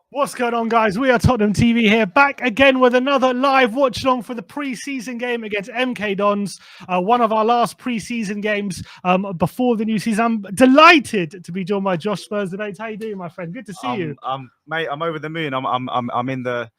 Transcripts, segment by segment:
What's going on, guys? We are Tottenham TV here, back again with another live watch along for the pre-season game against MK Dons. One of our last pre-season games before the new season. I'm delighted to be joined by Josh Spurs today. How you doing, my friend? Good to see you. Mate, I'm over the moon. I'm in the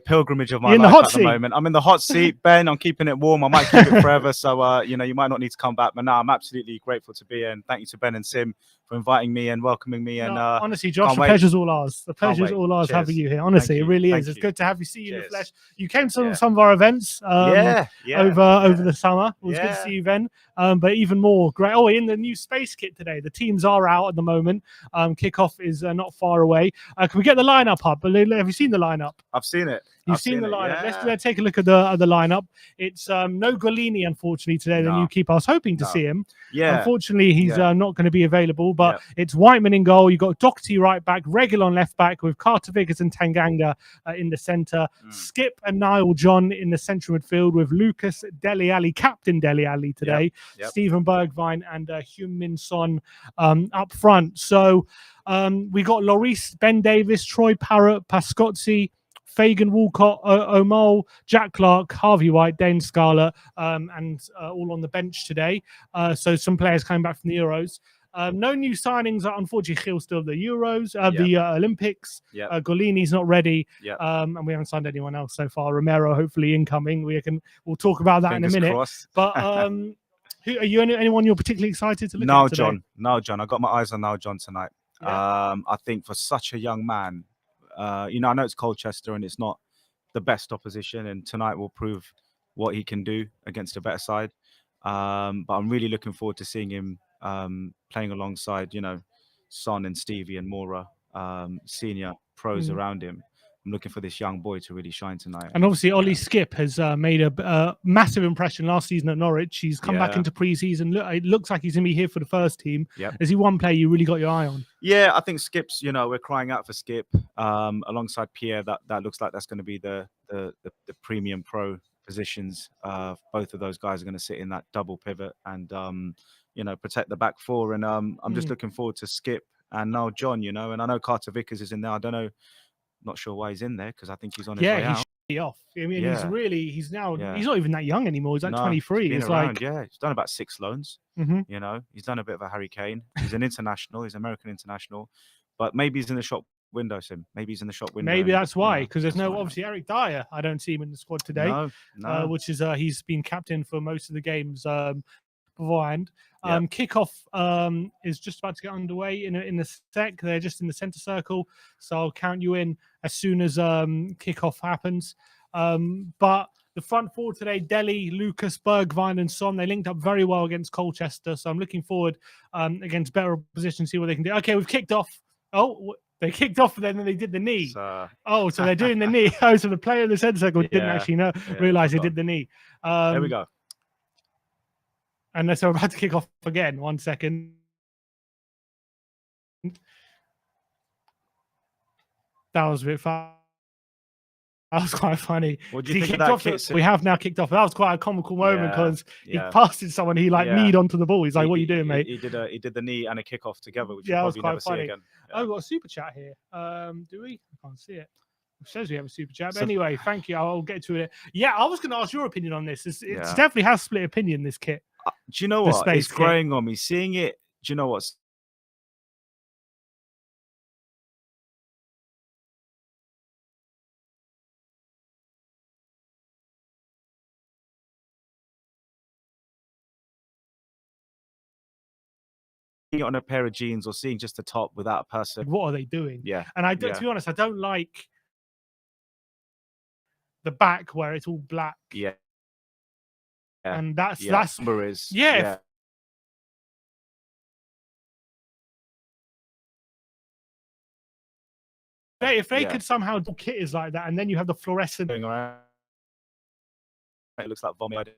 pilgrimage of my You're in the life hot at the seat. moment. I'm in the hot seat, Ben. I'm keeping it warm. I might keep it forever. So, you might not need to come back. But now I'm absolutely grateful to be here. And thank you to Ben and Sim for inviting me and welcoming me. And honestly, Josh, the wait. pleasure's all ours. The Can't pleasure's wait. all ours Cheers. having you here. Honestly, Thank it you. really Thank is. It's you. good to have you see you in the Cheers. flesh. You came to some of our events over the summer. It was good to see you then. But even more great. Oh, in the new space kit today. The teams are out at the moment. Kickoff is not far away. Can we get the lineup up? Have you seen the lineup? I've seen it. You've seen the lineup. Let's take a look at the lineup. It's no Golini, unfortunately, today, the new keeper. I was hoping to see him. Unfortunately, he's not going to be available, but it's Whiteman in goal. You've got Doherty right back, Reguilon left back, with Carter Vickers and Tanganga in the centre. Skip and Niall John in the central midfield, with Lucas Dele Alli, captain Dele Alli today, Stephen Bergwijn and Heung-min Son up front. So we got Lloris, Ben Davis, Troy Parrott, Pascozzi, Fagan Walcott, Omol, Jack Clark, Harvey White, Dane Scarlett, and all on the bench today. So some players came back from the Euros. No new signings. Unfortunately, Gil's still the Euros, the Olympics. Golini's not ready, and we haven't signed anyone else so far. Romero, hopefully incoming. We'll talk about that Fingers in a minute. Crossed. But who are you? Anyone you're particularly excited to look at today? John. I got my eyes on Niall John tonight. I think for such a young man, I know it's Colchester and it's not the best opposition, and tonight will prove what he can do against a better side. But I'm really looking forward to seeing him playing alongside, Son and Stevie and Mora, senior pros around him. I'm looking for this young boy to really shine tonight. And obviously, Ollie Skip has made a massive impression last season at Norwich. He's come back into pre-season. It looks like he's going to be here for the first team. Is he one player you really got your eye on? Yeah, I think Skip's, we're crying out for Skip alongside Pierre. That looks like that's going to be the premium pro positions. Both of those guys are going to sit in that double pivot and, protect the back four. And I'm just looking forward to Skip and now John, and I know Carter Vickers is in there. I don't know. Not sure why he's in there because I think he's on his way out. He's off. I mean, he's not even that young anymore. He's like 23. He's done about 6 loans. He's done a bit of a Harry Kane. He's an international. He's an American international, but maybe he's in the shop window, Sim. Maybe he's in the shop window. Maybe that's why, because there's obviously Eric Dyer. I don't see him in the squad today. No. Which is he's been captain for most of the games beforehand. Kickoff is just about to get underway in a sec. They're just in the center circle, so I'll count you in as soon as kickoff happens. But the front four today, Dele, Lucas, Bergwijn and Son, they linked up very well against Colchester, so I'm looking forward against better opposition, see what they can do. Okay, we've kicked off. They kicked off and then they did the knee. So they're doing the knee. So the player in the center circle didn't actually realize he did the knee. There we go. Unless they're about to kick off again. 1 second. That was a bit fast. That was quite funny. What do you think of that? We have now kicked off. That was quite a comical moment because he passed it someone. He kneed onto the ball. He's like, "What are you doing, mate?" He did the knee and a kickoff together, which we'll probably never see again. Oh, we've got a super chat here. Do we? I can't see it. It says we have a super chat. But anyway, thank you. I'll get to it. Yeah, I was going to ask your opinion on this. It definitely has split opinion, this kit. Do you know what? It's growing on me. Seeing it, do you know what? Seeing it on a pair of jeans or seeing just the top without a person. What are they doing? Yeah. And to be honest, I don't like the back where it's all black. Yeah. And that's number is if they could somehow do kit is like that, and then you have the fluorescent going around, it looks like vomit.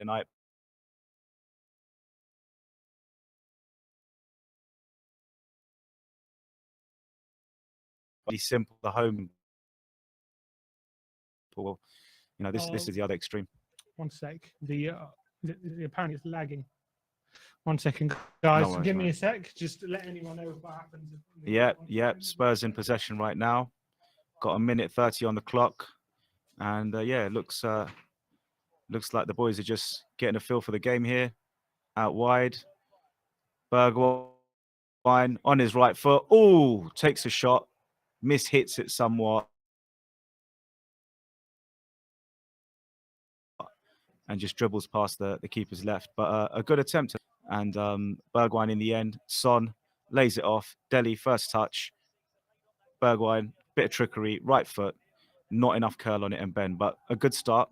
Tonight. Simple, the home. Well, this is the other extreme. 1 sec. The apparently it's lagging. 1 second, guys. No worries, Give me a sec. Just to let anyone know what happens. Yep. Spurs in possession right now. Got a minute 30 on the clock. And yeah, it looks like the boys are just getting a feel for the game here. Out wide. Bergwijn on his right foot. Oh, takes a shot. Hits it somewhat. And just dribbles past the keeper's left. But a good attempt. And Bergwijn in the end. Son lays it off. Dele, first touch. Bergwijn, bit of trickery. Right foot. Not enough curl on it and bend. But a good start.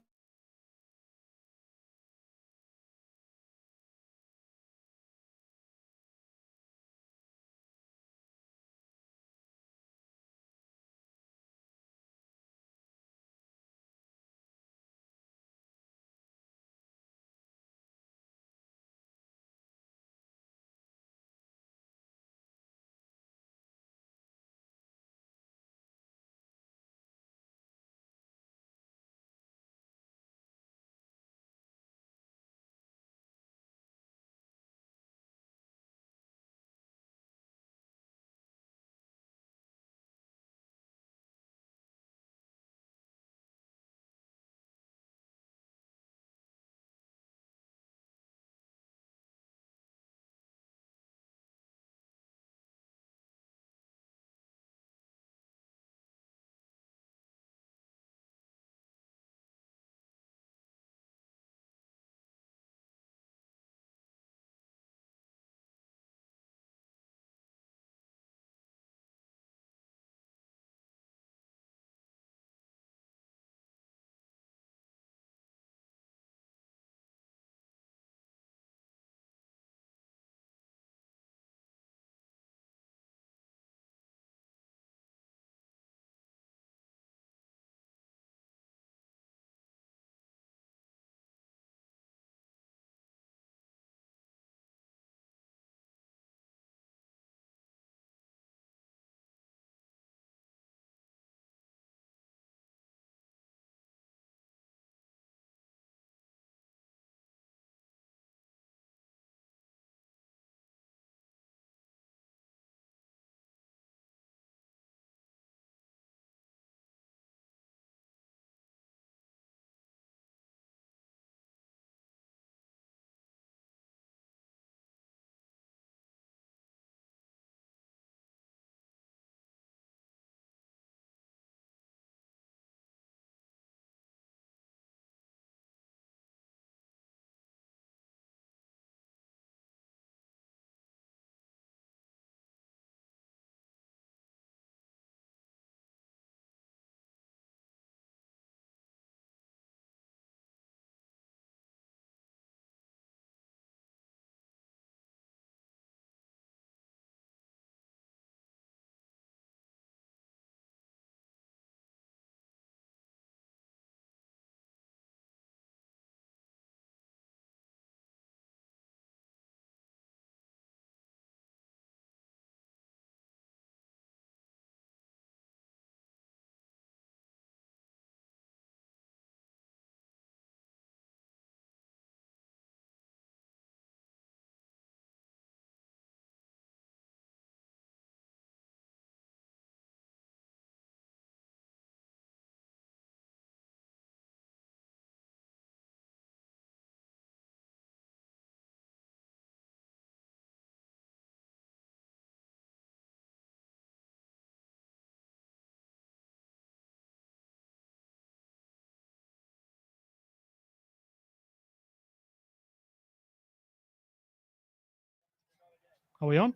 Are we on?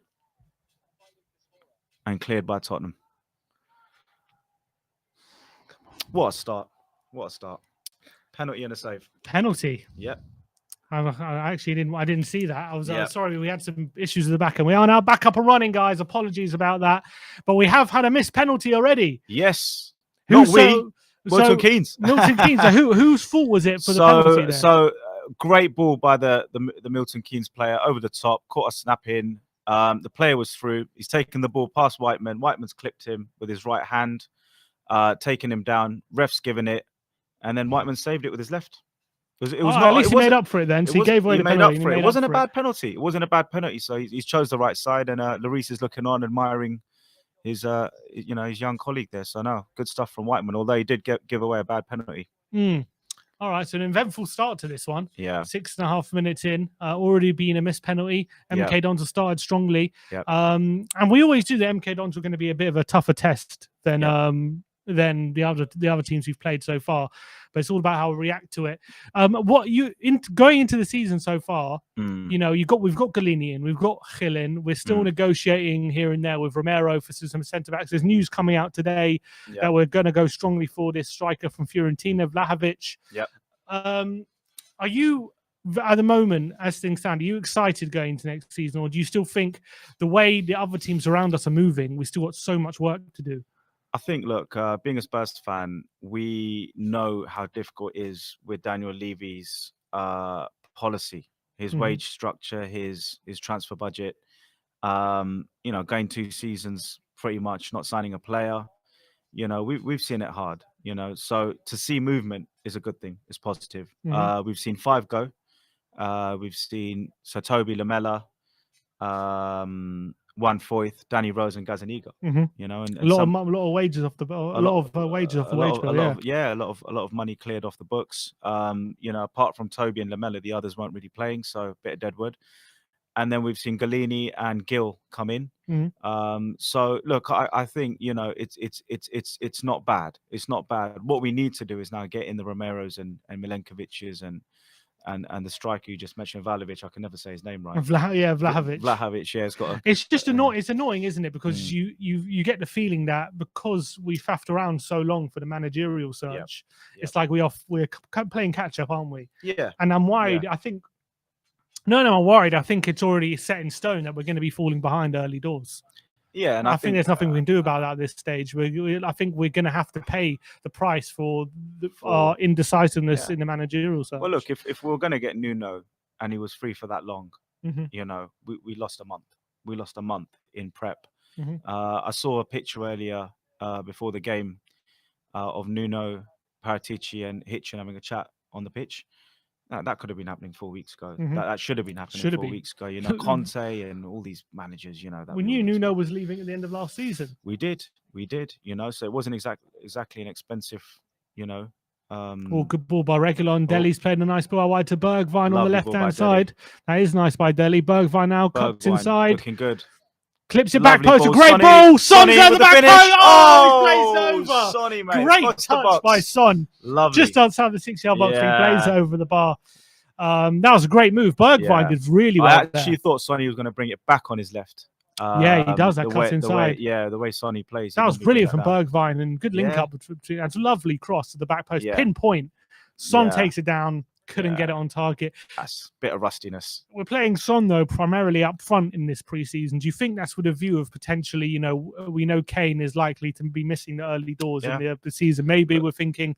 And cleared by Tottenham. What a start. What a start. Penalty and a save. Penalty. Yep. I actually didn't see that. I was sorry, we had some issues with the back, and we are now back up and running, guys. Apologies about that, but we have had a missed penalty already. Yes, not we. Milton Keynes. Milton Keynes. So whose fault was it for the penalty there? So great ball by the Milton Keynes player over the top, caught a snap in. The player was through. He's taken the ball past Whiteman. Whiteman's clipped him with his right hand, taken him down. Ref's given it, and then Whiteman saved it with his left. It was at not. least he made up for it then. So he gave away the penalty. It wasn't a bad penalty. It wasn't a bad penalty. So he's chose the right side, and Lloris is looking on, admiring his his young colleague there. So no, good stuff from Whiteman. Although he did give away a bad penalty. All right, so an eventful start to this one. Yeah. 6.5 minutes in, already been a missed penalty. MK Dons have started strongly. Yep. And we always do the MK Dons are going to be a bit of a tougher test than the other teams we've played so far. But it's all about how we react to it. Going into the season so far, we've got Galini in, we've got Gil in. We're still negotiating here and there with Romero for some centre backs. There's news coming out today that we're going to go strongly for this striker from Fiorentina, Vlahovic. Yep. Are you, at the moment, as things stand, are you excited going into next season, or do you still think the way the other teams around us are moving, we still got so much work to do? I think, look, being a Spurs fan, we know how difficult it is with Daniel Levy's policy, his wage structure, his transfer budget. Going 2 seasons pretty much not signing a player. We've seen it hard. So to see movement is a good thing. It's positive. We've seen 5 go. We've seen Toby Lamela, 1 Foyth, Danny Rose, and Gazaniga. And a lot of wages off the wages off the wage bill. A lot of money cleared off the books. Apart from Toby and Lamela, the others weren't really playing, so a bit of deadwood. And then we've seen Galini and Gil come in. So look, I think it's not bad. It's not bad. What we need to do is now get in the Romeros and Milenkovic's and the striker you just mentioned, Vlahovic. I can never say his name right. Vlahovic. Vlahovic, yeah, it's just annoying. It's annoying, isn't it? Because you get the feeling that because we faffed around so long for the managerial search, it's like we're playing catch up, aren't we? Yeah. And I'm worried. I think. No, I'm worried. I think it's already set in stone that we're going to be falling behind early doors. Yeah, and I think there's nothing we can do about that at this stage. I think we're going to have to pay the price for our indecisiveness in the managerial search. Well, look, if we were going to get Nuno and he was free for that long, we lost a month. We lost a month in prep. I saw a picture earlier before the game of Nuno, Paratici, and Hitchen having a chat on the pitch. That could have been happening 4 weeks ago. That should have been happening 4 weeks ago. Conte and all these managers. That we knew Nuno was leaving at the end of last season. We did. So it wasn't exactly an expensive. Good ball by Reguilon. Deli's played a nice ball wide to Bergwijn on the left-hand side. That is nice by Deli. Bergwijn now cuts inside. Looking good. Clips it back post. A great ball. Son's at the back post. Oh, he plays over. Sonny, mate. Great touch by Son. Lovely. Just outside the 6-yard box. He plays over the bar. That was a great move. Bergwijn did really well. I actually thought Sonny was going to bring it back on his left. He does. That cuts inside. The way Sonny plays. That was brilliant from Bergwijn, and good link up between. That's a lovely cross to the back post. Pinpoint. Son takes it down. Couldn't get it on target. That's a bit of rustiness. We're playing Son, though, primarily up front in this preseason. Do you think that's with a view of potentially, we know Kane is likely to be missing the early doors in the season. Maybe we're thinking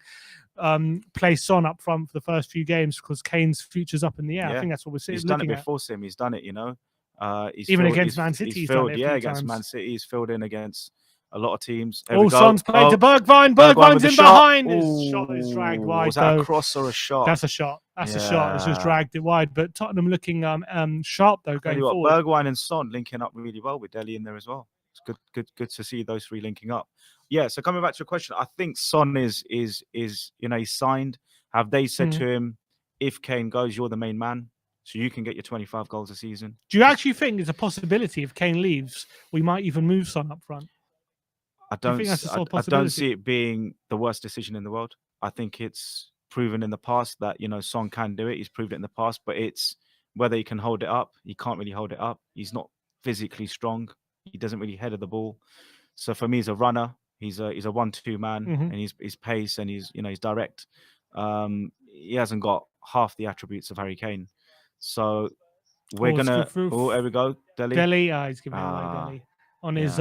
play Son up front for the first few games because Kane's future's up in the air. I think that's what we're seeing. He's done it before, Sim. He's done it, Even against Man City. He's filled, against Man City. He's filled in against a lot of teams. Son's played to Bergwijn. Bergwijn's in behind. His shot is dragged wide. Was that a cross or a shot? That's a shot. That's a shot. It's just dragged it wide. But Tottenham looking sharp though going forward. Bergwijn and Son linking up really well with Dele in there as well. It's good to see those 3 linking up. Yeah. So coming back to your question, I think Son is he's signed. Have they said to him, if Kane goes, you're the main man, so you can get your 25 goals a season? Do you actually think there's a possibility if Kane leaves, we might even move Son up front? I don't see it being the worst decision in the world. I think it's proven in the past that Son can do it. He's proved it in the past, but it's whether he can hold it up. He can't really hold it up. He's not physically strong. He doesn't really head of the ball. So for me, he's a runner. He's a 1-2 man, and his pace and he's direct. He hasn't got half the attributes of Harry Kane. So we're gonna. Oh, there we go, Dele. He's giving it away, Dele, on his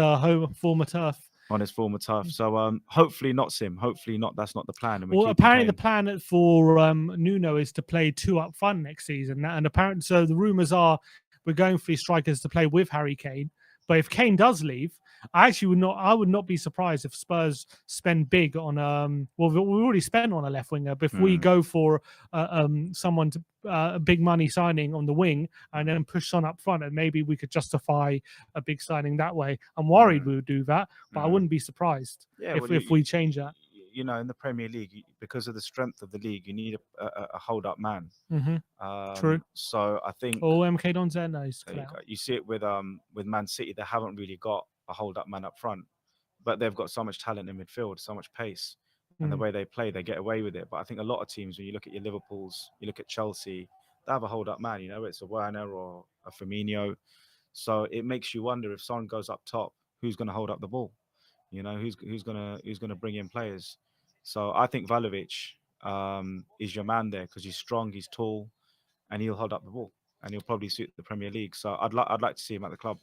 former turf. On his former turf. So hopefully not, Sim. Hopefully not. That's not the plan. Well, apparently the plan for Nuno is to play 2 up front next season. And apparently, so the rumours are we're going for these strikers to play with Harry Kane. But if Kane does leave, I would not be surprised if Spurs spend big on well, we already spent on a left winger. But if we go for someone to a big money signing on the wing and then push Son up front, and maybe we could justify a big signing that way. I'm worried we would do that, but I wouldn't be surprised if we change that. You know, in the Premier League, because of the strength of the league, you need a hold-up man. True. So I think. Oh, MK Don's there. No, you see it with Man City. They haven't really got a hold-up man up front, but they've got so much talent in midfield, so much pace, and the way they play, they get away with it. But I think a lot of teams, when you look at your Liverpools, you look at Chelsea, they have a hold-up man. You know, it's a Werner or a Firmino. So it makes you wonder, if Son goes up top, who's going to hold up the ball? You know, who's gonna bring in players? So I think Vlahovic is your man there, because he's strong, he's tall, and he'll hold up the ball, and he'll probably suit the Premier League. So I'd like to see him at the club.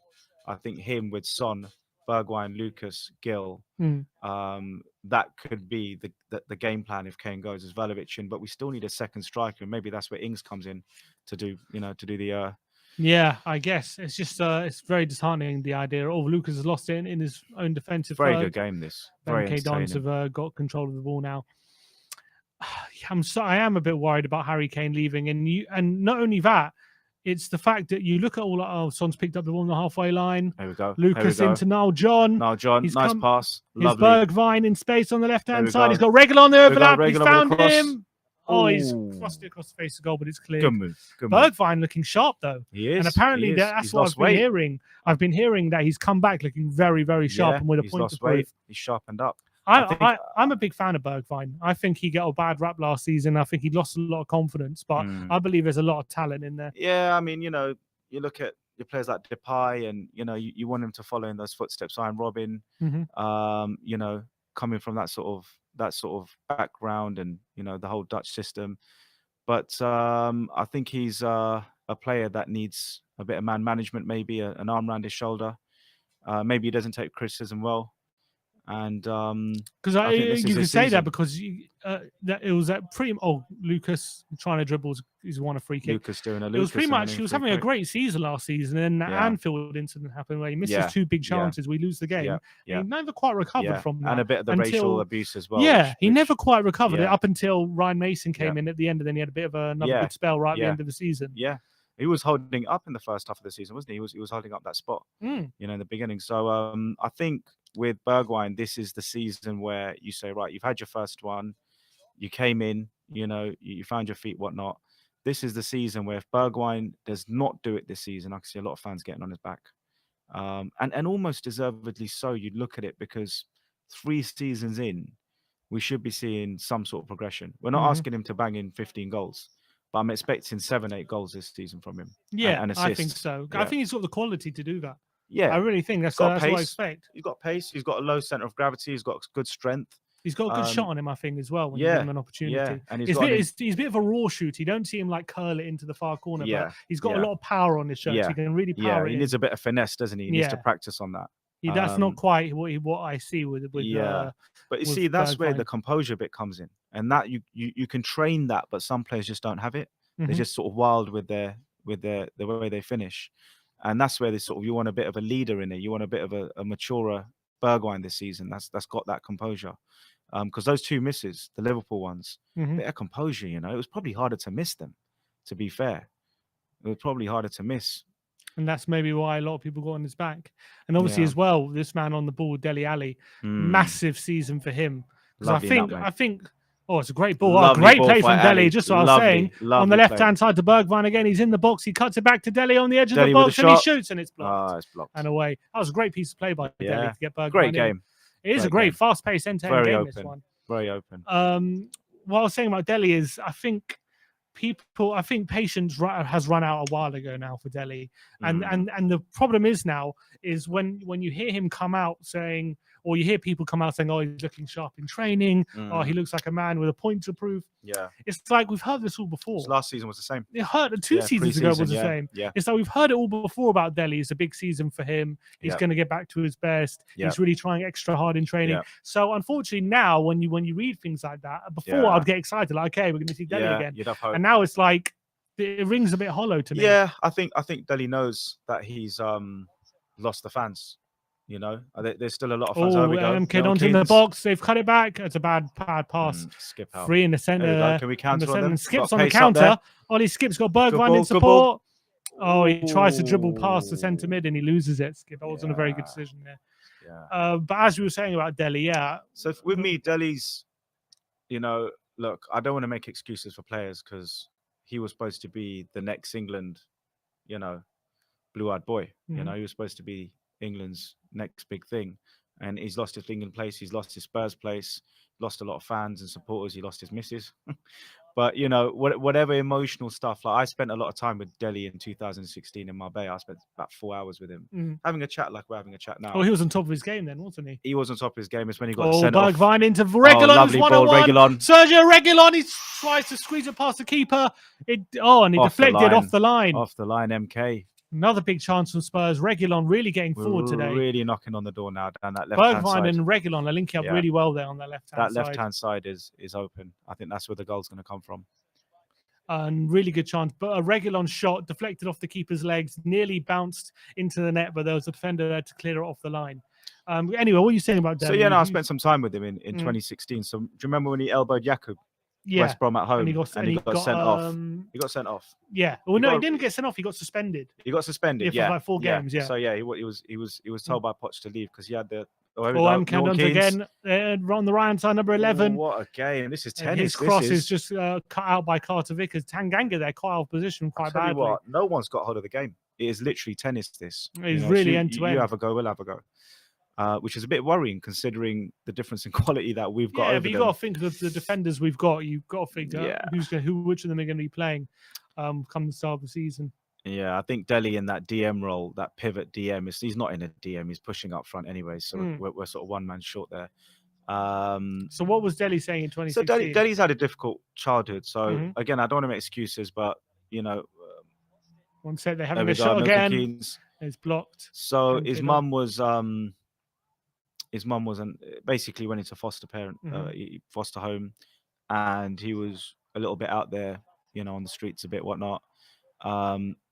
I think him with Son, Bergwijn, Lucas, Gill, that could be the game plan if Kane goes, as Vlahovic in. But we still need a second striker, and maybe that's where Ings comes in to do the. Yeah, I guess it's just it's very disheartening, the idea. Oh, Lucas has lost it in his own defensive. Very good game this. MK Dons have got control of the ball now. I am a bit worried about Harry Kane leaving, and not only that, it's the fact that you look at all. Son's picked up the ball on the halfway line. There we go. Lucas into Niall John. Nice pass. Lovely. Bergwijn in space on the left-hand side. He's got Regular on the overlap. He's found him. Oh, he's crossed it across the face of goal, but it's clear. Good move. Bergwijn looking sharp, though. He is. And apparently that's what I've been hearing. I've been hearing that he's come back looking very, very sharp and with a point to prove. He's sharpened up. I'm a big fan of Bergwijn. I think he got a bad rap last season. I think he lost a lot of confidence, but I believe there's a lot of talent in there. Yeah, I mean, you know, you look at your players like Depay, and you know, you want him to follow in those footsteps. Iron Robin, you know, coming from that sort of background, and you know, the whole Dutch system. But I think he's a player that needs a bit of man management, maybe an arm around his shoulder. Maybe he doesn't take criticism well. And because you can say that because that it was that pretty. Oh, Lucas trying to dribble is one a free kick. Lucas doing a Lucas. It was pretty much he was having a great season last season, and then the Anfield incident happened where he misses two big chances. We lose the game. He never quite recovered from that, and a bit of the racial abuse as well. Yeah, he never quite recovered it up until Ryan Mason came in at the end, and then he had a bit of another good spell right at the end of the season. Yeah. He was holding up in the first half of the season, wasn't he? He was holding up that spot, you know, in the beginning. So I think with Bergwijn, this is the season where you say, right, you've had your first one, you came in, you know, you found your feet, whatnot. This is the season where if Bergwijn does not do it this season, I can see a lot of fans getting on his back, and almost deservedly so. You'd look at it, because 3 seasons in, we should be seeing some sort of progression. We're not asking him to bang in 15 goals. But I'm expecting 7-8 goals this season from him. Yeah, and I think so. Yeah. I think he's got the quality to do that. Yeah, I really think that's what I expect. He's got pace. He's got a low center of gravity. He's got good strength. He's got a good shot on him, I think, as well, when you give him an opportunity. Yeah, and he's a bit of a raw shoot. You don't see him like curl it into the far corner, but he's got a lot of power on his shot. So he can really power it. He needs a bit of finesse, doesn't he? He needs to practice on that. Yeah, that's not quite what I see with but you see, that's where the composure bit comes in, and that you can train that, but some players just don't have it. They're just sort of wild with the way they finish, and that's where you want a bit of a leader in it. You want a bit of a maturer Bergwijn this season. That's got that composure, because those 2 misses, the Liverpool ones, bit of composure. You know, it was probably harder to miss them. To be fair, it was probably harder to miss. And that's maybe why a lot of people got on his back. And obviously as well, this man on the ball, Dele Alli, massive season for him. Because I think. Oh, it's a great ball. A great play from Dele, just what I was saying. On the left-hand side to Bergwijn again. He's in the box. He cuts it back to Dele on the edge of the box, and he shoots, and it's blocked. It's blocked. And away. That was a great piece of play by Dele to get Bergwijn Great game. It is a great fast-paced end-to-end game, this one. Very open. What I was saying about Dele is I think patience has run out a while ago now for Dele. And the problem is now is when you hear him come out saying, or you hear people come out saying, oh, he's looking sharp in training, or he looks like a man with a point to prove. Yeah. It's like we've heard this all before. Last season was the same. It hurt 2 seasons ago was the same. Yeah. It's like we've heard it all before about Dele. It's a big season for him. He's going to get back to his best. He's really trying extra hard in training. So unfortunately now when you read things like that, before I'd get excited, like, okay, we're going to see Dele again. And now it's like it rings a bit hollow to me. Yeah, I think Dele knows that lost the fans. You know, there's still a lot of fans. Oh, we go. MK onto in the box. They've cut it back. It's a bad pass. Skip out. Free in the center. Can we counter on them? Skips on the counter. Ollie Skip's got Bergwijn in support. Oh, he tries to dribble past the centre mid and he loses it. Skip. That wasn't a very good decision there. Yeah. But as we were saying about Delhi, yeah. So with me, Delhi's, you know, look, I don't want to make excuses for players because he was supposed to be the next England, you know, blue-eyed boy. You know, he was supposed to be England's next big thing. And he's lost his England place. He's lost his Spurs place. Lost a lot of fans and supporters. He lost his missus. But, you know, whatever emotional stuff, like I spent a lot of time with Delhi in 2016 in Marbella. I spent about 4 hours with him, having a chat like we're having a chat now. Oh, he was on top of his game then, wasn't he? He was on top of his game. It's when he got sent off. Bergwijn into Reguilon. Lovely ball, Reguilon. Sergio Reguilon, he tries to squeeze it past the keeper. And he deflected off the line. Off the line, MK. Another big chance from Spurs. Reguilon really getting forward today. Really knocking on the door now down that left-hand side. Bergwijn and Reguilon are linking up really well there on that left-hand side. That left-hand side is open. I think that's where the goal's going to come from. And really good chance. But a Reguilon shot deflected off the keeper's legs, nearly bounced into the net, but there was a defender there to clear it off the line. Anyway, what are you saying about Delhi? So, I spent some time with him in 2016. So, do you remember when he elbowed Jakub? West Brom at home, and he got sent off. He got sent off. Yeah. Well, no, he didn't get sent off. He got suspended. He got suspended. For like 4 games. Yeah. So he was told by Poch to leave because he had the. Again on the right side, number 11. What a game! This is tennis. His cross is just cut out by Carter Vickers. Tanganga there, caught out position quite badly. What, no one's got hold of the game. It is literally tennis. This is really end to end. You have a go, we'll have a go. Which is a bit worrying considering the difference in quality that we've got. Yeah, but you got to think of the defenders we've got. You've got to figure which of them are going to be playing come the start of the season. Yeah, I think Delhi in that DM role, that pivot DM, he's not in a DM. He's pushing up front anyway, so we're sort of one man short there. So what was Delhi saying in 2016? So Delhi's had a difficult childhood. So again, I don't want to make excuses, but you know, one set they're having a shot again. It's blocked. So his mum was basically went into foster foster home, and he was a little bit out there, you know, on the streets a bit, whatnot.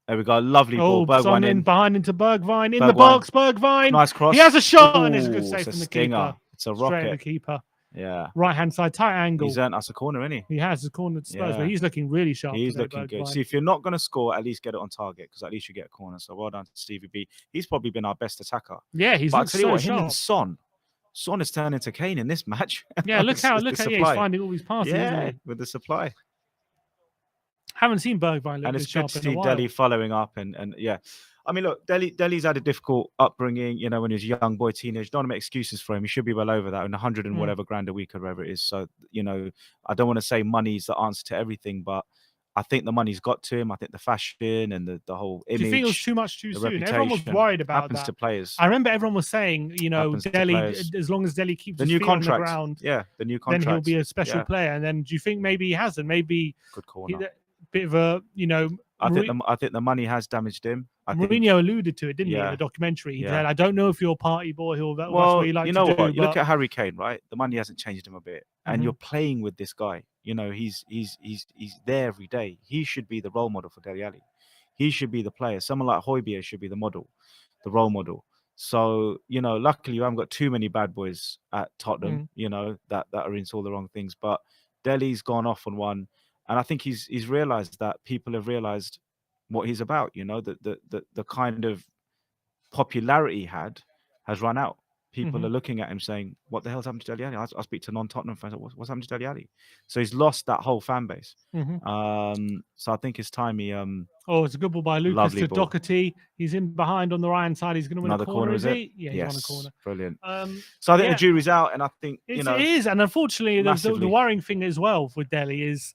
There we go, lovely ball. Bergwijn in behind into Bergwijn in the box. Bergwijn, nice cross. He has a shot and it's a good save from the keeper. It's a rocket. Straight at the keeper. Yeah. Right hand side, tight angle. He's earned us a corner, isn't he? He has a corner to Spurs, but he's looking really sharp. He's looking good. See, if you're not going to score, at least get it on target because at least you get a corner. So well done to Stevie B. He's probably been our best attacker. Yeah, he's looked so sharp. Him and Son has turned into Kane in this match. Yeah, look how he's finding all these passes. Yeah, with the supply. Haven't seen Bergwijn look and it's good to see Delhi following up and yeah. I mean, look, Delhi's had a difficult upbringing, you know, when he was a young boy, teenage. Don't want to make excuses for him. He should be well over that, and 100 and whatever grand a week or whatever it is. So, you know, I don't want to say money's the answer to everything, but I think the money's got to him. I think the fashion and the whole image. Do you think it was too much too soon? Everyone was worried about happens that. to players. I remember everyone was saying, you know, Delhi, as long as Delhi keeps his feet on the ground, the new contract, then he'll be a special player. And then do you think maybe he hasn't? Maybe good corner. Bit of a, you know. I think the money has damaged him. Mourinho alluded to it, didn't he, in the documentary? He said, "I don't know if you're a party boy or that's what you like to do." What? You look at Harry Kane, right? The money hasn't changed him a bit, and you're playing with this guy. You know, he's there every day. He should be the role model for Dele Alli. He should be the player. Someone like Højbjerg should be the model, the role model. So, you know, luckily you haven't got too many bad boys at Tottenham, you know, that are into all the wrong things. But Dele's gone off on one. And I think he's realized that people have realized what he's about, you know, the kind of popularity he had has run out. People are looking at him saying, what the hell's happened to Dele Alli? I speak to non-Tottenham fans, what's happened to Dele Alli? So he's lost that whole fan base. So I think it's time he... it's a good ball by Lucas to Doherty. He's in behind on the right-hand side. He's going to win another a corner, is he? Yeah, he's won a corner. Brilliant. So I think the jury's out, and I think, it is. And unfortunately, the worrying thing as well with Delhi is...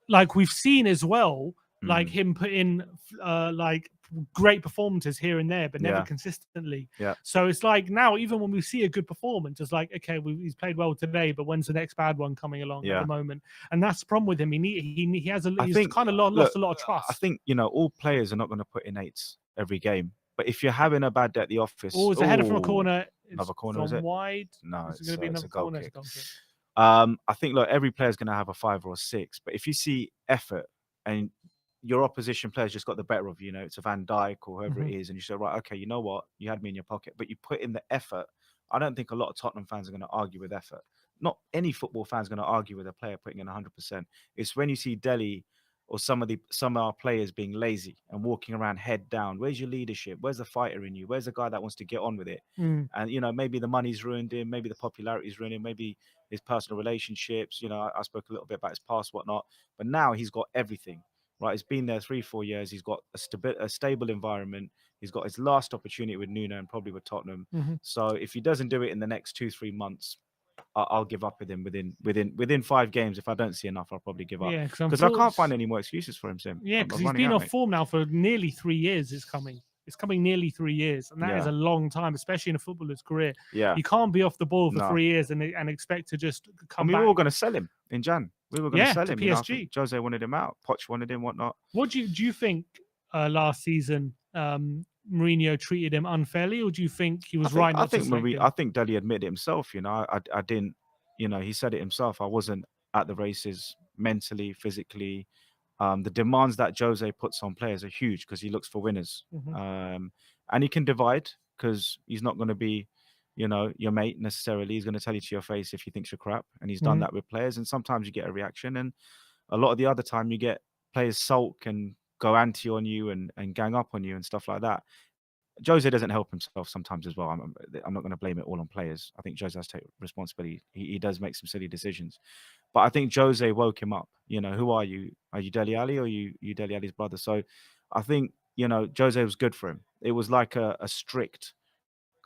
like we've seen as well, like him put in like great performances here and there, but never consistently. Yeah. So it's like now, even when we see a good performance, it's like, okay, he's played well today, but when's the next bad one coming along at the moment? And that's the problem with him. He has he's kind of lost a lot of trust. I think, you know, all players are not going to put in eights every game, but if you're having a bad day at the office, it's a header from a corner. Another corner, is it? Wide. No, it's going to be another corner. I think, look, every player's going to have a 5 or a 6, but if you see effort and your opposition players just got the better of you. You know, it's a Van Dijk or whoever Mm-hmm. it is, and you say, right, okay, you know what, you had me in your pocket, but you put in the effort. I don't think a lot of Tottenham fans are going to argue with effort. Not any football fans going to argue with a player putting in 100%. It's when you see Delhi or some of our players being lazy and walking around head down. Where's your leadership? Where's the fighter in you? Where's the guy that wants to get on with it? Mm. And you know, maybe the money's ruined him, maybe the popularity's ruined him, maybe his personal relationships. You know, I spoke a little bit about his past, whatnot, but now he's got everything. Right, he's been there 3-4 years. He's got a stable environment. He's got his last opportunity with Nuno and probably with Tottenham. Mm-hmm. So if he doesn't do it in the next 2-3 months, I'll give up with him within 5 games. If I don't see enough, I'll probably give up. Yeah, Because I can't find any more excuses for him, Sim. Yeah, I'm because he's running been out, off mate. form now for nearly 3 years. It's coming nearly 3 years, and that is Yeah. a long time, especially in a footballer's career. Yeah. You can't be off the ball for No. 3 years and expect to just come And we back. were all going to sell him in Jan. We were going to sell him. PSG. You know, I think Jose wanted him out. Poch wanted him, whatnot. What do you think last season Mourinho treated him unfairly, or do you think he was right not to select him? I think Dele admitted himself. You know, I didn't. You know, he said it himself. I wasn't at the races mentally, physically. The demands that Jose puts on players are huge because he looks for winners. Mm-hmm. And he can divide because he's not going to be, you know, your mate necessarily. He's going to tell you to your face if he thinks you're crap. And he's done that with players. And sometimes you get a reaction. And a lot of the other time you get players sulk and go anti on you and gang up on you and stuff like that. Jose doesn't help himself sometimes as well. I'm not going to blame it all on players. I think Jose has to take responsibility. He does make some silly decisions. But I think Jose woke him up. You know, who are you? Are you Dele Alli or are you Dele Alli's brother? So I think, you know, Jose was good for him. It was like a strict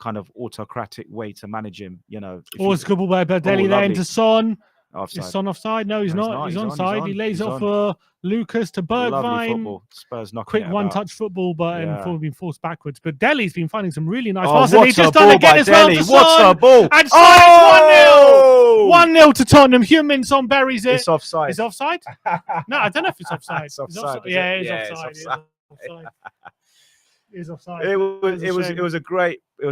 kind of autocratic way to manage him. You know, It's good ball by Dele there into Son. Offside. Is Son offside? No, he's not. He's onside. He lays off for Lucas to Bergwijn. Lovely football. Spurs knocking Quick it one-touch football, but and being forced backwards. But Dele's been finding some really nice passes. And he's just done again as well to Son. What's a ball? And Son, 1-0 to Tottenham. Heung-min Son buries it. It's offside. Is it offside? No, I don't know if it's offside. It's offside. Yeah, it is offside. It is offside. It was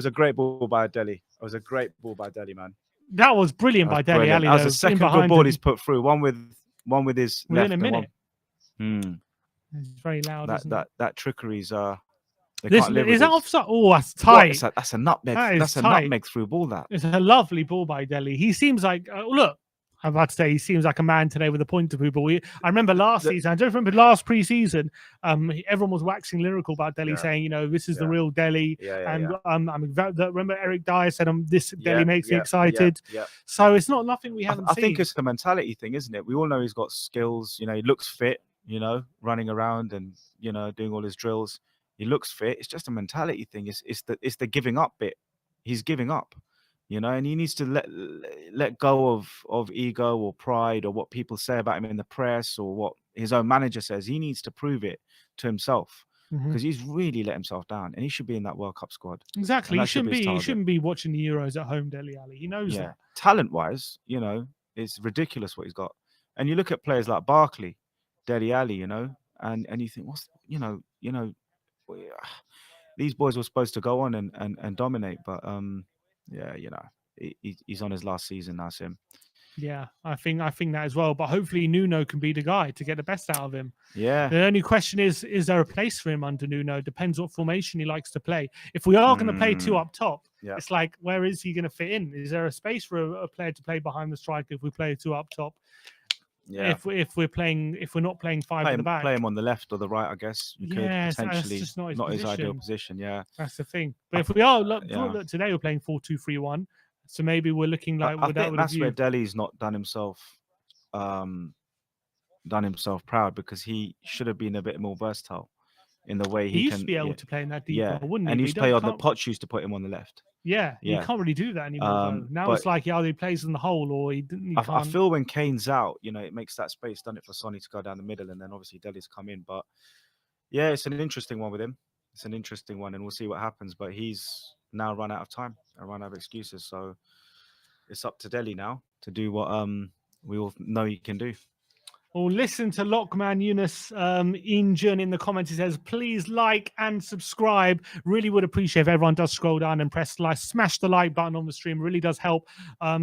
a great ball by Dele. It was a great ball by Dele, man. That was brilliant by Dele Alli. That was the second good ball he's put through. One with his within left a minute. It's very loud. That trickery's is that offside? Oh, that's tight. That's a nutmeg. That's a nutmeg through ball. It's a lovely ball by Dele. He seems like look. I'm about to say he seems like a man today with a point to ball. I remember last season. I don't remember last pre-season. Everyone was waxing lyrical about Dele, saying, you know, this is the real Dele. Remember Eric Dyer said, "This Dele makes me excited." So it's not nothing we haven't seen. I think it's the mentality thing, isn't it? We all know he's got skills. You know, he looks fit. You know, running around and you know doing all his drills. He looks fit. It's just a mentality thing. It's the giving up bit. He's giving up. You know, and he needs to let go of ego or pride or what people say about him in the press or what his own manager says. He needs to prove it to himself because he's really let himself down, and he should be in that World Cup squad. Exactly, he shouldn't be watching the Euros at home. Dele Alli, he knows that. Talent-wise, you know, it's ridiculous what he's got. And you look at players like Barkley, Dele Alli, you know, and you think, these boys were supposed to go on and dominate, but yeah, you know, he's on his last season now, Sim. Yeah, I think that as well. But hopefully Nuno can be the guy to get the best out of him. Yeah. The only question is there a place for him under Nuno? Depends what formation he likes to play. If we are going to play two up top, it's like, where is he going to fit in? Is there a space for a player to play behind the striker if we play two up top? Yeah. If we're not playing five at the back, play him on the left or the right, I guess. You could potentially that's just not his ideal position. Yeah, that's the thing. But if we are look, today we're playing 4-2-3-1, so maybe we're looking like I think that's where Dele's not done himself proud, because he should have been a bit more versatile in the way he used to be able to play in that deep role, wouldn't he? And he used to play on the Poch used to put him on the left. Yeah, you can't really do that anymore. Though. Now it's like either he plays in the hole or he didn't. I feel when Kane's out, you know, it makes that space, done it for Sonny to go down the middle, and then obviously Dele's come in. But yeah, it's an interesting one with him. It's an interesting one, and we'll see what happens. But he's now run out of time and run out of excuses, so it's up to Dele now to do what we all know he can do. Well, listen to Lockman Yunus Injun in the comments. He says, please like and subscribe. Really would appreciate if everyone does scroll down and press like, smash the like button on the stream. Really does help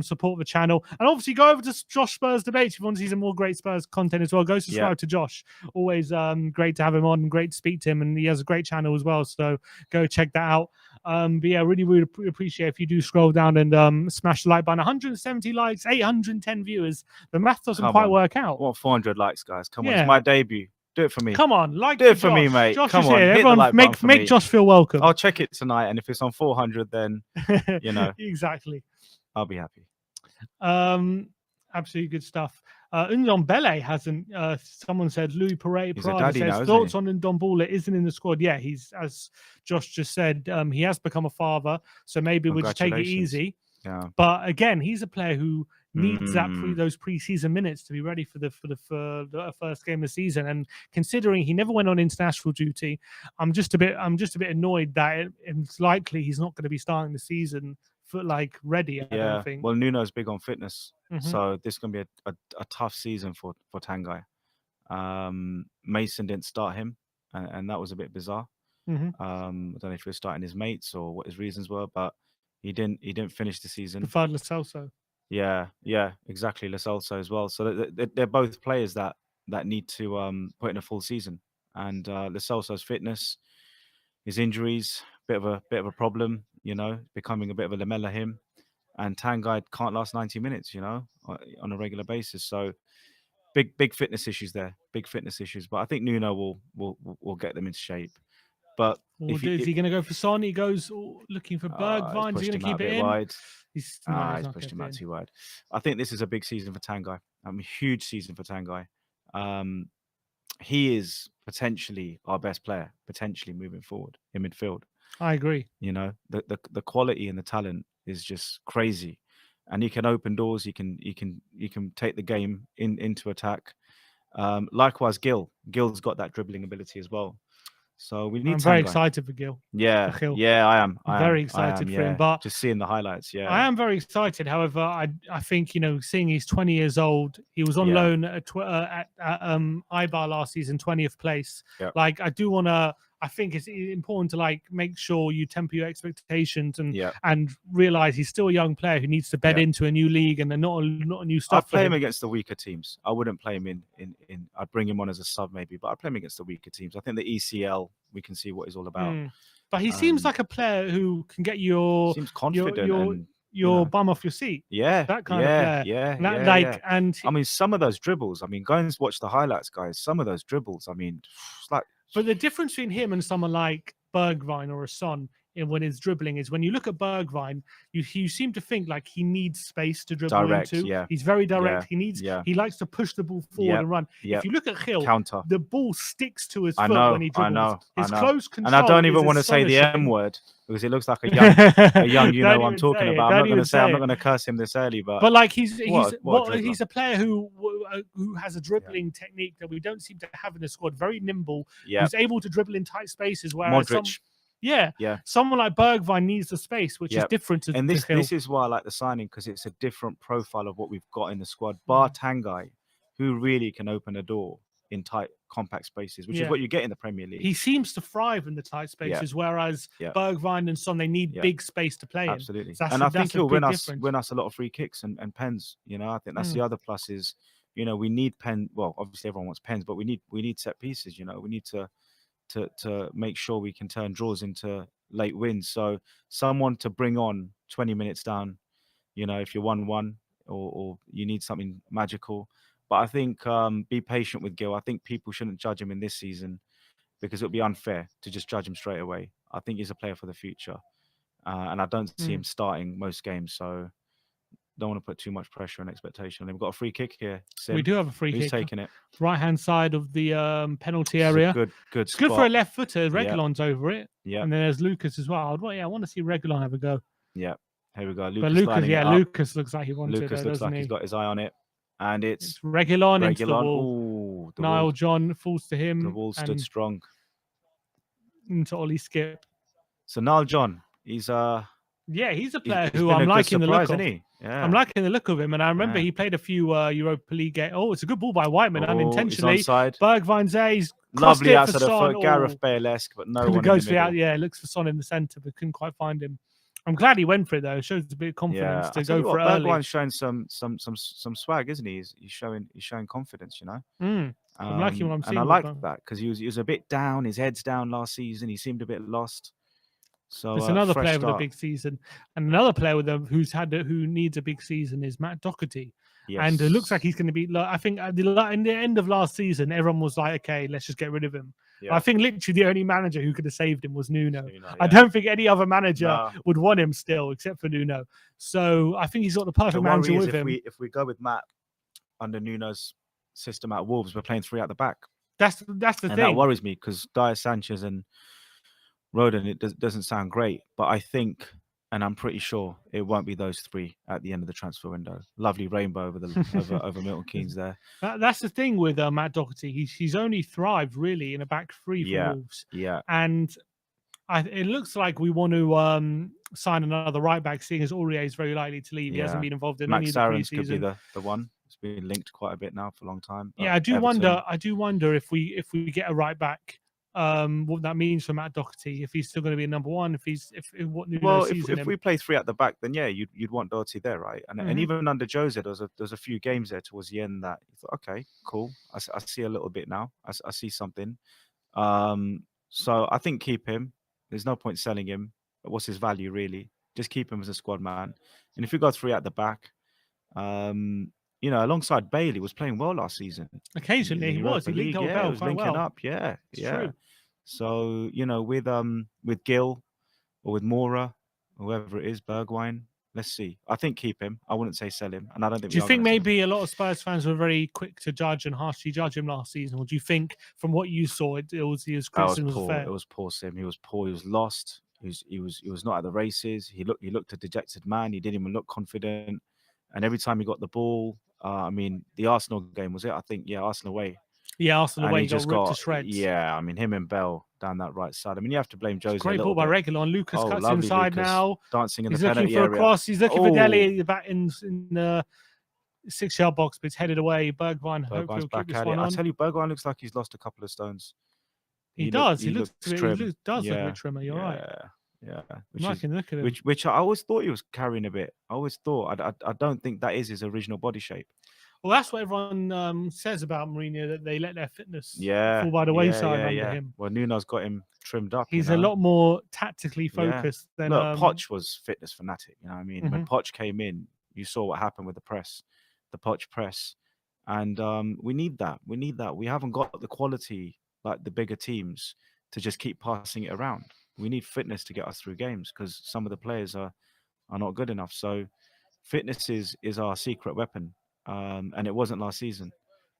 support the channel. And obviously go over to Josh Spurs Debates if you want to see some more great Spurs content as well. Go subscribe to Josh. Always great to have him on and great to speak to him. And he has a great channel as well. So go check that out. But yeah, really would appreciate if you do scroll down and smash the like button. 170 likes, 810 viewers. The math doesn't quite work out. What 400 likes, guys? Come on, it's my debut. Do it for me. Come on, like do it for me, mate. Josh Come is on, here. hit Everyone, the like button for make me. Josh feel welcome. I'll check it tonight, and if it's on 400, then you know exactly. I'll be happy. Absolutely good stuff. Ndombele hasn't. Someone said Louis Prada says thoughts on Ndombele isn't in the squad. Yeah, he's, as Josh just said, he has become a father, so maybe we'll just take it easy. Yeah. But again, he's a player who needs those preseason minutes to be ready for the first game of the season. And considering he never went on international duty, I'm just a bit annoyed that it's likely he's not going to be starting the season ready. I don't think. Well, Nuno's big on fitness, so this is going to be a tough season for Tanguy. Mason didn't start him, and that was a bit bizarre. I don't know if he was starting his mates or what his reasons were, but he didn't finish the season. Preferred Lo Celso. Yeah, exactly. Lo Celso as well. So they're both players that need to put in a full season. And Lo Celso's fitness, his injuries, bit of a problem. Becoming a bit of a Lamella him. And Tanguy can't last 90 minutes. On a regular basis. So big fitness issues there. Big fitness issues. But I think Nuno will get them into shape. But is he going to go for Son? He goes looking for Bergwijn. Is he going to keep it in? Wide. He's pushed him out too wide. I think this is a big season for Tanguy. A huge season for Tanguy. He is potentially our best player, potentially moving forward in midfield. I agree. The quality and the talent is just crazy, and he can open doors. He can take the game into attack. Likewise, Gil's got that dribbling ability as well. So we need. I'm very excited for Gil. Yeah, I am. Very excited for him. But just seeing the highlights, I am very excited. However, I think seeing he's 20 years old, he was on loan at Eibar last season, 20th place. Yep. I do want to. I think it's important to make sure you temper your expectations and realize he's still a young player who needs to bed into a new league and not a new stuff. I'd play him against the weaker teams. I wouldn't play him in. I'd bring him on as a sub maybe, but I'd play him against the weaker teams. I think the ECL we can see what he's all about. But he seems like a player who can get seems confident your bum off your seat. Yeah, that kind of player. And I mean, some of those dribbles. I mean, go and watch the highlights, guys. Some of those dribbles. I mean, it's like. But the difference between him and someone like Bergwijn or a Son when he's dribbling is when you look at Bergwijn, you seem to think he needs space to dribble into. Yeah. He's very direct. He likes to push the ball forward and run. If you look at Gil, the ball sticks to his foot when he dribbles. His close control. And I don't even want to say the M word because it looks like a young I'm talking about. I'm not going to curse him this early, but he's a player who has a dribbling technique that we don't seem to have in the squad. Very nimble. Who's able to dribble in tight spaces. Whereas Modric. Someone like Bergwijn needs the space, which is different to this is why I like the signing, because it's a different profile of what we've got in the squad. Bar Tanguy, who really can open a door in tight, compact spaces, which is what you get in the Premier League. He seems to thrive in the tight spaces, whereas Bergwijn and Son, they need big space to play in. Absolutely. And I think he'll win us a lot of free kicks and pens. I think that's the other plus is, we need pen. Well, obviously everyone wants pens, but we need set pieces. We need to make sure we can turn draws into late wins. So someone to bring on 20 minutes down, if you're 1-1 or you need something magical. But I think be patient with Gil. I think people shouldn't judge him in this season because it would be unfair to just judge him straight away. I think he's a player for the future. And I don't see him starting most games. So don't want to put too much pressure and expectation on him. We've got a free kick here. Sim. We do have a free kick. Who's taking it? Right-hand side of the penalty area. Good It's good for a left footer. Reguilon's over it. Yeah. And then there's Lucas as well. I want to see Reguilon have a go. Yeah. Here we go. Lucas looks like he wants Lucas it. Looks like he's got his eye on it. And it's Reguilon into the wall. Ooh, Niall John falls to him. The wall stood strong. Into Ollie Skip. So Niall John, he's Yeah, he's a player who I'm liking the look of. Yeah. I'm liking the look of him, and I remember he played a few Europa League games. Oh, it's a good ball by Whiteman, unintentionally. Bergwijn's he's lovely outside the foot, Gareth Bale-esque, but no one in the middle. Yeah, looks for Son in the centre, but couldn't quite find him. I'm glad he went for it though. It shows a bit of confidence to go for it early. Bergwijn's showing some swag, isn't he? He's showing confidence, you know. I'm liking what I'm seeing. And I like that because he was a bit down. His head's down last season. He seemed a bit lost. So there's another player with a big season, and another player with who needs a big season is Matt Doherty. Yes. And it looks like he's going to be. I think in the end of last season, everyone was like, "Okay, let's just get rid of him." Yeah. I think literally the only manager who could have saved him was Nuno. I don't think any other manager would want him still, except for Nuno. So I think he's got the perfect manager with him. If we go with Matt under Nuno's system at Wolves, we're playing 3 at the back. That's the thing. And that worries me because Dias Sanchez and Rodon, it doesn't sound great, but I think, and I'm pretty sure, it won't be those 3 at the end of the transfer window. Lovely rainbow over Milton Keynes there. That's the thing with Matt Doherty. He's only thrived really in a back 3 for Wolves. Yeah. And it looks like we want to sign another right back, seeing as Aurier is very likely to leave. He hasn't been involved in any of the preseason. Could be the one. It's been linked quite a bit now for a long time. Yeah, I do wonder if we get a right back. What that means for Matt Doherty, if he's still going to be a number 1, if we play 3 at the back, then you'd want Doherty there, right? And even under Jose, there's a few games there towards the end that you thought, okay, cool, I see a little bit now, I see something. So I think keep him. There's no point selling him. What's his value really? Just keep him as a squad man. And if we go 3 at the back, you know, alongside Bailey was playing well last season. Occasionally he was. He linked up linking up. Yeah. True. So, you know, with Gil or with Mora, whoever it is, Bergwijn, let's see. I think keep him. I wouldn't say sell him. And I don't think. Do you think maybe a lot of Spurs fans were very quick to judge and harshly judge him last season? Or do you think from what you saw, his criticism was fair? It was poor, Sim. He was poor. He was lost. He was not at the races. He looked a dejected man. He didn't even look confident. And every time he got the ball, I mean, the Arsenal game was it? I think, Arsenal away. Yeah, Arsenal away. He got ripped to shreds. Yeah, I mean, him and Bell down that right side. I mean, you have to blame Jose. Great ball by Reguilon. Lucas cuts inside now. Dancing in the penalty area. He's looking for a cross. He's looking for Dele back in the 6-yard box, but it's headed away. Bergwijn's back at it. I tell you, Bergwijn looks like he's lost a couple of stones. He does. He looks look a bit trimmer. You're right. Yeah, which I always thought he was carrying a bit. I always thought. I don't think that is his original body shape. Well, that's what everyone says about Mourinho, that they let their fitness fall by the wayside under him. Well, Nuno's got him trimmed up. He's a lot more tactically focused than. Look, Poch was fitness fanatic. You know what I mean? When Poch came in, you saw what happened with the Poch press, and we need that. We haven't got the quality like the bigger teams to just keep passing it around. We need fitness to get us through games because some of the players are not good enough. So fitness is our secret weapon, and it wasn't last season.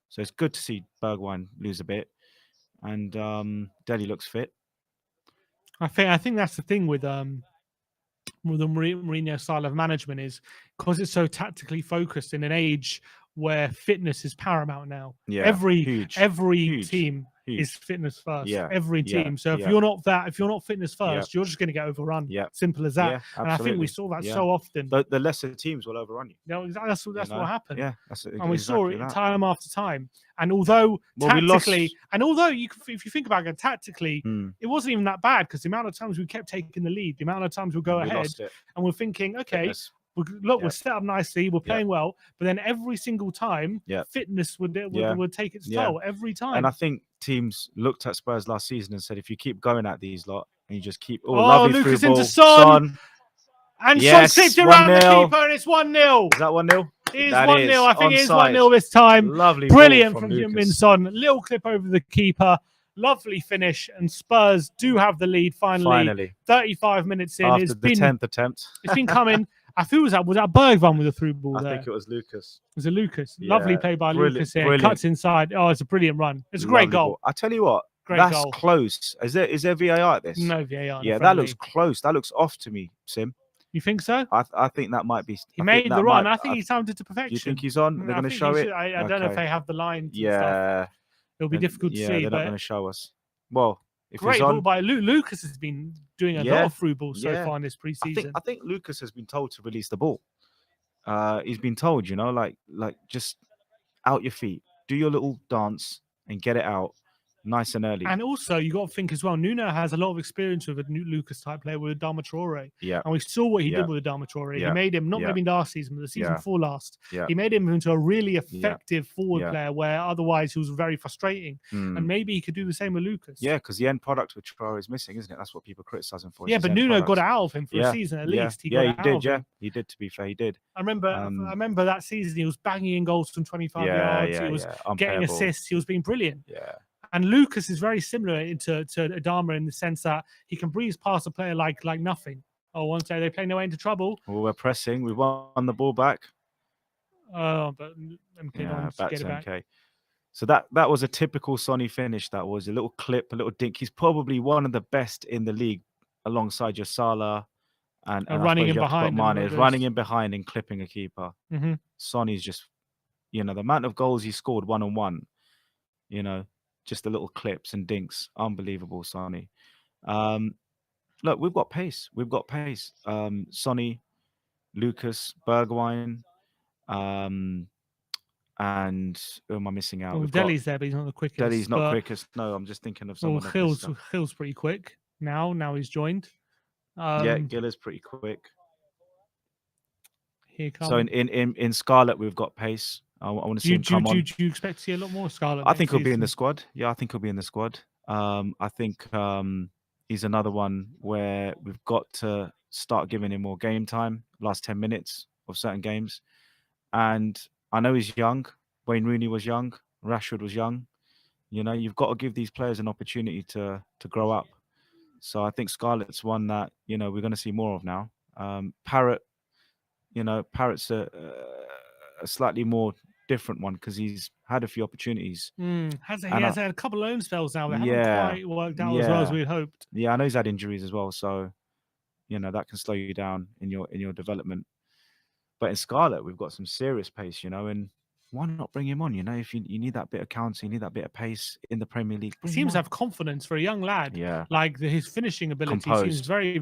So it's good to see Bergwijn lose a bit, and Dele looks fit. I think that's the thing with the Mourinho style of management is because it's so tactically focused in an age where fitness is paramount now. Yeah, every team is fitness first. Yeah, every team. So if you're not fitness first, you're just going to get overrun. Yeah, simple as that. Yeah, and I think we saw that so often. The lesser teams will overrun you. No, that's what happened. Yeah, and we saw it time after time. And although tactically, if you think about it tactically, it wasn't even that bad because the amount of times we kept taking the lead, the amount of times we'll go ahead, and we're thinking, okay. We're set up nicely. We're playing well, but then every single time, fitness would take its toll every time. And I think teams looked at Spurs last season and said, if you keep going at these lot and you just keep lovely Lucas through ball, into Son, and Son slipped around the keeper, and it's 1-0. Is that 1-0? It is 1-0. I think it is 1-0 this time. Lovely, brilliant from Heung-min Son. Little clip over the keeper. Lovely finish, and Spurs do have the lead finally. 35 minutes in. After the 10th attempt. It's been coming. I feel was that Bergwijn with a through ball there? I think it was Lucas. Was it Lucas? Yeah. Lovely play by Lucas here. Brilliant. Cuts inside. Oh, it's a brilliant run. It's a great goal. I tell you what, that's close. Is there VAR at this? No VAR. Yeah, that looks close. That looks off to me, Sim. You think so? I think that might be. He made the run. I think he timed it to perfection. You think he's on? They're going to show it? I don't know if they have the line. Yeah. It'll be difficult to see. They're not going to show us. Well, Great ball by Lucas has been doing a lot of through balls so far in this preseason. I think Lucas has been told to release the ball. He's been told, you know, like just out your feet, do your little dance and get it out nice and early. And also, you got to think as well, Nuno has a lot of experience with a new Lucas type player with Adama Traore. Yeah. And we saw what he did with Adama Traore. He made him, not maybe last season, but the season before last, he made him into a really effective forward player where otherwise he was very frustrating. And maybe he could do the same with Lucas. Yeah, because the end product with Traore is missing, isn't it? That's what people criticize him for. Yeah, but Nuno got it out of him for a season at least. He did. He did, to be fair, he did. I remember that season he was banging in goals from 25 yards. He was getting assists. He was being brilliant. Yeah. And Lucas is very similar to Adama in the sense that he can breeze past a player like nothing. Oh, one day they play no way into trouble. Well, we're pressing. We won the ball back. Oh, but MK back to MK. So that was a typical Sonny finish. That was a little clip, a little dink. He's probably one of the best in the league, alongside your Salah and running in behind. Mane is running in behind and clipping a keeper. Sonny's just, you know, the amount of goals he scored 1-on-1. You know. Just the little clips and dinks. Unbelievable, Sonny. Look, we've got pace. Sonny, Lucas, Bergwijn, and who am I missing out? Well, Dele's there, but he's not the quickest. Dele's not quickest. No, I'm just thinking of someone. Hill's pretty quick now. Now he's joined. Gill is pretty quick. Here comes. So in Scarlet, we've got pace. I want to see him come on. Do you expect to see a lot more Scarlet? I think he'll be in the squad. Yeah, I think he'll be in the squad. I think he's another one where we've got to start giving him more game time, last 10 minutes of certain games. And I know he's young. Wayne Rooney was young. Rashford was young. You know, you've got to give these players an opportunity to grow up. So I think Scarlet's one that, you know, we're going to see more of now. Parrott, you know, Parrott's a slightly more different one because he's had a few opportunities. He has had a couple of loan spells now that haven't quite worked out as well as we'd hoped. Yeah, I know he's had injuries as well, so you know that can slow you down in your development. But in Scarlet, we've got some serious pace, you know, and why not bring him on? You know, if you need that bit of counter, you need that bit of pace in the Premier League. He seems to have confidence for a young lad. Yeah, like his finishing ability seems very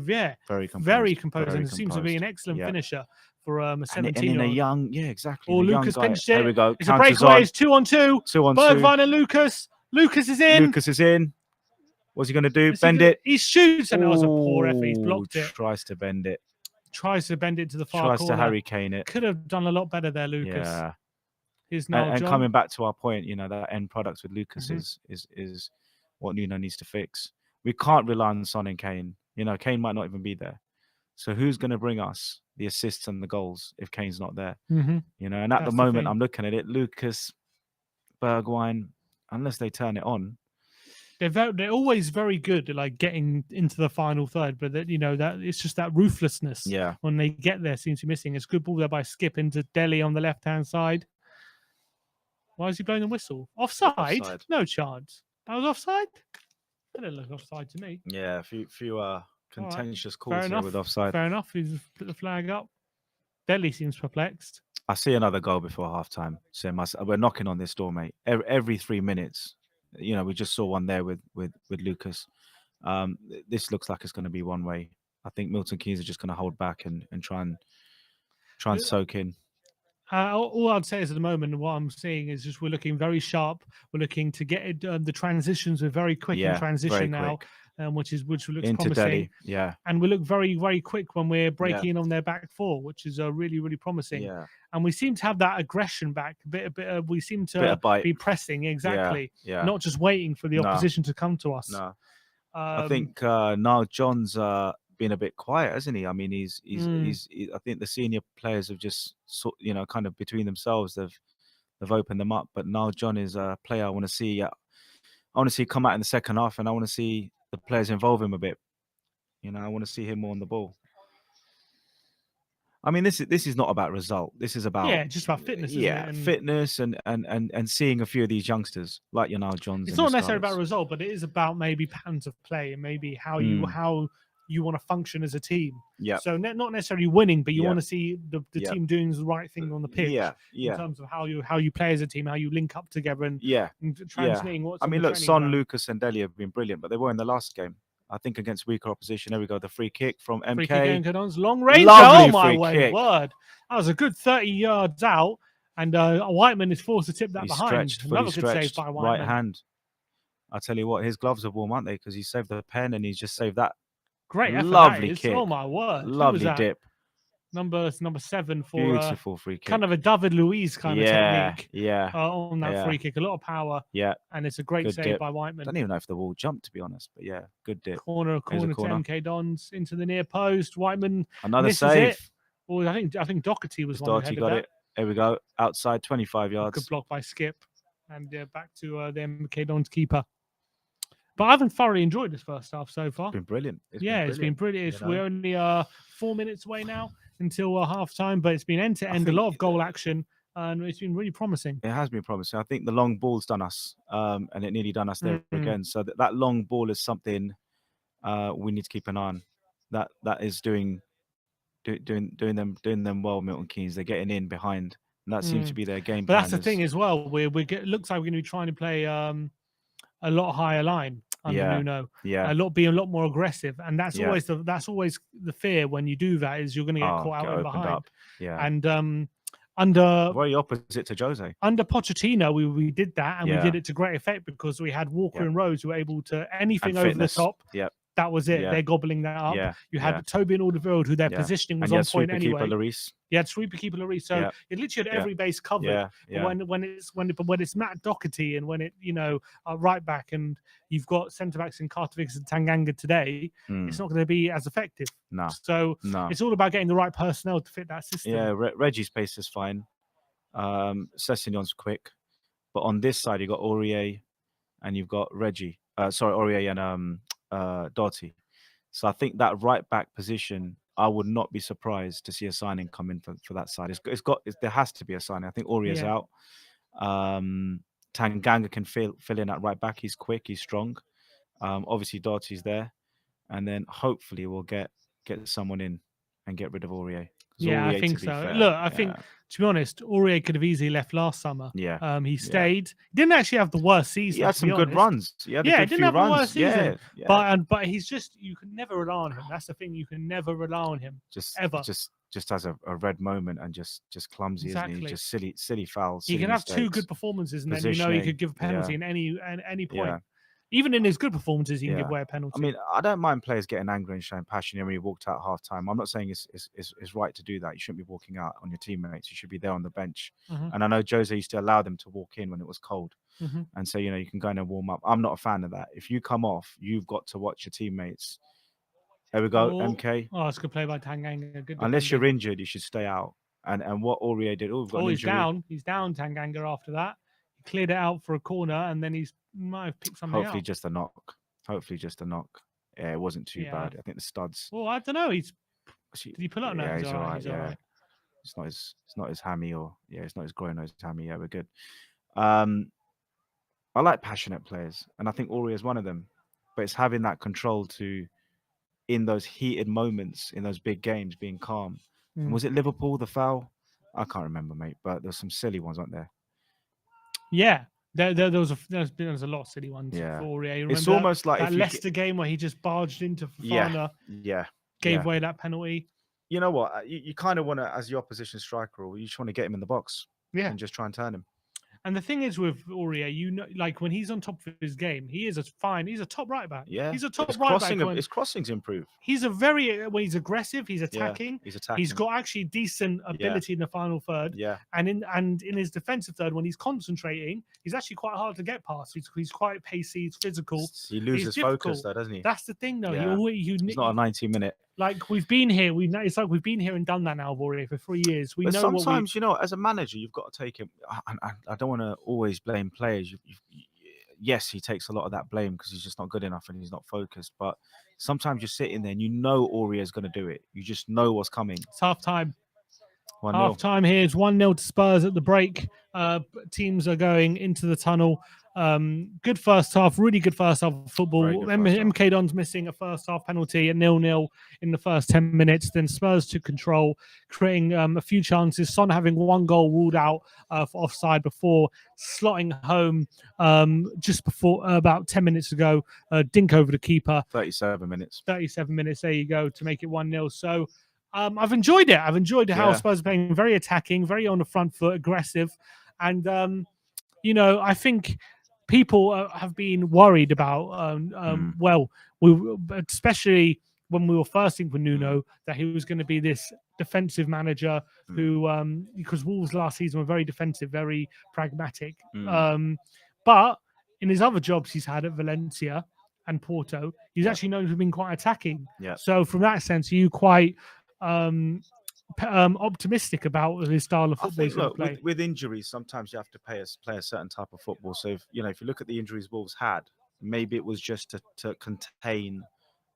composed, and seems to be an excellent finisher for a 17-year-old. And in a young, exactly. Oh, Lucas pinched it. There we go. It's a breakaway. It's 2-on-2. 2-on-2. Bergwijn and Lucas. Lucas is in. What's he going to do? Bend it. He shoots, and that was a poor effort. He's blocked it. Tries to bend it. Tries to bend it to the far corner. Tries to Harry Kane it. Could have done a lot better there, Lucas. Yeah. And coming back to our point, you know, that end product with Lucas is what Nuno needs to fix. We can't rely on Son and Kane. You know, Kane might not even be there. So who's going to bring us the assists and the goals if Kane's not there? You know, and at the moment, I'm looking at it, Lucas, Bergwijn, unless they turn it on. They're always very good at like getting into the final third, but that, you know, that it's just that ruthlessness. Yeah. When they get there seems to be missing. It's a good ball there by Skip into Dele on the left-hand side. Why is he blowing the whistle? Offside? No chance. That was offside? That didn't look offside to me. Yeah, a few contentious calls here with offside. Fair enough. He's put the flag up. Dele seems perplexed. I see another goal before halftime. Sim, we're knocking on this door, mate. Every 3 minutes. You know, we just saw one there with Lucas. This looks like it's going to be one way. I think Milton Keynes are just going to hold back and try and soak in. All I'd say is at the moment, what I'm seeing is just we're looking very sharp. We're looking to get it, the transitions. We're very quick in transition now, which looks into promising. Dele, yeah. And we look very, very quick when we're breaking in on their back four, which is really, really promising. Yeah. And we seem to have that aggression back. We seem to be pressing not just waiting for the opposition to come to us. No, I think now John's been a bit quiet, hasn't he? I mean, he's I think the senior players have just kind of between themselves they've opened them up. But now John is a player I want to see. I want to see come out in the second half, and I want to see the players involve him a bit. You know, I want to see him more on the ball. I mean, this is not about result. This is about just about fitness. Fitness and seeing a few of these youngsters like Now Johns. It's not necessarily about result, but it is about maybe patterns of play and maybe how you you want to function as a team. Yeah. So not necessarily winning, but you want to see the team doing the right thing on the pitch. In terms of how you play as a team, how you link up together, and transmitting what's. I mean, look, Son, Lucas, and Dele have been brilliant, but they were in the last game. I think against weaker opposition. There we go. The free kick from MK. Free kick, long range. Lovely oh my kick. word! That was a good 30 yards out, and Whiteman is forced to tip that behind. Another good save by Whiteman. Right hand. I tell you what, his gloves are warm, aren't they? Because he saved the pen and he's just saved that. Great effort. Lovely kick. Oh my word! Lovely dip. Number 7 for beautiful free kick. Kind of a David Luiz kind of technique. On that free kick, a lot of power. Yeah, and it's a great good save dip by Whiteman. I don't even know if the ball jumped, to be honest, but yeah, good dip. Corner to MK Dons into the near post. Whiteman another save. Well, I think Doherty was one. Doherty got it. There we go. Outside 25 yards. Good block by Skip, and back to the MK Dons keeper. But I haven't thoroughly enjoyed this first half so far. It's been brilliant. It's been brilliant. We're only 4 minutes away now until half time, but it's been end to end, a lot of goal action, and it's been really promising. It has been promising. I think the long ball's done us, and it nearly done us there again. So that long ball is something we need to keep an eye on. That is doing them well, Milton Keynes. They're getting in behind, and that seems to be their game. But that's the thing as well. Looks like we're going to be trying to play a lot higher line under Nuno. Be a lot more aggressive, and that's always the fear when you do that, is you're going to get caught out in behind. Up. And under very opposite to Jose. Under Pochettino, we did that, and we did it to great effect because we had Walker and Rose who were able to anything over the top. That was it. They're gobbling that up. You had Toby and Alderweireld, who their positioning was on point anyway. You had sweeper keeper Lloris. So you literally had every base covered. But when it's Matt Doherty and when it right back, and you've got centre backs in Kartovic and Tanganga today, it's not going to be as effective. No. So it's all about getting the right personnel to fit that system. Yeah, Reggie's pace is fine. Sessegnon's quick, but on this side you got Aurier and you've got Reggie. Aurier and Doherty. So I think that right back position, I would not be surprised to see a signing come in for that side. There has to be a signing. I think Aurier's out. Tanganga can fill in at right back. He's quick. He's strong. Obviously Doherty's there, and then hopefully we'll get someone in and get rid of Aurier. Yeah, I think so. Look, I think, to be honest, Aurier could have easily left last summer. Yeah. He stayed. He didn't actually have the worst season. He had some good runs. He didn't have the worst season. Yeah. But he's just, you can never rely on him. That's the thing. You can never rely on him. Ever. Just has a red moment and just clumsy, isn't he? Just silly fouls. He can have two good performances, and then he could give a penalty in any point. Yeah. Even in his good performances, he can give away a penalty. I mean, I don't mind players getting angry and showing passion when he walked out half time. I'm not saying it's right to do that. You shouldn't be walking out on your teammates. You should be there on the bench. And I know Jose used to allow them to walk in when it was cold and say, you can go in and warm up. I'm not a fan of that. If you come off, you've got to watch your teammates. There we go, MK. Oh, it's a good play by Tanganga. Unless you're injured, you should stay out. And what Aurier did, he's down. He's down, Tanganga, after that. He cleared it out for a corner, and then he might have picked something Hopefully just a knock. Yeah, it wasn't too bad. I think the studs. Well, I don't know. Did he pull up? No, yeah, he's all right. All right. It's not his hammy it's not his groin or his hammy. Yeah, we're good. I like passionate players, and I think Aurier is one of them. But it's having that control in those heated moments, in those big games, being calm. And was it Liverpool, the foul? I can't remember, mate, but there's some silly ones, weren't there? Yeah. There's a lot of silly ones for Aurier. It's almost like that Leicester game where he just barged into Fofana, gave away that penalty. You know what? You kind of want to, as the opposition striker, you just want to get him in the box and just try and turn him. And the thing is with Aurier, like when he's on top of his game, he's a top right back. Yeah, he's a top right back. His crossings improve. He's when he's aggressive, he's attacking. He's attacking. He's got actually decent ability in the final third. Yeah. And in his defensive third, when he's concentrating, he's actually quite hard to get past. He's quite pacey. He's physical. He loses focus, though, doesn't he? That's the thing, though. Yeah. It's not a 90-minute. Like we've been here, it's like we've been here and done that now, Aurier, for 3 years. But sometimes, as a manager, you've got to take him. I don't want to always blame players. Yes, he takes a lot of that blame because he's just not good enough and he's not focused. But sometimes you're sitting there and Aurier is going to do it. You just know what's coming. It's half time. 1-0. Half time here is 1-0 to Spurs at the break. Teams are going into the tunnel. Good first half, really good first half of football. MK Dons missing a first half penalty at 0-0 in the first 10 minutes. Then Spurs took control, creating a few chances. Son having one goal ruled out for offside before slotting home just before about 10 minutes ago. Dink over the keeper. 37 minutes. 37 minutes. There you go to make it 1-0. So I've enjoyed it. I've enjoyed how Spurs are playing, very attacking, very on the front foot, aggressive, and I think people have been worried about, well, especially when we were first in with Nuno, that he was going to be this defensive manager who, because Wolves last season were very defensive, very pragmatic. But in his other jobs he's had at Valencia and Porto, he's actually known to have been quite attacking. So from that sense, are you quite optimistic about his style of football? I think, look, with injuries, sometimes you have to play a certain type of football. So if you look at the injuries Wolves had, maybe it was just to contain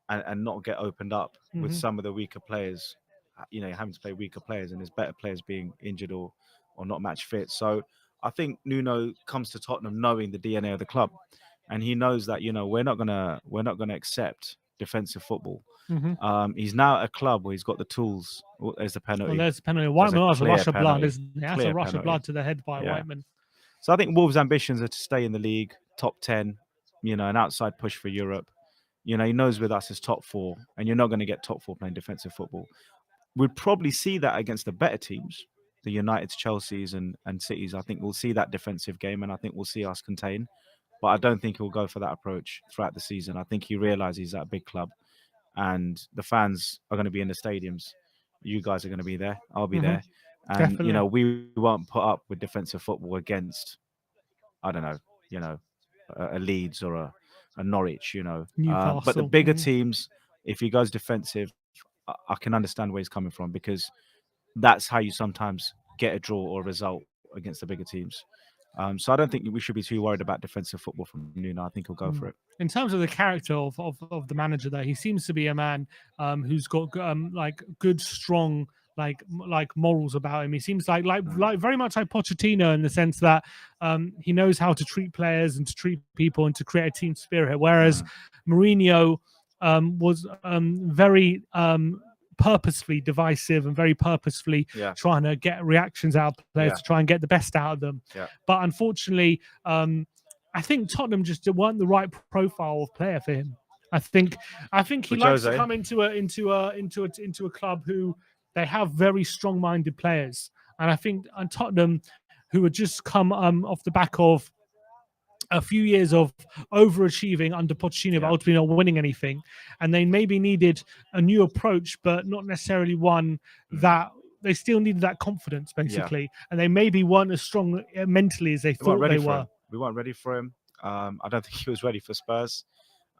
and not get opened up with some of the weaker players. Having to play weaker players and there's better players being injured or not match fit. So I think Nuno comes to Tottenham knowing the DNA of the club, and he knows that we're not gonna accept defensive football. He's now at a club where he's got the tools. There's the penalty. Well, there's a penalty. Whiteman has a rush of blood, isn't it? That's a rush of blood to the head by Whiteman. So I think Wolves' ambitions are to stay in the league, top 10, an outside push for Europe. He knows with us it's top 4, and you're not going to get top 4 playing defensive football. We'd probably see that against the better teams, the Uniteds, Chelseas, and Cities. I think we'll see that defensive game, and I think we'll see us contain. But I don't think he'll go for that approach throughout the season. I think he realizes he's at a big club, and the fans are going to be in the stadiums. You guys are going to be there. I'll be there. And, we won't put up with defensive football against, I don't know, a Leeds or a Norwich, Newcastle. But the bigger teams, if he goes defensive, I can understand where he's coming from, because that's how you sometimes get a draw or a result against the bigger teams. So I don't think we should be too worried about defensive football from Nuno. I think he'll go for it. In terms of the character of the manager, there, he seems to be a man who's got like good, strong like morals about him. He seems like very much like Pochettino in the sense that he knows how to treat players and to treat people and to create a team spirit. Whereas Mourinho was very purposefully divisive and very purposefully trying to get reactions out of players to try and get the best out of them. But unfortunately, I think Tottenham just weren't the right profile of player for him. I think he likes to come into a club who they have very strong-minded players, and I think Tottenham, who had just come off the back of a few years of overachieving under Pochettino, but ultimately not winning anything, and they maybe needed a new approach, but not necessarily one that they still needed that confidence, basically, and they maybe weren't as strong mentally as they thought they were. We weren't ready for him. I don't think he was ready for Spurs.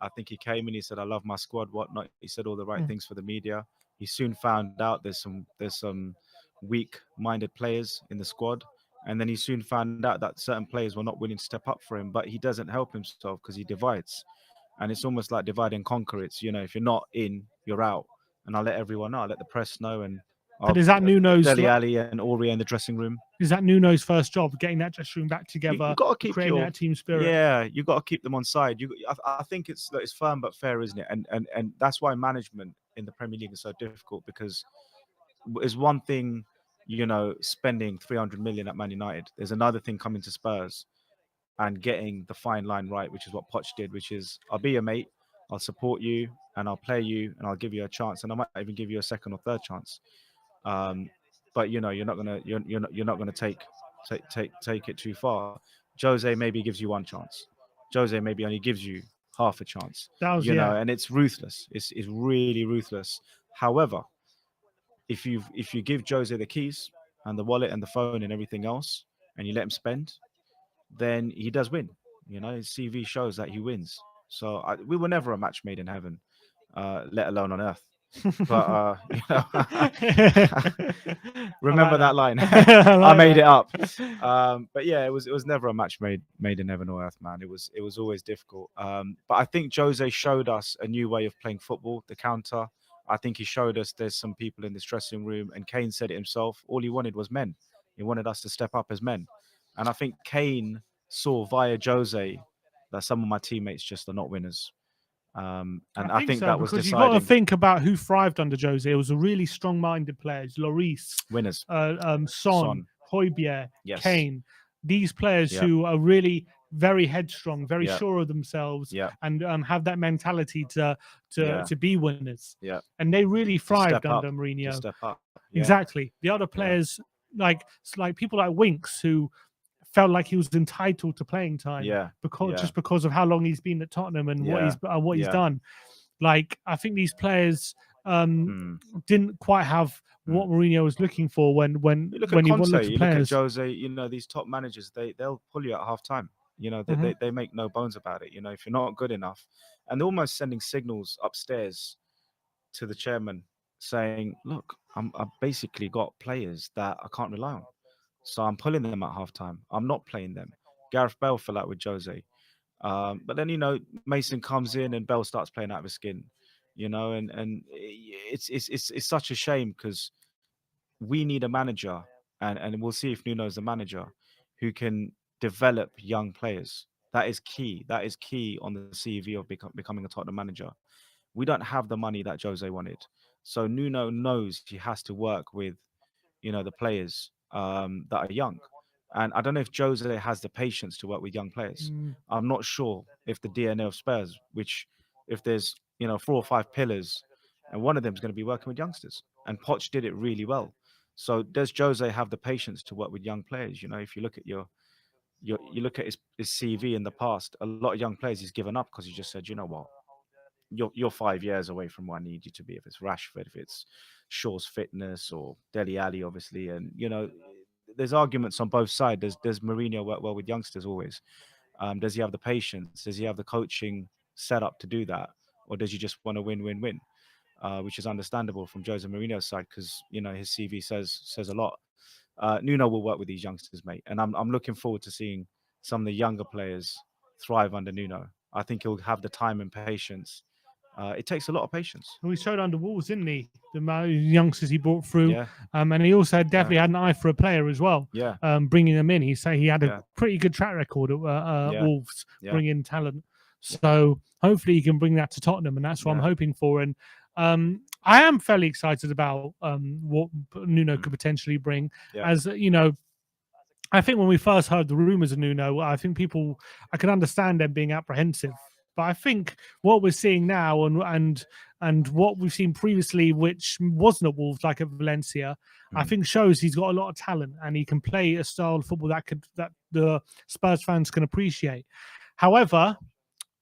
I think he came and he said, "I love my squad," whatnot. He said all the right things for the media. He soon found out there's some weak-minded players in the squad. And then he soon found out that certain players were not willing to step up for him, but he doesn't help himself because he divides. And it's almost like divide and conquer. It's, if you're not in, you're out. And I'll let everyone know. I'll let the press know. And but is that Nuno's Dele Alli and Aurier in the dressing room? Is that Nuno's first job, getting that dressing room back together? You've got to keep creating that team spirit. Yeah, you've got to keep them on side. I think it's firm but fair, isn't it? And that's why management in the Premier League is so difficult, because it's one thing, spending 300 million at Man United. There's another thing coming to Spurs and getting the fine line right, which is what Poch did, which is, I'll be your mate, I'll support you, and I'll play you, and I'll give you a chance, and I might even give you a second or third chance. But you're not gonna take it too far. Jose maybe gives you one chance. Jose maybe only gives you half a chance. And it's ruthless. It's really ruthless. However, if you give Jose the keys and the wallet and the phone and everything else, and you let him spend, then he does win. His CV shows that he wins. So we were never a match made in heaven, let alone on earth. But remember that line. I made it up. But yeah, it was never a match made in heaven or earth, man. It was always difficult. But I think Jose showed us a new way of playing football, the counter. I think he showed us there's some people in this dressing room, and Kane said it himself. All he wanted was men. He wanted us to step up as men. And I think Kane saw via Jose that some of my teammates just are not winners. And I think so, that was because you've got to deciding. think about who thrived under Jose. It was a really strong-minded players: Lloris, Winners. Son, Højbjerg, Yes. Kane. These players Yeah. who are really very headstrong, very Yeah. sure of themselves, Yeah. and have that mentality to Yeah. be winners. Yeah. And they really To step thrived up. under To Mourinho. step up. Yeah. Exactly. The other players, like people like Winks, who felt like he was entitled to playing time because of how long he's been at Tottenham and what he's done. Like, I think these players didn't quite have what Mourinho was looking for when you look at Conte, you look at players. Jose. You know, these top managers, they'll pull you at half time. You know, they make no bones about it. You know, if you're not good enough, and they're almost sending signals upstairs to the chairman saying, "Look, I've basically got players that I can't rely on, so I'm pulling them at half time. I'm not playing them." Gareth Bale fell out with Jose, but then, you know, Mason comes in and Bale starts playing out of his skin. You know, and it's such a shame because we need a manager, and we'll see if Nuno's the manager who can develop young players. That is key. That is key on the CV of becoming a Tottenham manager. We don't have the money that Jose wanted, so Nuno knows he has to work with, you know, the players that are young. And I don't know if Jose has the patience to work with young players. I'm not sure if the DNA of Spurs, which if there's, you know, 4 or 5 pillars, and one of them is going to be working with youngsters. And Poch did it really well. So does Jose have the patience to work with young players? You know, if you look at you look at his CV in the past, a lot of young players he's given up because he just said, you know what, you're 5 years away from where I need you to be. If it's Rashford, if it's Shaw's fitness, or Dele Alli, obviously, and you know, there's arguments on both sides. Does Mourinho work well with youngsters always? Does he have the patience? Does he have the coaching set up to do that, or does he just want to win? Which is understandable from Jose Mourinho's side because, you know, his CV says a lot. Nuno will work with these youngsters, mate, and I'm looking forward to seeing some of the younger players thrive under Nuno. I think he'll have the time and patience. It takes a lot of patience. Well, he showed under Wolves, didn't he? The youngsters he brought through, Yeah. And he also definitely had an eye for a player as well. Yeah. Bringing them in, he had a pretty good track record at Wolves, bringing talent. So hopefully he can bring that to Tottenham, and that's what I'm hoping for. And I am fairly excited about what Nuno could potentially bring. As you know, I think when we first heard the rumors of Nuno, I think I could understand them being apprehensive. But I think what we're seeing now and what we've seen previously, which wasn't at Wolves, like at Valencia, I think shows he's got a lot of talent and he can play a style of football that the Spurs fans can appreciate. However,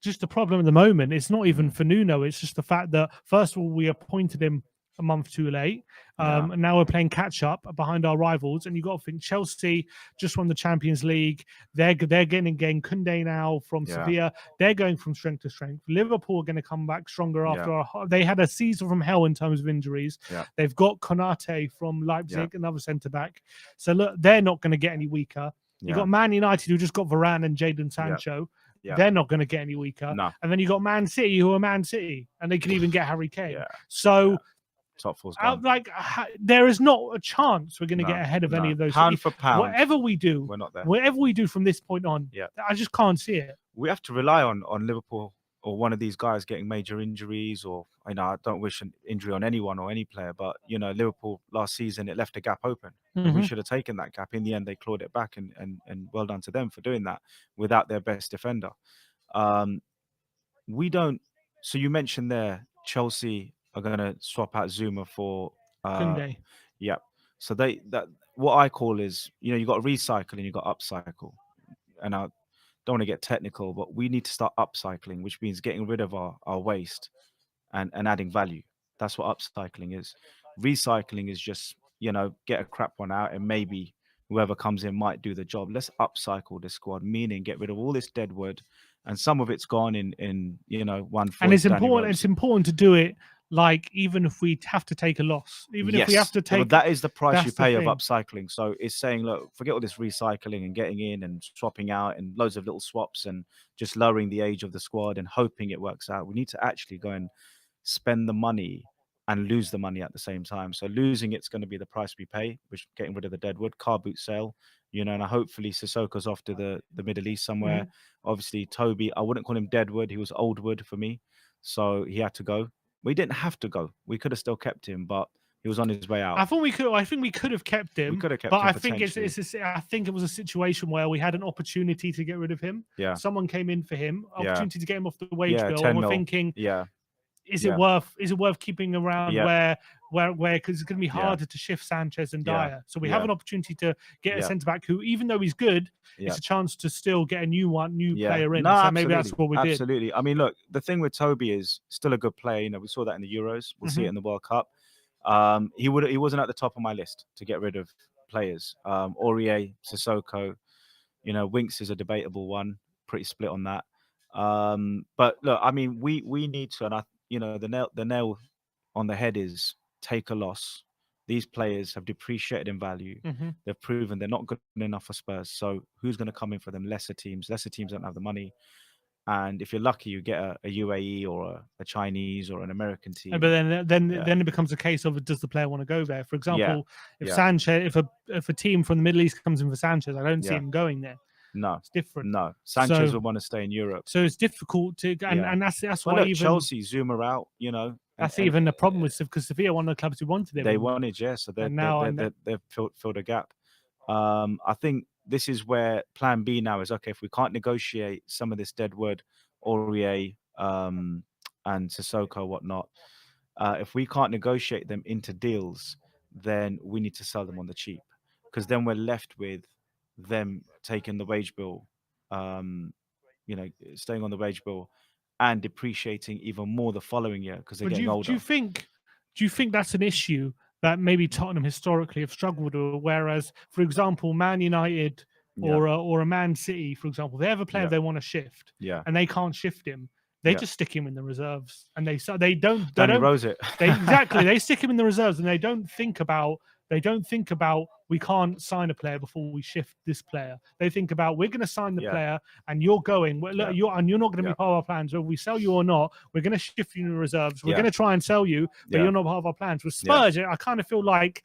just the problem at the moment, it's not even for Nuno. It's just the fact that, first of all, we appointed him a month too late. And now we're playing catch up behind our rivals. And you've got to think Chelsea just won the Champions League. They're getting Koundé now from Sevilla. They're going from strength to strength. Liverpool are going to come back stronger after they had a season from hell in terms of injuries. They've got Konate from Leipzig, another centre back. So look, they're not going to get any weaker. You've got Man United, who just got Varane and Jadon Sancho. They're not going to get any weaker. No. And then you got Man City, who are Man City, and they can even get Harry Kane. So top four's gone. There is not a chance we're going to get ahead of any of those. Pound for pound, whatever we do, we're not there. Whatever we do from this point on, I just can't see it. We have to rely on Liverpool or one of these guys getting major injuries, or, you know, I don't wish an injury on anyone or any player, but, you know, Liverpool last season, it left a gap open. And we should have taken that gap. In the end, they clawed it back, and well done to them for doing that without their best defender. We don't. So you mentioned there, Chelsea are going to swap out Zuma for Koundé. Yeah. So that what I call is, you know, you got recycle and you got upcycle. And I don't want to get technical, but we need to start upcycling, which means getting rid of our waste and adding value. That's what upcycling is. Recycling is just, you know, get a crap one out and maybe whoever comes in might do the job. Let's upcycle this squad, meaning get rid of all this dead wood, and some of it's gone in you know, one. And it's important. It's important to do it. Like, even if we have to take a loss, even if we have to take, well, that is the price you pay of upcycling. So it's saying, look, forget all this recycling and getting in and swapping out and loads of little swaps and just lowering the age of the squad and hoping it works out. We need to actually go and spend the money and lose the money at the same time. So losing it's going to be the price we pay, which getting rid of the deadwood car boot sale, you know, and hopefully Sissoko's off to the Middle East somewhere. Obviously Toby, I wouldn't call him deadwood, he was old wood for me, so he had to go. We didn't have to go, we could have still kept him, but he was on his way out. I think we could have kept him. We could have kept but him I think I think it was a situation where we had an opportunity to get rid of him. Yeah. Someone came in for him, opportunity to get him off the wage Yeah, bill, 10 and we're mil. thinking, Yeah. is it worth keeping around where because it's going to be harder to shift Sanchez and Dyer. So we have an opportunity to get a centre back who, even though he's good, it's a chance to still get a new player in. No, so absolutely. maybe that's what we did. Absolutely. I mean, look, the thing with Toby is still a good player. You know, we saw that in the Euros. We'll see it in the World Cup. He wasn't at the top of my list to get rid of players. Aurier, Sissoko, you know, Winks is a debatable one. Pretty split on that. But look, I mean, we need to, and you know, the nail on the head is take a loss. These players have depreciated in value. They've proven they're not good enough for Spurs. So who's going to come in for them? Lesser teams. Lesser teams don't have the money. And if you're lucky, you get a UAE or a Chinese or an American team. But then it becomes a case of, does the player want to go there? For example, if Sanchez, if a team from the Middle East comes in for Sanchez, I don't see him going there. No, it's different. No, Sanchez would want to stay in Europe. So it's difficult to, and that's why look, even Chelsea zoom her out. You know, that's even the problem with, because Sevilla, one of the clubs who wanted him. They wanted, so they've filled a gap. I think this is where Plan B now is, okay, if we can't negotiate some of this deadwood, Aurier, and Sissoko, whatnot, if we can't negotiate them into deals, then we need to sell them on the cheap, because then we're left with them taking the wage bill, you know, staying on the wage bill and depreciating even more the following year because they're getting older. Do you think that's an issue that maybe Tottenham historically have struggled with? Whereas, for example, Man United or a Man City, for example, they have a player they want to shift, and they can't shift him. They just stick him in the reserves, and they don't. Danny Rose it. Exactly. They stick him in the reserves, and they don't think about we can't sign a player before we shift this player. They think about, we're going to sign the player, and you're going. Look, you're not going to be part of our plans. Whether we sell you or not, we're going to shift you in the reserves. We're going to try and sell you, but you're not part of our plans. With Spurs, I kind of feel like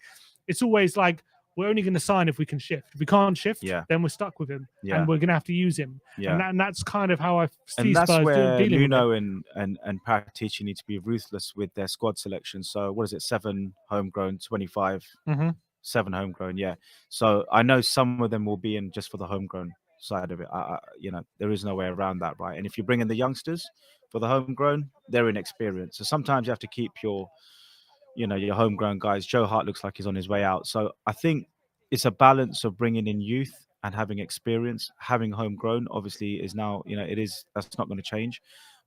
it's always like, we're only going to sign if we can shift. If we can't shift, then we're stuck with him, and we're going to have to use him. And that's kind of how I see Spurs dealing with it. And that's where Nuno and Paratici need to be ruthless with their squad selection. So what is it? 7 homegrown, 25. 7 homegrown, So I know some of them will be in just for the homegrown side of it. You know, there is no way around that, right? And if you bring in the youngsters for the homegrown, they're inexperienced. So sometimes you have to keep your homegrown guys. Joe Hart looks like he's on his way out. So I think it's a balance of bringing in youth and having experience. Having homegrown obviously is now, that's not going to change.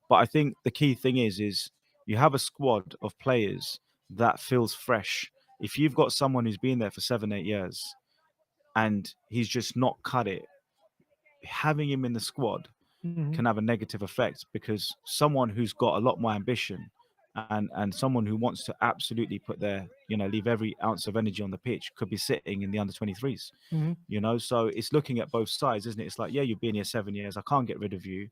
But I think the key thing is you have a squad of players that feels fresh. If you've got someone who's been there for 7-8 years and he's just not cut it, having him in the squad can have a negative effect, because someone who's got a lot more ambition and someone who wants to absolutely put their, leave every ounce of energy on the pitch could be sitting in the under 23s, so it's looking at both sides, isn't it? It's like, you've been here 7 years. I can't get rid of you,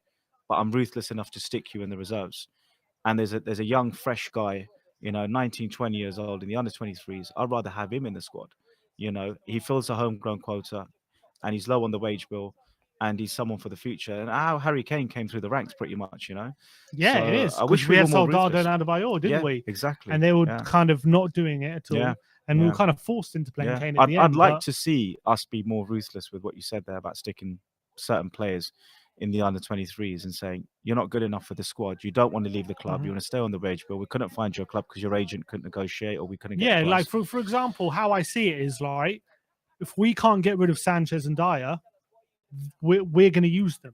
but I'm ruthless enough to stick you in the reserves. And there's a young, fresh guy, 19, 20 years old in the under 23s. I'd rather have him in the squad. He fills a homegrown quota and he's low on the wage bill and he's someone for the future. And how Harry Kane came through the ranks pretty much, Yeah, so it is. I wish we were had more Soldado ruthless. and Adebayor, didn't we? Exactly. And they were kind of not doing it at all. And we were kind of forced into playing Kane at the end. I'd like to see us be more ruthless with what you said there about sticking certain players in the under 23s and saying, you're not good enough for the squad. You don't want to leave the club. You want to stay on the wage bill. We couldn't find your club because your agent couldn't negotiate, or we couldn't get like for example, how I see it is like, if we can't get rid of Sanchez and Dyer, we're going to use them,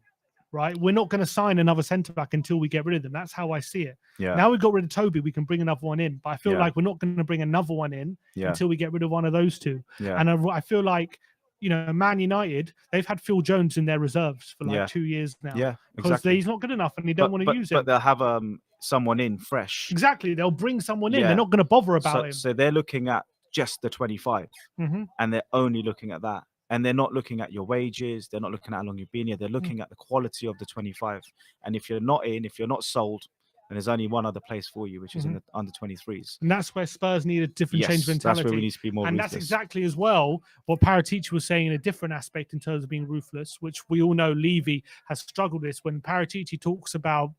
right? We're not going to sign another centre back until we get rid of them. That's how I see it. Now we've got rid of Toby, we can bring another one in, but I feel like we're not going to bring another one in until we get rid of one of those two. And I feel like, Man United, they've had Phil Jones in their reserves for like 2 years now. Because he's not good enough and they don't want to use him. But they'll have someone in fresh. Exactly. They'll bring someone in. They're not going to bother about him. So they're looking at just the 25 and they're only looking at that. And they're not looking at your wages. They're not looking at how long you've been here. They're looking at the quality of the 25. And if you're not in, if you're not sold, and there's only one other place for you, which is in the under 23s. And that's where Spurs need a different change of mentality. That's where we need to be more and ruthless. That's exactly as well what Paratici was saying in a different aspect in terms of being ruthless, which we all know Levy has struggled with. When Paratici talks about,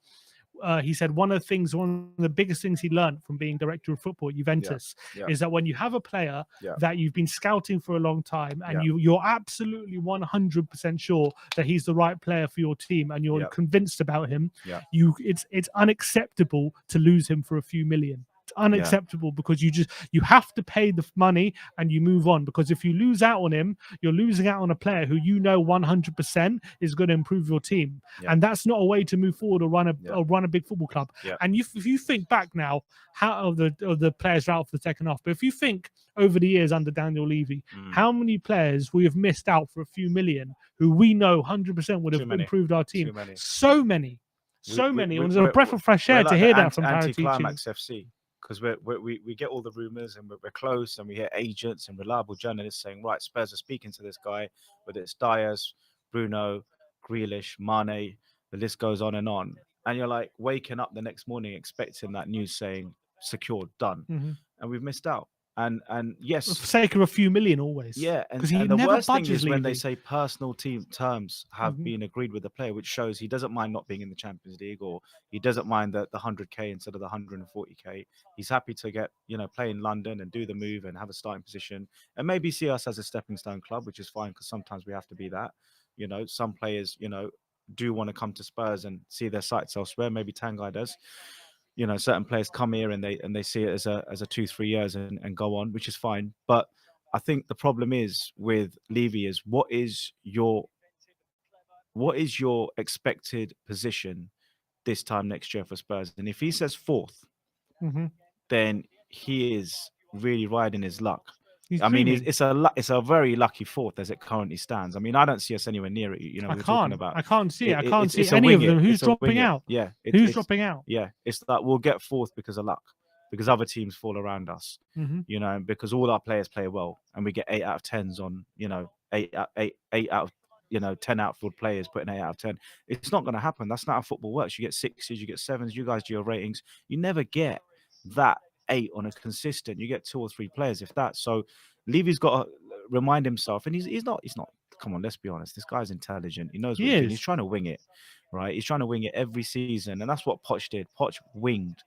he said one of the biggest things he learned from being director of football at Juventus is that when you have a player that you've been scouting for a long time and you're absolutely 100% sure that he's the right player for your team and you're convinced about him, it's unacceptable to lose him for a few million. It's unacceptable because you have to pay the money and you move on, because if you lose out on him, you're losing out on a player who 100% is going to improve your team, and that's not a way to move forward or run a big football club. And if you think back now, how the players are out for the second half, but if you think over the years under Daniel Levy, how many players we have missed out for a few million who we know 100% would have improved our team? So many. It was a breath of fresh air to hear that from Anti-climax FC. Because we get all the rumors and we're close, and we hear agents and reliable journalists saying, right, Spurs are speaking to this guy, whether it's Dias, Bruno, Grealish, Mane, the list goes on. And you're like waking up the next morning expecting that news saying secured, done, and we've missed out. And yes, for the sake of a few million, always. Yeah, and the worst thing is when they say personal team terms have been agreed with the player, which shows he doesn't mind not being in the Champions League, or he doesn't mind the 100k instead of the 140k. He's happy to get, play in London and do the move and have a starting position, and maybe see us as a stepping stone club, which is fine because sometimes we have to be that. Some players, do want to come to Spurs and see their sights elsewhere. Maybe Tanguy does. Certain players come here and they see it as a 2-3 years and go on, which is fine. But I think the problem is with Levy is what is your expected position this time next year for Spurs? And if he says fourth, then he is really riding his luck. It's a very lucky fourth as it currently stands. I don't see us anywhere near it. I can't see it. I can't see any of them. Who's dropping out? Yeah. Who's dropping out? Yeah. It's that we'll get fourth because of luck, because other teams fall around us, because all our players play well and we get 8 out of 10s on, 8 out of 10 outfield players putting 8 out of 10. It's not going to happen. That's not how football works. You get 6s, you get 7s. You guys do your ratings. You never get that 8 on a consistent. You get 2 or 3 players, if that. So Levy's got to remind himself, and he's not. Come on, let's be honest. This guy's intelligent. He knows what he's doing. He's trying to wing it, right? He's trying to wing it every season, and that's what Poch did. Poch winged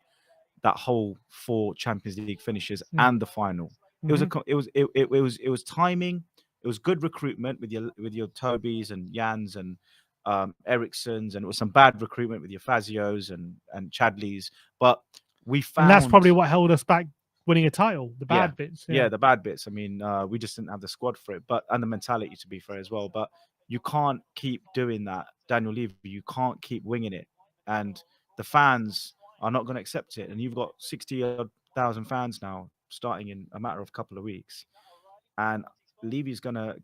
that whole 4 Champions League finishes and the final. It was timing. It was good recruitment with your Tobys and Jans and Ericssons, and it was some bad recruitment with your Fazios and Chadleys, but we found, and that's probably what held us back winning a title. The bad bits. Yeah, the bad bits. We just didn't have the squad for it, and the mentality, to be fair, as well. But you can't keep doing that, Daniel Levy. You can't keep winging it, and the fans are not going to accept it. And you've got 60,000 fans now, starting in a matter of a couple of weeks, and Levy's gonna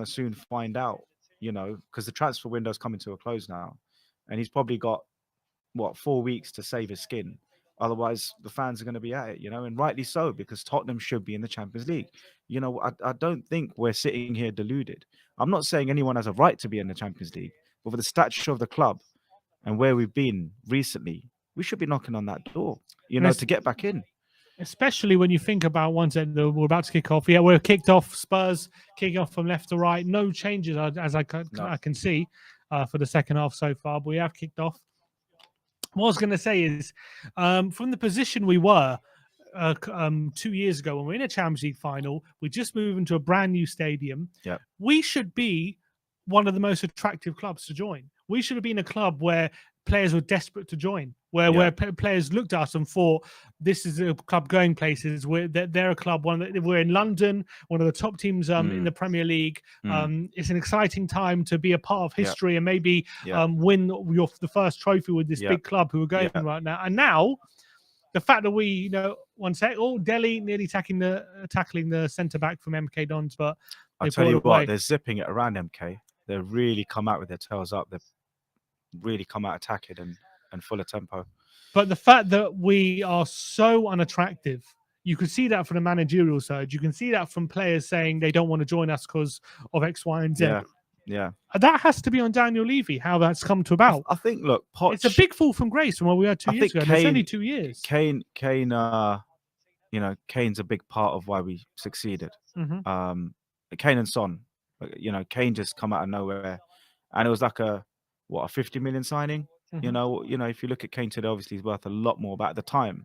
soon find out, because the transfer window's coming to a close now, and he's probably got 4 weeks to save his skin. Otherwise, the fans are going to be at it, and rightly so, because Tottenham should be in the Champions League. I don't think we're sitting here deluded. I'm not saying anyone has a right to be in the Champions League, but for the stature of the club and where we've been recently, we should be knocking on that door, to get back in. Especially when you think about ones that we're about to kick off. Yeah, we're kicked off. Spurs kicking off from left to right. No changes, as I can see, for the second half so far, but we have kicked off. What I was going to say is, from the position we were 2 years ago when we were in a Champions League final, we just moved into a brand new stadium. Yeah, we should be one of the most attractive clubs to join. We should have been a club where players were desperate to join, where players looked at us and thought, this is a club going places. They're a club. We're in London, one of the top teams in the Premier League. It's an exciting time to be a part of history and maybe win the first trophy with this big club who are going right now. And now, the fact that we, one sec, Delhi nearly tackling the centre back from MK Dons, but I tell you what, they're zipping it around MK. They really come out with their tails up. They've really come out attacking and full of tempo. But the fact that we are so unattractive, you can see that from the managerial side. You can see that from players saying they don't want to join us because of X, Y, and Z. Yeah. That has to be on Daniel Levy, how that's come to about. I think, look, it's a big fall from grace from what we had 2 years ago. And it's only 2 years. Kane, you know, Kane's a big part of why we succeeded. Kane and Son, you know, Kane just come out of nowhere, and it was like a 50 million signing. You know, if you look at Kane today, obviously he's worth a lot more. But at the time,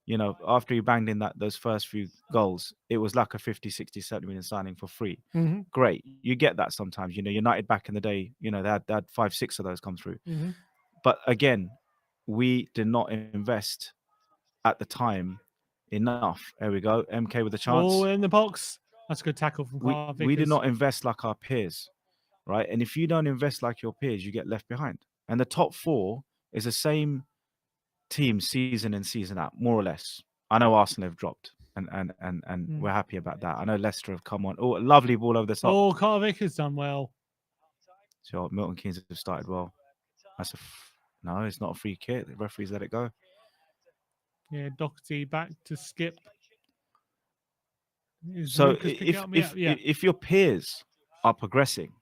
you know, after he banged in those first few goals, it was like a 50, 60, 70 million signing for free. Great, you get that sometimes. You know, United back in the day, you know, they had 5, 6 of those come through. But again, we did not invest at the time enough. There we go. MK with a chance. Oh, in the box. That's a good tackle from Carl We did not invest like our peers, right? And if you don't invest like your peers, you get left behind. And the top 4 is the same team season in, season out, more or less. I know Arsenal have dropped, and we're happy about that. I know Leicester have come on. Oh, a lovely ball over the top. Oh, Carl has done well. So Milton Keynes have started well. That's no, it's not a free kick. The referees let it go. Yeah, Doherty back to Skip. So if your peers are progressing,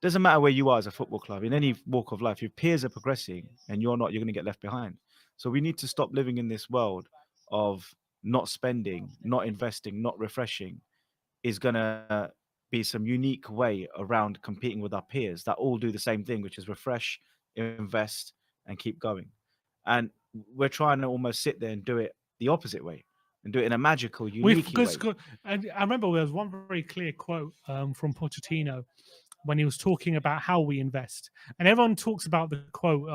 doesn't matter where you are as a football club, in any walk of life, your peers are progressing and you're not, you're going to get left behind. So we need to stop living in this world of not spending, not investing, not refreshing. Is going to be some unique way around competing with our peers that all do the same thing, which is refresh, invest, and keep going. And we're trying to almost sit there and do it the opposite way and do it in a magical, unique way. And I remember there was one very clear quote from Pochettino when he was talking about how we invest. And everyone talks about the quote,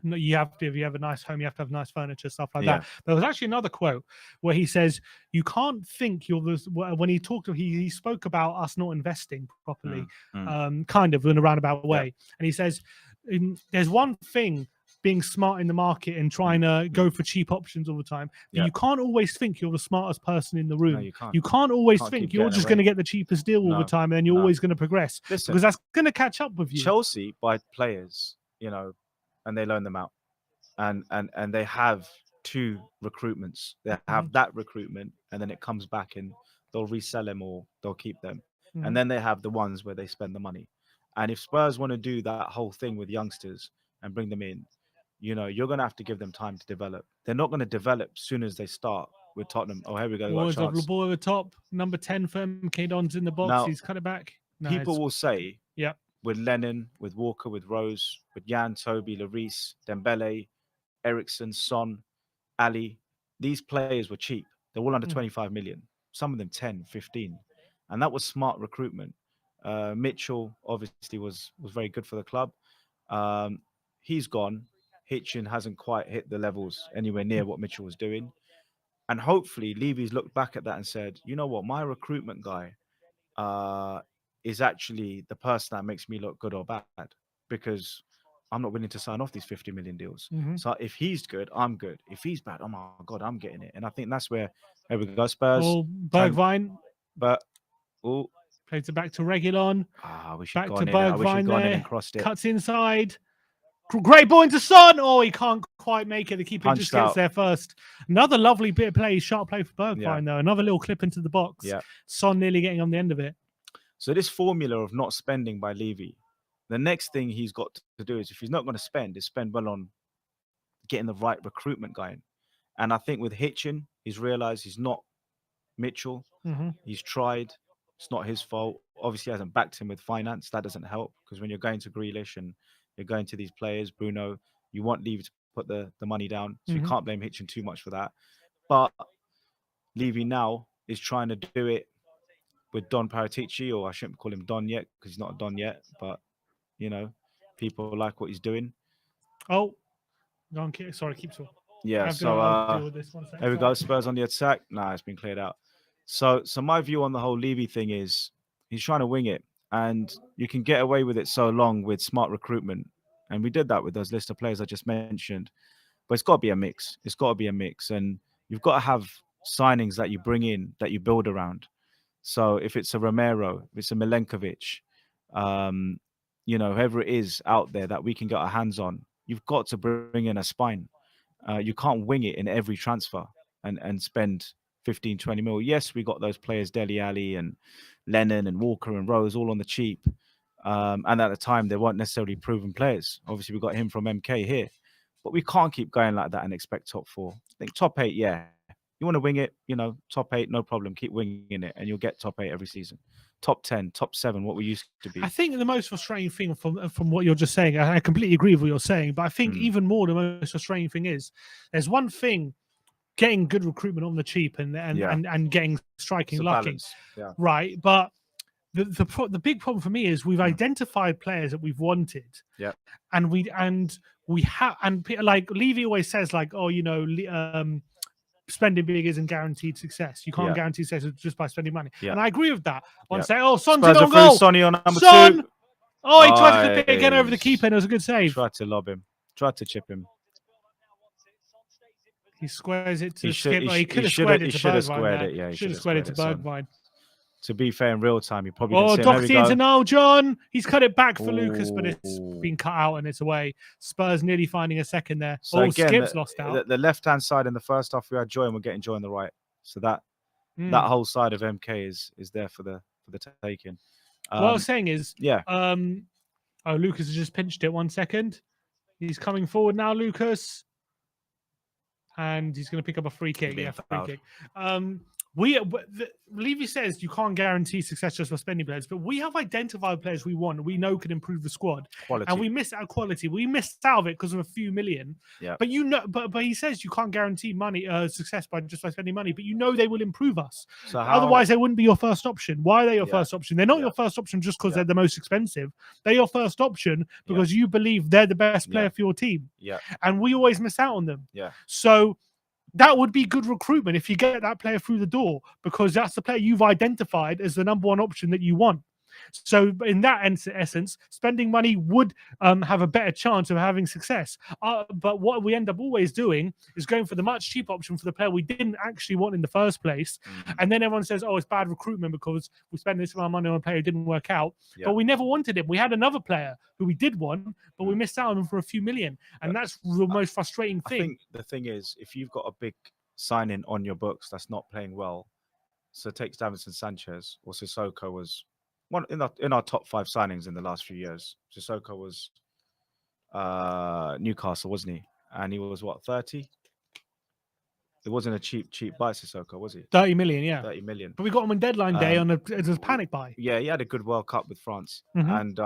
you have to, if you have a nice home, you have to have nice furniture, stuff like that. There was actually another quote where he says, you can't think you're this, when he talked, he spoke about us not investing properly, kind of in a roundabout way. And he says, there's one thing, being smart in the market and trying to go for cheap options all the time. But you can't always think you're the smartest person in the room. No, you can't always think you're just going to get the cheapest deal all the time, and then you're always going to progress. Listen, because that's going to catch up with you. Chelsea buy players, you know, and they loan them out. And they have 2 recruitments. They have that recruitment, and then it comes back and they'll resell them or they'll keep them. And then they have the ones where they spend the money. And if Spurs want to do that whole thing with youngsters and bring them in, you know, you're going to have to give them time to develop. They're not going to develop as soon as they start with Tottenham. Oh, here we go. Boys of the ball over the top. Number 10 for MK Don's in the box. Now, he's cut it back. People will say, with Lennon, with Walker, with Rose, with Jan, Toby, Lloris, Dembele, Ericsson, Son, Ali, these players were cheap. They're all under 25 million. Some of them 10, 15. And that was smart recruitment. Mitchell obviously was very good for the club. He's gone. Hitchin hasn't quite hit the levels anywhere near what Mitchell was doing. And hopefully Levy's looked back at that and said, you know what, my recruitment guy is actually the person that makes me look good or bad, because I'm not willing to sign off these 50 million deals. So if he's good, I'm good. If he's bad, oh my God, I'm getting it. And I think that's where, here we go, Spurs. Oh, Bergwijn. But, plays it back to Reguilon. We should back go to in. I wish he'd gone in there. and crossed it. Cuts inside. Great ball into Son. Oh, he can't quite make it. The keeper just gets there first. Another lovely bit of play. Sharp play for Bergwijn, though. Another little clip into the box. Son nearly getting on the end of it. So this formula of not spending by Levy, the next thing he's got to do is, if he's not going to spend, is spend well on getting the right recruitment going. And I think with Hitchin, he's realized he's not Mitchell. He's tried. It's not his fault. Obviously, he hasn't backed him with finance. That doesn't help, because when you're going to Grealish and you're going to these players, Bruno, you want Levy to put the money down. So you can't blame Hitchin too much for that. But Levy now is trying to do it with Don Paratici, or I shouldn't call him Don yet, because he's not a Don yet. But, you know, people like what he's doing. Oh, sorry, keep talking. Yeah, so there we go. Spurs on the attack. Nah, it's been cleared out. So my view on the whole Levy thing is he's trying to wing it, and you can get away with it so long with smart recruitment. And we did that with those list of players I just mentioned. But it's got to be a mix. It's got to be a mix. And you've got to have signings that you bring in, that you build around. So if it's a Romero, if it's a Milenkovic, you know, whoever it is out there that we can get our hands on, you've got to bring in a spine. You can't wing it in every transfer and spend 15, 20 mil. Yes, we got those players, Dele Alli and Lennon and Walker and Rose, all on the cheap. And at the time, they weren't necessarily proven players. Obviously, we got him from MK here. But we can't keep going like that and expect top 4. I think top 8, yeah. You want to wing it, top 8, no problem. Keep winging it, and you'll get top 8 every season. Top 10, top 7, what we used to be. I think the most frustrating thing from what you're just saying, I completely agree with what you're saying, but I think even more the most frustrating thing is there's one thing getting good recruitment on the cheap and getting striking lucky, right? But the big problem for me is we've identified players that we've wanted, and we have, and like Levy always says, like, oh, spending big isn't guaranteed success. You can't guarantee success just by spending money. And I agree with that. One say, oh, Son's in on goal. Sonny on number Son! 2. Oh, he tried to clip it again over the keeper, and it was a good save. Tried to lob him. Tried to chip him. He squares it to Skip. He could have squared it to Bergwijn. Yeah, he should have squared it to Bergwijn. To be fair, in real time, he probably didn't see Doherty into now, John. He's cut it back for Lucas, but it's been cut out and it's away. Spurs nearly finding a second there. So again, Skip's lost out. The left-hand side in the first half, we had Joy, and we're getting Joy on the right. So that whole side of MK is there for the taking. What I was saying is, Lucas has just pinched it. 1 second. He's coming forward now, Lucas. And he's going to pick up a free kick. Free kick. Levy says you can't guarantee success just by spending players, but we have identified players we want, we know can improve the squad, and we missed out quality. We missed out of it because of a few million. But but he says you can't guarantee success by spending money, but they will improve us. So otherwise, they wouldn't be your first option. Why are they your first option? They're not your first option just because they're the most expensive. They're your first option because you believe they're the best player for your team. And we always miss out on them. So that would be good recruitment if you get that player through the door, because that's the player you've identified as the number 1 option that you want. So in that essence, spending money would have a better chance of having success. But what we end up always doing is going for the much cheaper option for the player we didn't actually want in the first place. And then everyone says, oh, it's bad recruitment because we spent this amount of money on a player who didn't work out. But we never wanted him. We had another player who we did want, but we missed out on him for a few million. And that's the most frustrating thing. I think the thing is, if you've got a big signing on your books that's not playing well, so take Davinson Sanchez or Sissoko was one in our top 5 signings in the last few years. Sissoko was Newcastle, wasn't he? And he was what, 30? It wasn't a cheap buy, Sissoko, was he? 30 million, yeah. 30 million. But we got him on deadline day as a panic buy. Yeah, he had a good World Cup with France, and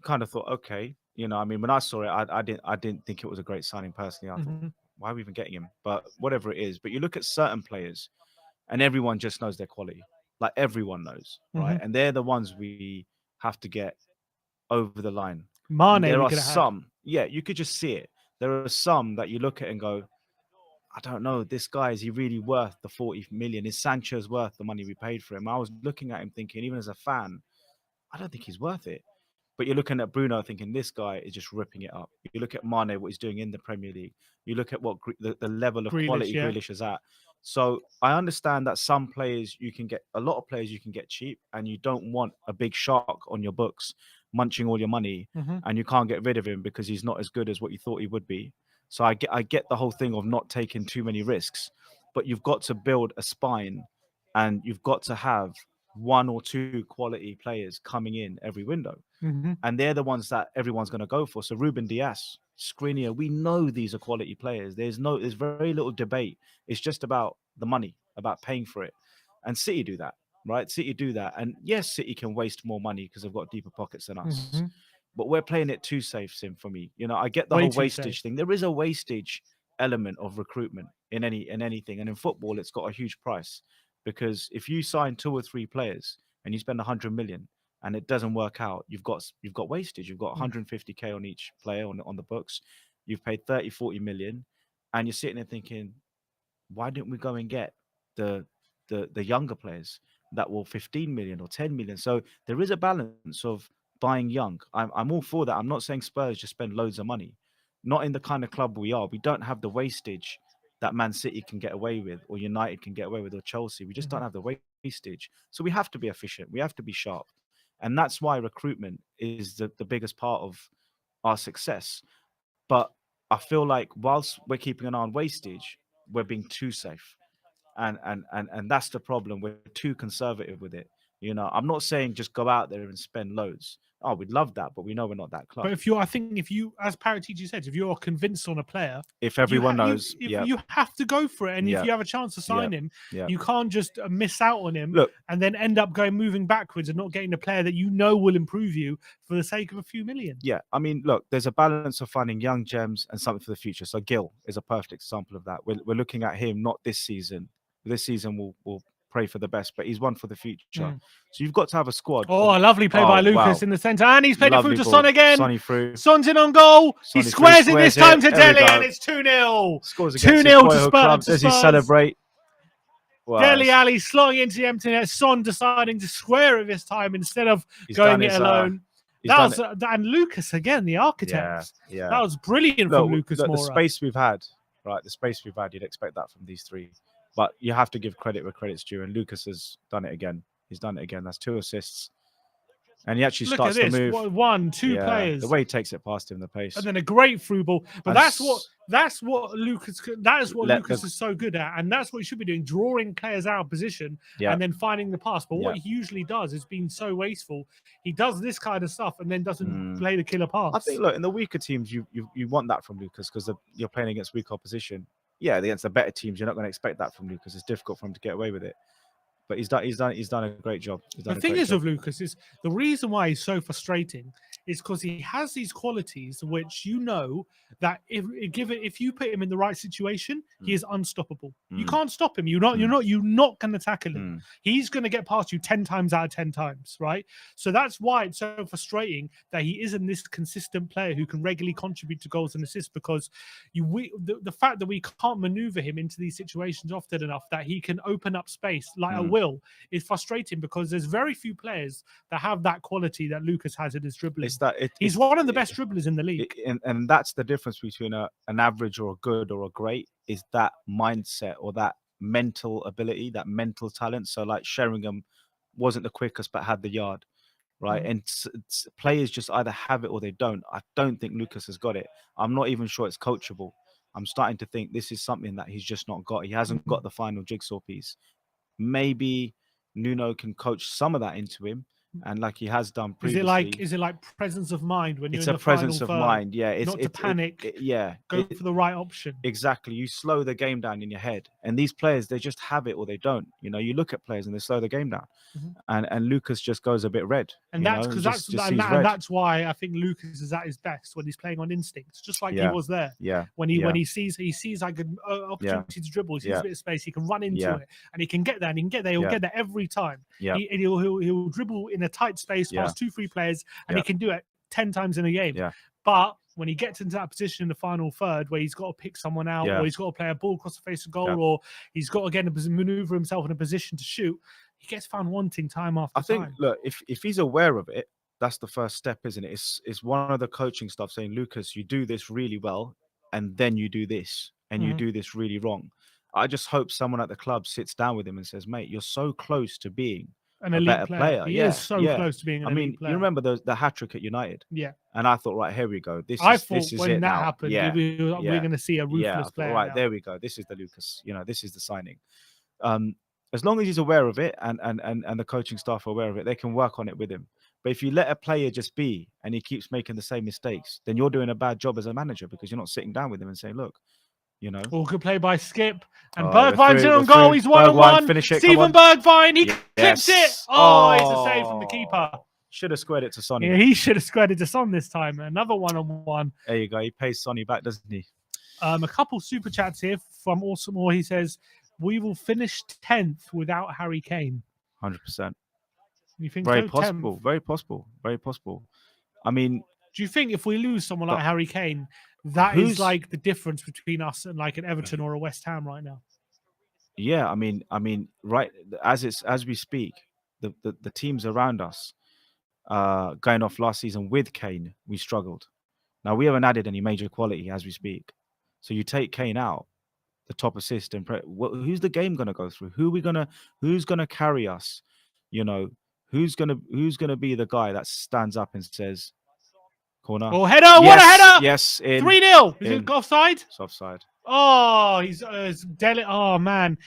kind of thought, okay, I mean, when I saw it, I didn't think it was a great signing personally. I thought, why are we even getting him? But whatever it is, but you look at certain players, and everyone just knows their quality. Like everyone knows, right? And they're the ones we have to get over the line. Mane, there are some, you could just see it. There are some that you look at and go, I don't know, this guy, is he really worth the 40 million? Is Sanchez worth the money we paid for him? I was looking at him thinking, even as a fan, I don't think he's worth it. But you're looking at Bruno thinking this guy is just ripping it up. You look at Mane, what he's doing in the Premier League. You look at what the level of quality Grealish is at. So I understand that some players a lot of players you can get cheap, and you don't want a big shark on your books munching all your money, and you can't get rid of him because he's not as good as what you thought he would be. So I get the whole thing of not taking too many risks, but you've got to build a spine, and you've got to have 1 or 2 quality players coming in every window. And they're the ones that everyone's going to go for. So Ruben Dias, Skriniar, we know these are quality players. There's very little debate. It's just about the money, about paying for it. And City do that, right? City do that. And yes, City can waste more money because they've got deeper pockets than us. But we're playing it too safe, Sim, for me. I get the whole wastage thing. There is a wastage element of recruitment in anything. And in football, it's got a huge price. Because if you sign 2 or 3 players and you spend 100 million and it doesn't work out, you've got wastage. You've got 150k on each player on the books. You've paid 30, 40 million, and you're sitting there thinking, why didn't we go and get the younger players that will 15 million or 10 million? So there is a balance of buying young. I'm all for that. I'm not saying Spurs just spend loads of money. Not in the kind of club we are. We don't have the wastage that Man City can get away with, or United can get away with, or Chelsea. We just don't have the wastage. So we have to be efficient. We have to be sharp. And that's why recruitment is the biggest part of our success. But I feel like whilst we're keeping an eye on wastage, we're being too safe. and that's the problem. We're too conservative with it. You know, I'm not saying just go out there and spend loads. Oh, we'd love that, but we know we're not that club. But I think if you, as Paratici said, if you're convinced on a player, if everyone knows, you have to go for it. And if you have a chance to sign him, you can't just miss out on him. Look, and then end up moving backwards and not getting a player that you know will improve you for the sake of a few million. Yeah, I mean, look, there's a balance of finding young gems and something for the future. So Gil is a perfect example of that. We're looking at him not this season. This season we'll pray for the best, but he's one for the future. So you've got to have a squad. Oh, a lovely play by Lucas in the centre, and he's played lovely it through to ball. Son again. Sonny through. Son's in on goal. He squares it this time to Dele, and it's 2-0. Scores against 2-0 to Spurs. Does he celebrate? Wow. Dele Alli slotting into the empty net. Son deciding to square it this time instead of going it alone. And Lucas again, the architect. Yeah. That was brilliant from Lucas Moura. The space we've had, right? The space we've had, you'd expect that from these three. But you have to give credit where credit's due, and Lucas has done it again. He's done it again. That's 2 assists. And he actually starts to move. 1-2 players. The way he takes it past him, the pace. And then a great through ball. But that's what Lucas is so good at. And that's what he should be doing, drawing players out of position and then finding the pass. But what he usually does is being so wasteful. He does this kind of stuff and then doesn't play the killer pass. I think, look, in the weaker teams, you want that from Lucas because you're playing against weak opposition. Yeah, against the better teams, you're not going to expect that from Lucas. It's difficult for him to get away with it. But he's done a great job. The thing is with Lucas is the reason why he's so frustrating is because he has these qualities which you know that if you put him in the right situation, he is unstoppable. You can't stop him. You're not going to tackle him. He's going to get past you 10 times out of 10 times, right? So that's why it's so frustrating that he isn't this consistent player who can regularly contribute to goals and assists because the fact that we can't maneuver him into these situations often enough that he can open up space like a will is frustrating because there's very few players that have that quality that Lucas has in his dribbling. He's one of the best dribblers in the league. And that's the difference between an average or a good or a great is that mindset or that mental ability, that mental talent. So like Sheringham wasn't the quickest but had the yard, right? And players just either have it or they don't. I don't think Lucas has got it. I'm not even sure it's coachable. I'm starting to think this is something that he's just not got. He hasn't got the final jigsaw piece. Maybe Nuno can coach some of that into him, and like he has done previously. Is it like presence of mind when you're it's in a the presence final of third? mind? Yeah, it's not to panic. Go for the right option. Exactly. You slow the game down in your head, and these players they just have it or they don't. You know, you look at players and they slow the game down, and Lucas just goes a bit red. And that's because that's why I think Lucas is at his best when he's playing on instinct, just like he was there. When he sees like an opportunity to dribble, he sees a bit of space, he can run into it, and he can get there, and he can get there. He'll get there every time. He'll dribble in a tight space past 2-3 players, and he can do it 10 times in a game. But when he gets into that position in the final third where he's got to pick someone out or he's got to play a ball across the face of goal or he's got to again maneuver himself in a position to shoot, he gets found wanting time after time. I think, look, if he's aware of it, that's the first step, isn't it? It's one of the coaching stuff saying, Lucas, you do this really well and then you do this and you do this really wrong. I just hope someone at the club sits down with him and says, mate, you're so close to being an elite player. He is so close to being an elite player. You remember the hat-trick at United? Yeah. And I thought, right, here we go. This is when it that now. happened, we're going to see a ruthless player. Right, there we go. This is the Lucas. You know, this is the signing. As long as he's aware of it and the coaching staff are aware of it, they can work on it with him. But if you let a player just be and he keeps making the same mistakes, then you're doing a bad job as a manager because you're not sitting down with him and saying, look, you know. All good play by Skip. And Bergwijn's in on goal. He's 1-on-1. Finish it. Steven Bergwijn, he clips it. Oh, it's a save from the keeper. Should have squared it to Sonny. Yeah, he should have squared it to Son this time. Another 1-on-1. There you go. He pays Sonny back, doesn't he? A couple super chats here from Awesome More. He says, we will finish 10th without Harry Kane. 100%. You think very possible? 10th? Very possible. Very possible. I mean, do you think if we lose someone like Harry Kane, that is like the difference between us and like an Everton or a West Ham right now? Yeah, I mean, right as we speak, the teams around us, going off last season with Kane, we struggled. Now we haven't added any major quality as we speak. So you take Kane out, the top assist, and who's the game gonna go through? Who's gonna carry us? You know, who's gonna be the guy that stands up and says, corner. Oh, header! Yes, what a header! Yes, 3-0. Is it offside? It's offside. Oh, he's Dele. Oh man,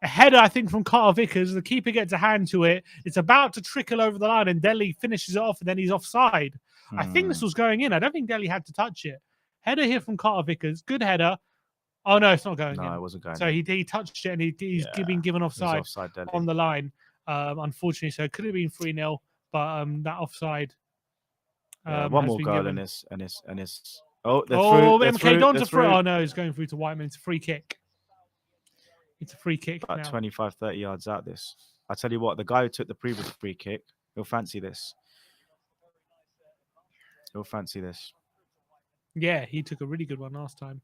A header, I think, from Carter Vickers. The keeper gets a hand to it. It's about to trickle over the line, and Delhi finishes it off, and then he's offside. I think this was going in. I don't think Delhi had to touch it. Header here from Carter Vickers. Good header. Oh, no, it's not going in. No, it wasn't going so in. he touched it, and he's been given offside on the line, unfortunately. So it could have been 3-0, but that offside one more goal given. and it's oh, MK Don's a free. Oh, no, he's going through to Whiteman. It's a free kick. It's a free kick about now. 25, 30 yards out this. I tell you what, the guy who took the previous free kick, he'll fancy this. He'll fancy this. Yeah, he took a really good one last time.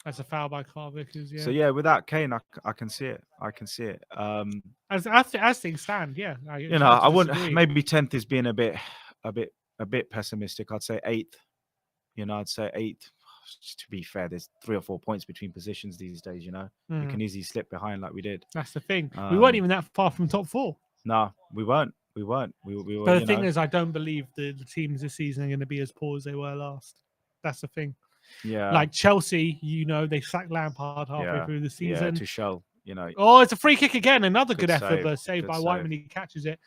That's a foul by Carl Vickers. Yeah. So yeah, without Kane, I can see it. I can see it. As things stand, yeah. I wouldn't. Maybe 10th is being a bit pessimistic. I'd say 8th. I'd say 8th. To be fair, there's 3 or 4 points between positions these days. You can easily slip behind like we did. That's the thing. We weren't even that far from top 4. No, we weren't. We were. But the thing is, I don't believe the teams this season are going to be as poor as they were last. That's the thing. Yeah. Like Chelsea, they sacked Lampard halfway through the season. Yeah, Tuchel, Oh, it's a free kick again. Another good effort, but saved by Whiteman. He catches it.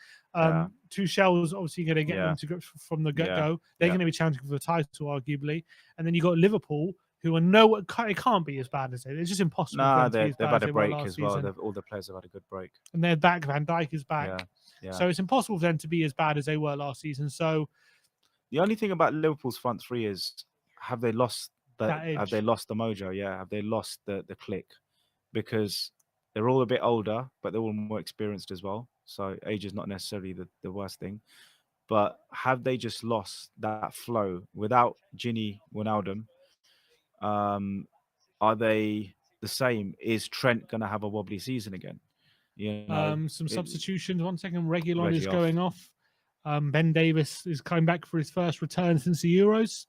Tuchel's obviously going to get them to grips from the get-go. They're going to be challenging for the title, arguably. And then you got Liverpool, who are it can't be as bad as it. It's just impossible. Nah, they've had a break as well. All the players have had a good break. And they're back. Van Dijk is back. Yeah. So it's impossible for them to be as bad as they were last season. So the only thing about Liverpool's front three is, have they lost have they lost the mojo? Yeah. Have they lost the click? Because they're all a bit older, but they're all more experienced as well. So age is not necessarily the worst thing. But have they just lost that flow without Gini Wijnaldum? Are they the same? Is Trent going to have a wobbly season again? Some substitutions. 1 second. Reguilon is going off. Ben Davis is coming back for his first return since the Euros.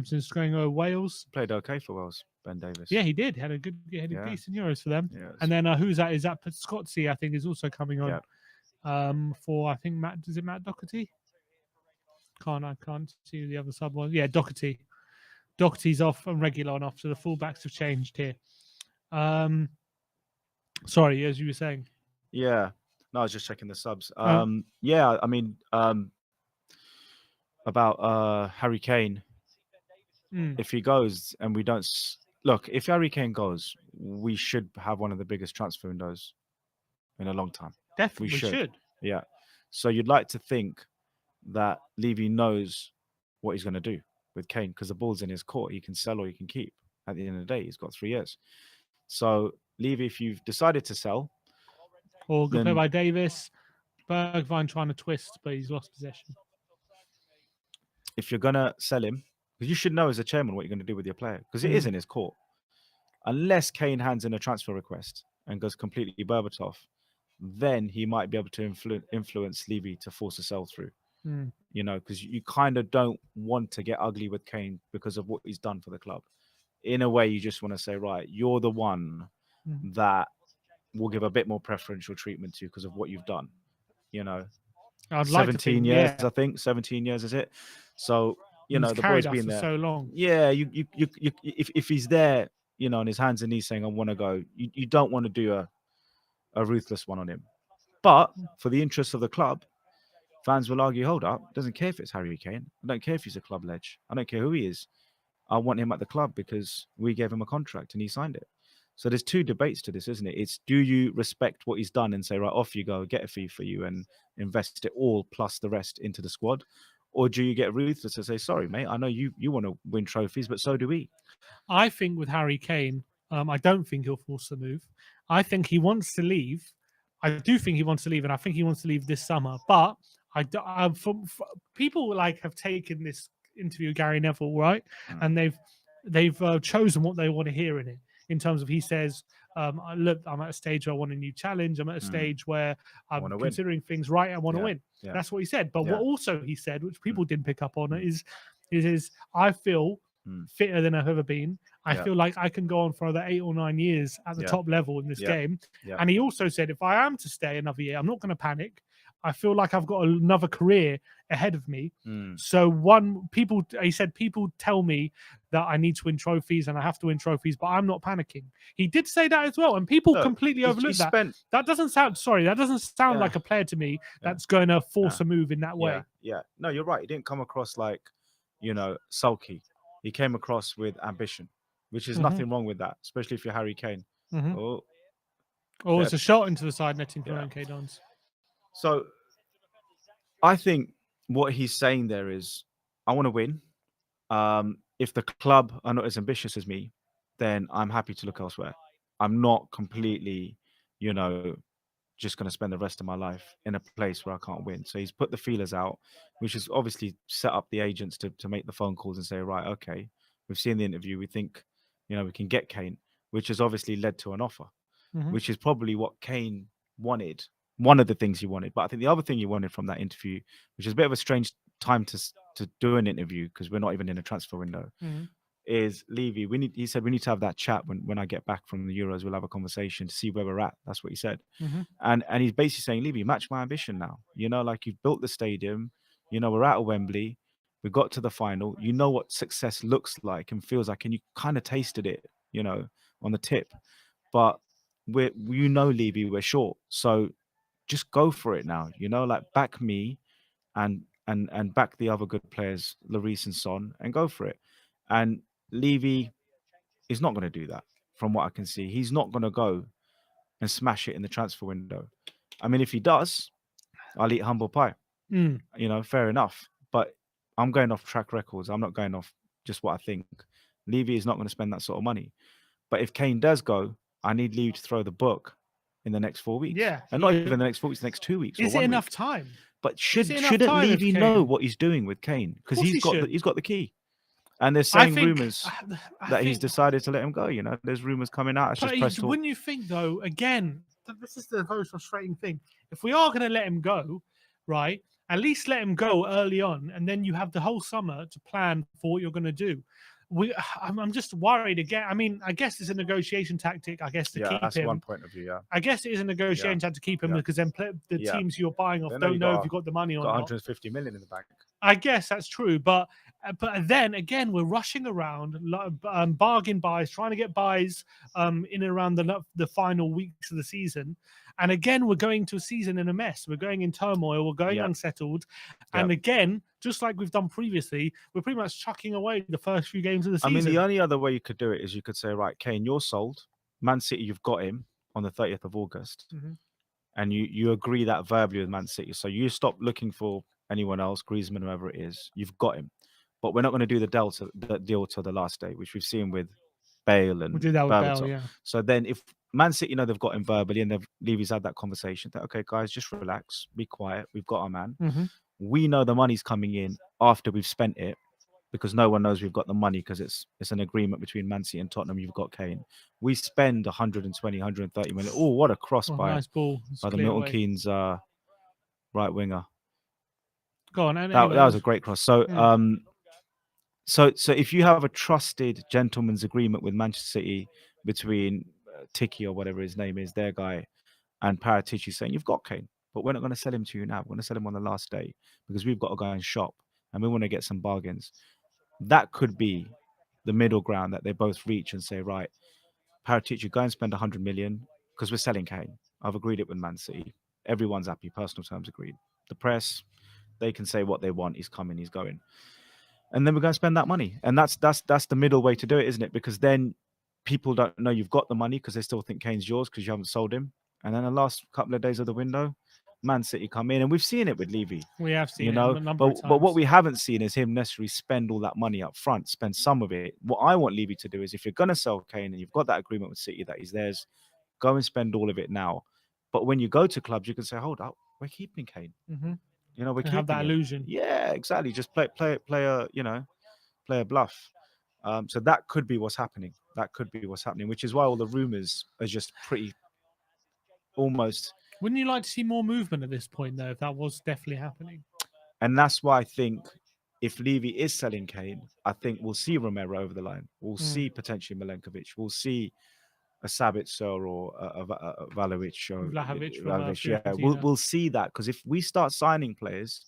Since going over Wales. Played okay for Wales, Ben Davis. Yeah, he did. Had a decent Euros for them. Yeah, and then who's that? Is that Scotsy? I think is also coming on. Yeah. For I think Matt. Is it Matt Doherty? I can't see who the other sub was. Yeah, Doherty. Doherty's off and Reguilon off. So the fullbacks have changed here. Sorry, as you were saying. Yeah. No, I was just checking the subs. Yeah, I mean, about Harry Kane. If he goes and we don't look, if Harry Kane goes, we should have one of the biggest transfer windows in a long time. Definitely, we should. Yeah. So you'd like to think that Levy knows what he's going to do with Kane, because the ball's in his court. He can sell or he can keep. At the end of the day, he's got 3 years. So Levy, if you've decided to sell, or good play by Davis, Bergwijn trying to twist, but he's lost possession. If you're going to sell him, because you should know as a chairman what you're going to do with your player, because it is in his court. Unless Kane hands in a transfer request and goes completely Berbatov, then he might be able to influence Levy to force a sell through. Because you kind of don't want to get ugly with Kane because of what he's done for the club. In a way, you just want to say, right, you're the one that will give a bit more preferential treatment to because of what you've done. I'd 17 years, I think. 17 years is it? So the boy's been there so long. Yeah, if he's there, on his hands and knees saying, I want to go, you don't want to do a ruthless one on him. But for the interests of the club, fans will argue, hold up, doesn't care if it's Harry Kane. I don't care if he's a club ledge. I don't care who he is. I want him at the club because we gave him a contract and he signed it. So there's 2 debates to this, isn't it? It's, do you respect what he's done and say, right, off you go, get a fee for you and invest it all plus the rest into the squad? Or do you get ruthless and say, sorry, mate, I know you want to win trophies, but so do we. I think with Harry Kane, I don't think he'll force the move. I think he wants to leave. I do think he wants to leave, and I think he wants to leave this summer. But people have taken this interview with Gary Neville, right? And they've chosen what they want to hear in it. In terms of, he says, look, I'm at a stage where I want a new challenge. I'm at a stage where I'm considering things right. I want to win. Yeah. That's what he said. But what also he said, which people didn't pick up on, is I feel fitter than I've ever been. I feel like I can go on for another 8 or 9 years at the top level in this game. Yeah. And he also said, if I am to stay another year, I'm not going to panic. I feel like I've got another career ahead of me. Mm. So he said people tell me that I need to win trophies and I have to win trophies, but I'm not panicking. He did say that as well, and people completely overlook that. That doesn't sound like a player to me that's going to force a move in that way. Yeah. No, you're right. He didn't come across like, sulky. He came across with ambition, which is nothing wrong with that, especially if you're Harry Kane. Oh, it's a shot into the side netting from MK Dons. So I think what he's saying there is, I want to win. If the club are not as ambitious as me, then I'm happy to look elsewhere. I'm not completely, just going to spend the rest of my life in a place where I can't win. So he's put the feelers out, which has obviously set up the agents to make the phone calls and say, right, okay, we've seen the interview. We think, we can get Kane, which has obviously led to an offer, which is probably what Kane wanted. One of the things he wanted. But I think the other thing he wanted from that interview, which is a bit of a strange time to do an interview because we're not even in a transfer window, is Levy. He said we need to have that chat when I get back from the Euros. We'll have a conversation to see where we're at. That's what he said. And he's basically saying, Levy, match my ambition now. Like you've built the stadium. We're out of Wembley. We got to the final. You know what success looks like and feels like, and you kind of tasted it, on the tip. But Levy, we're short. So just go for it now. Like back me and back the other good players, Lloris and Son, and go for it. And Levy is not going to do that from what I can see. He's not going to go and smash it in the transfer window. I mean, if he does, I'll eat humble pie. Fair enough. But I'm going off track records. I'm not going off just what I think. Levy is not going to spend that sort of money. But if Kane does go, I need Levy to throw the book in the next 4 weeks. Yeah. And not even the next 4 weeks, the next 2 weeks. Is it enough time? But shouldn't Levy know what he's doing with Kane? Because he's got the key. And there's saying rumours that he's decided to let him go. There's rumours coming out. It's just press talk. Wouldn't you think, though, again, this is the most frustrating thing. If we are going to let him go, right, at least let him go early on, and then you have the whole summer to plan for what you're going to do. I'm just worried again. I mean, I guess it's a negotiation tactic. I guess to keep him. That's one point of view. Yeah. I guess it is a negotiation tactic to keep him because then the teams you're buying off don't know if you've got the money or not. 150 million in the bank. I guess that's true, but then again, we're rushing around, bargain buys, trying to get buys in and around the final weeks of the season, and again, we're going to a season in a mess. We're going in turmoil. We're going unsettled, and again, just like we've done previously, we're pretty much chucking away the first few games of the season. I mean, the only other way you could do it is you could say, right, Kane, you're sold. Man City, you've got him on the 30th of August, and you agree that verbally with Man City. So you stop looking for anyone else, Griezmann, whoever it is. You've got him, but we're not going to do the deal till the last day, which we've seen with Bale and we did that with Bale, yeah. So then, if Man City they've got him verbally and Levy's had that conversation, that okay, guys, just relax, be quiet. We've got our man. We know the money's coming in after we've spent it, because no one knows we've got the money because it's an agreement between Man City and Tottenham. You've got Kane. We spend 120, 130 million. Oh, what a cross by nice ball by the Milton Keynes right winger. Go on, that was a great cross. So, so if you have a trusted gentleman's agreement with Manchester City between Tiki or whatever his name is, their guy, and Paratici saying you've got Kane, but we're not going to sell him to you now. We're going to sell him on the last day because we've got to go and shop and we want to get some bargains. That could be the middle ground that they both reach and say, right, Paratici, go and spend 100 million because we're selling Kane. I've agreed it with Man City. Everyone's happy. Personal terms agreed. The press, they can say what they want. He's coming, he's going. And then we're going to spend that money. And that's the middle way to do it, isn't it? Because then people don't know you've got the money because they still think Kane's yours because you haven't sold him. And then the last couple of days of the window, Man City come in. And we've seen it with Levy. We have seen it a number of times. But what we haven't seen is him necessarily spend all that money up front, spend some of it. What I want Levy to do is if you're going to sell Kane and you've got that agreement with City that he's theirs, go and spend all of it now. But when you go to clubs, you can say, hold up, we're keeping Kane. We're keeping have that illusion. Yeah, exactly. Just play a bluff. So that could be what's happening. Which is why all the rumors are just pretty almost. Wouldn't you like to see more movement at this point, though, if that was definitely happening? And that's why I think if Levy is selling Kane, I think we'll see Romero over the line. We'll see potentially Milenkovic. We'll see Sabitzer or a Vlahovic Vlahovic, yeah, we'll see that, because if we start signing players,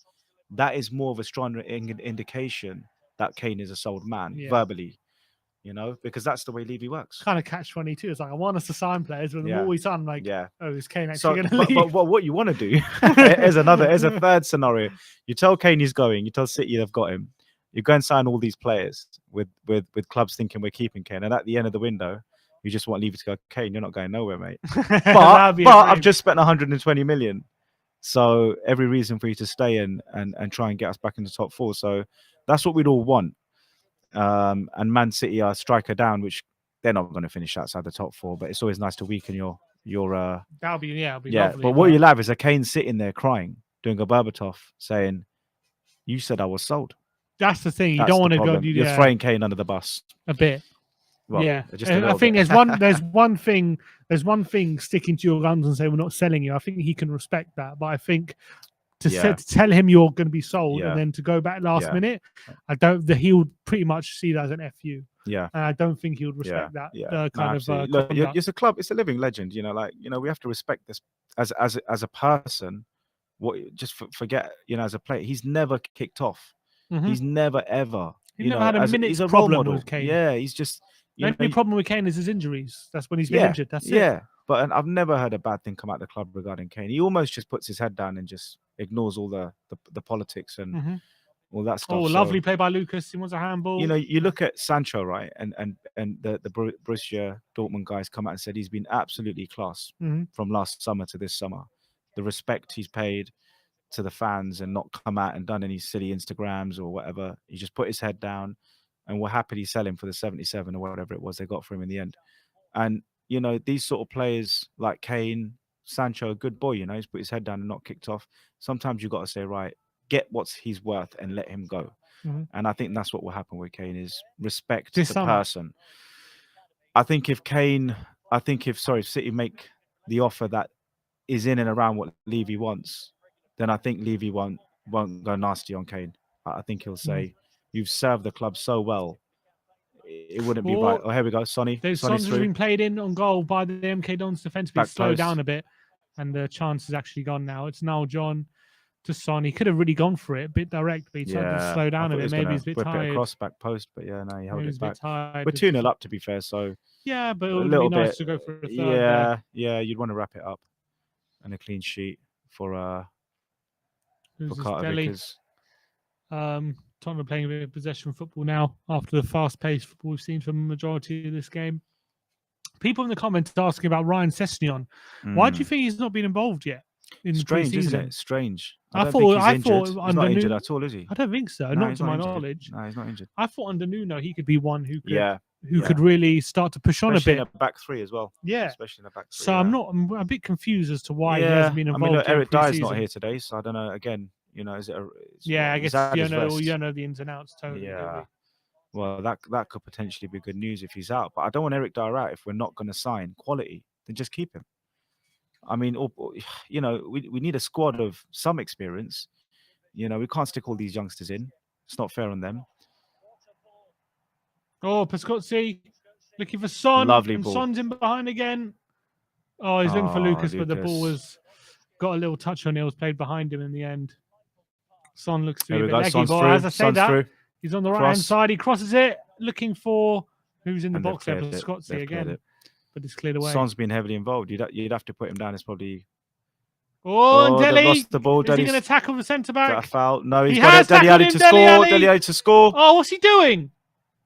that is more of a stronger indication that Kane is a sold man verbally, you know, because that's the way Levy works. Kind of catch-22. It's like, I want us to sign players, but the more we sign, like, oh, is Kane actually going to leave? But what you want to do is a third scenario. You tell Kane he's going. You tell City they've got him. You go and sign all these players with clubs thinking we're keeping Kane, and at the end of the window, you just want Levy to go, Kane, you're not going nowhere, mate. But I've just spent 120 million. So every reason for you to stay in and try and get us back in the top 4. So that's what we'd all want. And Man City are striker down, which they're not going to finish outside the top 4. But it's always nice to weaken your that'll be lovely. But what you'll have is a Kane sitting there crying, doing a Berbatov saying, "You said I was sold." That's the thing. You don't want to go. You're throwing Kane under the bus a bit. Well, just a I think bit. there's one thing sticking to your guns and say we're not selling you. I think he can respect that, but I think to tell him you're going to be sold and then to go back last minute, I don't. He would pretty much see that as an FU. Yeah, and I don't think he would respect that. Look, it's a club. It's a living legend. You know, like, you know, we have to respect this as a person. Forget, you know, as a player, he's never kicked off. He's never ever. He never had a minute's problem with Kane. Yeah, he's just. The only problem with Kane is his injuries. That's when he's been injured. That's it. Yeah, but I've never heard a bad thing come out of the club regarding Kane. He almost just puts his head down and just ignores all the politics and all that stuff. Oh, lovely play by Lucas. He wants a handball. You know, you look at Sancho, right, and the Borussia Dortmund guys come out and said he's been absolutely class from last summer to this summer. The respect he's paid to the fans and not come out and done any silly Instagrams or whatever. He just put his head down, and we're happy to sell him for the 77 or whatever it was they got for him in the end. And, you know, these sort of players like Kane, Sancho, a good boy, you know, he's put his head down and not kicked off. Sometimes you've got to say, right, get what he's worth and let him go. And I think that's what will happen with Kane, is respect the person. I think if City make the offer that is in and around what Levy wants, then I think Levy won't go nasty on Kane. I think he'll say, you've served the club so well, it wouldn't be right. Oh, here we go, Sonny. Sonny's been played in on goal by the MK Dons defense, but slowed down a bit, and the chance has actually gone now. It's now John to Sonny. Could have really gone for it, a bit direct, but he tried to slow down a bit. Maybe he's a bit tired. Across back post, but yeah, no, he held it back. We're 2-0 up, to be fair, so yeah, but it would be nice to go for a third. Yeah, you'd want to wrap it up and a clean sheet for Carter Vickers. Tottenham playing a bit of possession football now after the fast-paced football we've seen for the majority of this game. People in the comments asking about Ryan Sessegnon. Why do you think he's not been involved yet? Strange, isn't it? Strange. I thought he's not injured at all, is he? I don't think so. No, not to my knowledge. No, he's not injured. I thought under Nuno he could be one who could really start to push on a bit. In a back three as well. Yeah, especially in a back three. So I'm a bit confused as to why he hasn't been involved. I mean, Eric Dyer's not here today, so I don't know. Again, you know, is it? I guess you don't know the ins and outs totally. Yeah. Well, that could potentially be good news if he's out. But I don't want Eric Dyer out if we're not going to sign quality. Then just keep him. I mean, you know, we need a squad of some experience. You know, we can't stick all these youngsters in. It's not fair on them. Oh, Pascozzi looking for Son. Lovely ball. Son's in behind again. Oh, he's looking for Lucas, but the ball got a little touch on it. It was played behind him in the end. Son looks to be a bit leggy, but as I say that, he's on the right-hand side. He crosses it, looking for who's in the box there. Pascozzi again. But it's cleared away. Son's been heavily involved. You'd have to put him down. It's probably. Oh, Dele! Lost the ball. Is he going to tackle the centre back? A foul. No, he's got it. Dele Alli to score. Dele Alli to score. Oh, what's he doing?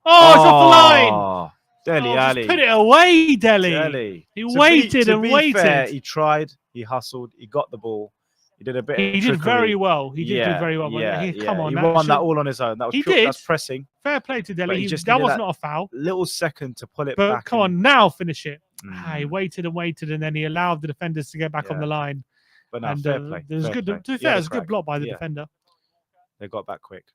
Oh, it's off the line. Dele Alli. Put it away, Dele. He waited and waited. Fair, he tried. He hustled. He got the ball. He did a bit. He did very well. He did do very well. Come on, he won that all on his own. That was that's pressing. Fair play to Dele. That was not a foul. Little second to pull it back. But come on, now finish it. He waited and waited, and then he allowed the defenders to get back on the line. But no, fair play. It was good. To be fair, it was a good block by the defender. They got back quick.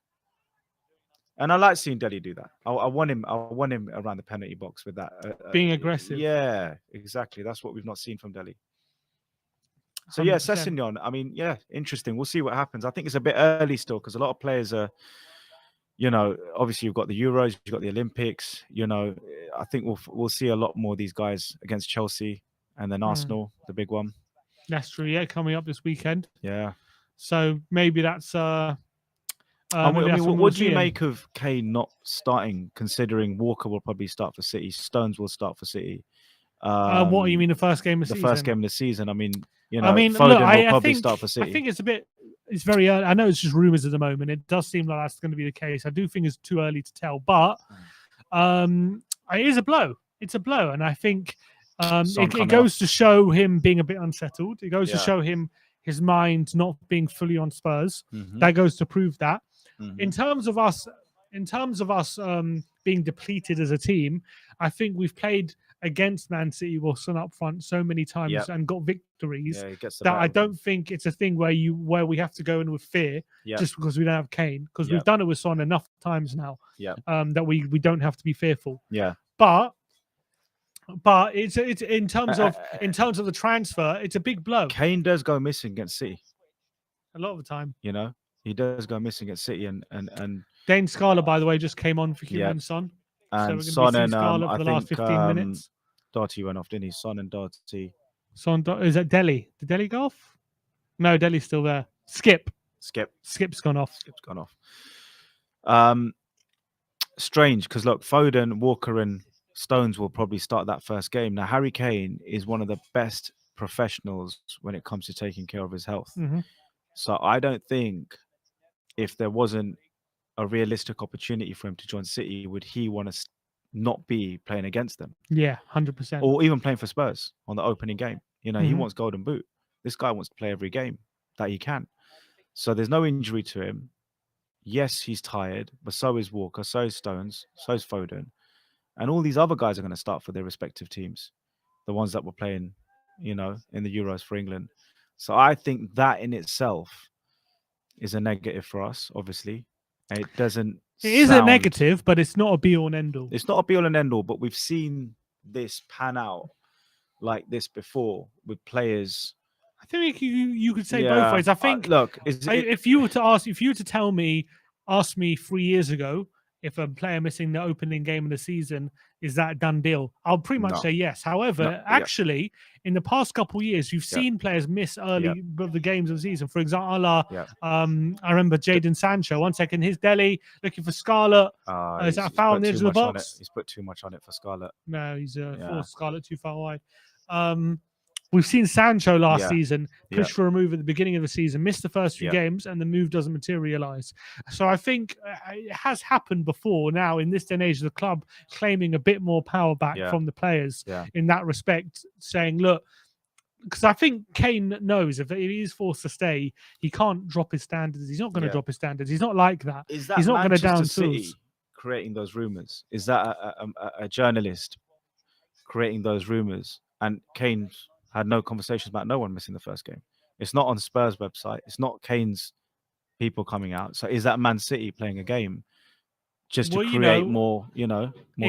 And I like seeing Dele do that. I want him around the penalty box with that. Being aggressive. Yeah, exactly. That's what we've not seen from Dele. So, 100%. Sessegnon, I mean, interesting. We'll see what happens. I think it's a bit early still because a lot of players are, you know, obviously you've got the Euros, you've got the Olympics. You know, I think we'll see a lot more of these guys against Chelsea and then Arsenal, the big one. That's true. Yeah, coming up this weekend. Yeah. So maybe that's I mean, what do you him. make of Kane not starting, considering Walker will probably start for City, Stones will start for City? What you mean the first game of the season? The first game of the season. I mean, you know, I mean, Foden look, will probably start for City. I think it's very early. I know it's just rumours at the moment. It does seem like that's going to be the case. I do think it's too early to tell, but it is a blow. It's a blow, and I think it goes to show him being a bit unsettled. It goes to show him his mind not being fully on Spurs. That goes to prove that. In terms of us being depleted as a team, I think we've played against Man City Wilson up front so many times and got victories that I don't think it's a thing where we have to go in with fear just because we don't have Kane, because we've done it with Son enough times now that we don't have to be fearful. But it's in terms of the transfer, it's a big blow. Kane does go missing against City a lot of the time. You know, he does go missing at City, and Dane Scarlett, by the way, just came on for Heung-min Son. And so Son and Scarlett for the last 15 minutes. Doherty went off, didn't he? Son and Doherty. Is that Delhi? Did Delhi go off? No, Delhi's still there. Skip's gone off. Skip's gone off. Strange, because look, Foden, Walker, and Stones will probably start that first game. Now, Harry Kane is one of the best professionals when it comes to taking care of his health. So I don't think, if there wasn't a realistic opportunity for him to join City, would he want to not be playing against them? Yeah, 100%. Or even playing for Spurs on the opening game. You know, he wants Golden Boot. This guy wants to play every game that he can. So there's no injury to him. Yes, he's tired, but so is Walker, so is Stones, so is Foden. And all these other guys are going to start for their respective teams, the ones that were playing, you know, in the Euros for England. So I think that in itself is a negative for us, obviously. And it doesn't. It is a negative, but it's not a be-all and end-all. It's not a be-all and end-all, but we've seen this pan out like this before with players. I think you could say both ways. I think look, if you were to ask me 3 years ago if a player missing the opening game of the season, is that a done deal? I'll pretty much say yes. However, actually, in the past couple of years, you've seen players miss early of the games of the season. For example, I remember Jadon Sancho. 1 second, his Delhi looking for Scarlett. Is that a foul in the edge of the box? He's put too much on it for Scarlett. No, he's forced Scarlett too far wide. We've seen Sancho last season push for a move at the beginning of the season, miss the first few games, and the move doesn't materialize. So I think it has happened before now in this day and age of the club claiming a bit more power back from the players in that respect, saying, look, because I think Kane knows if he is forced to stay, he can't drop his standards. He's not going to drop his standards. He's not like that. Is that he's not going to down City tools. Creating those rumors? Is that a journalist creating those rumors? And Kane's had no conversations about no one missing the first game. It's not on Spurs' website. It's not Kane's people coming out. So is that Man City playing a game just to create more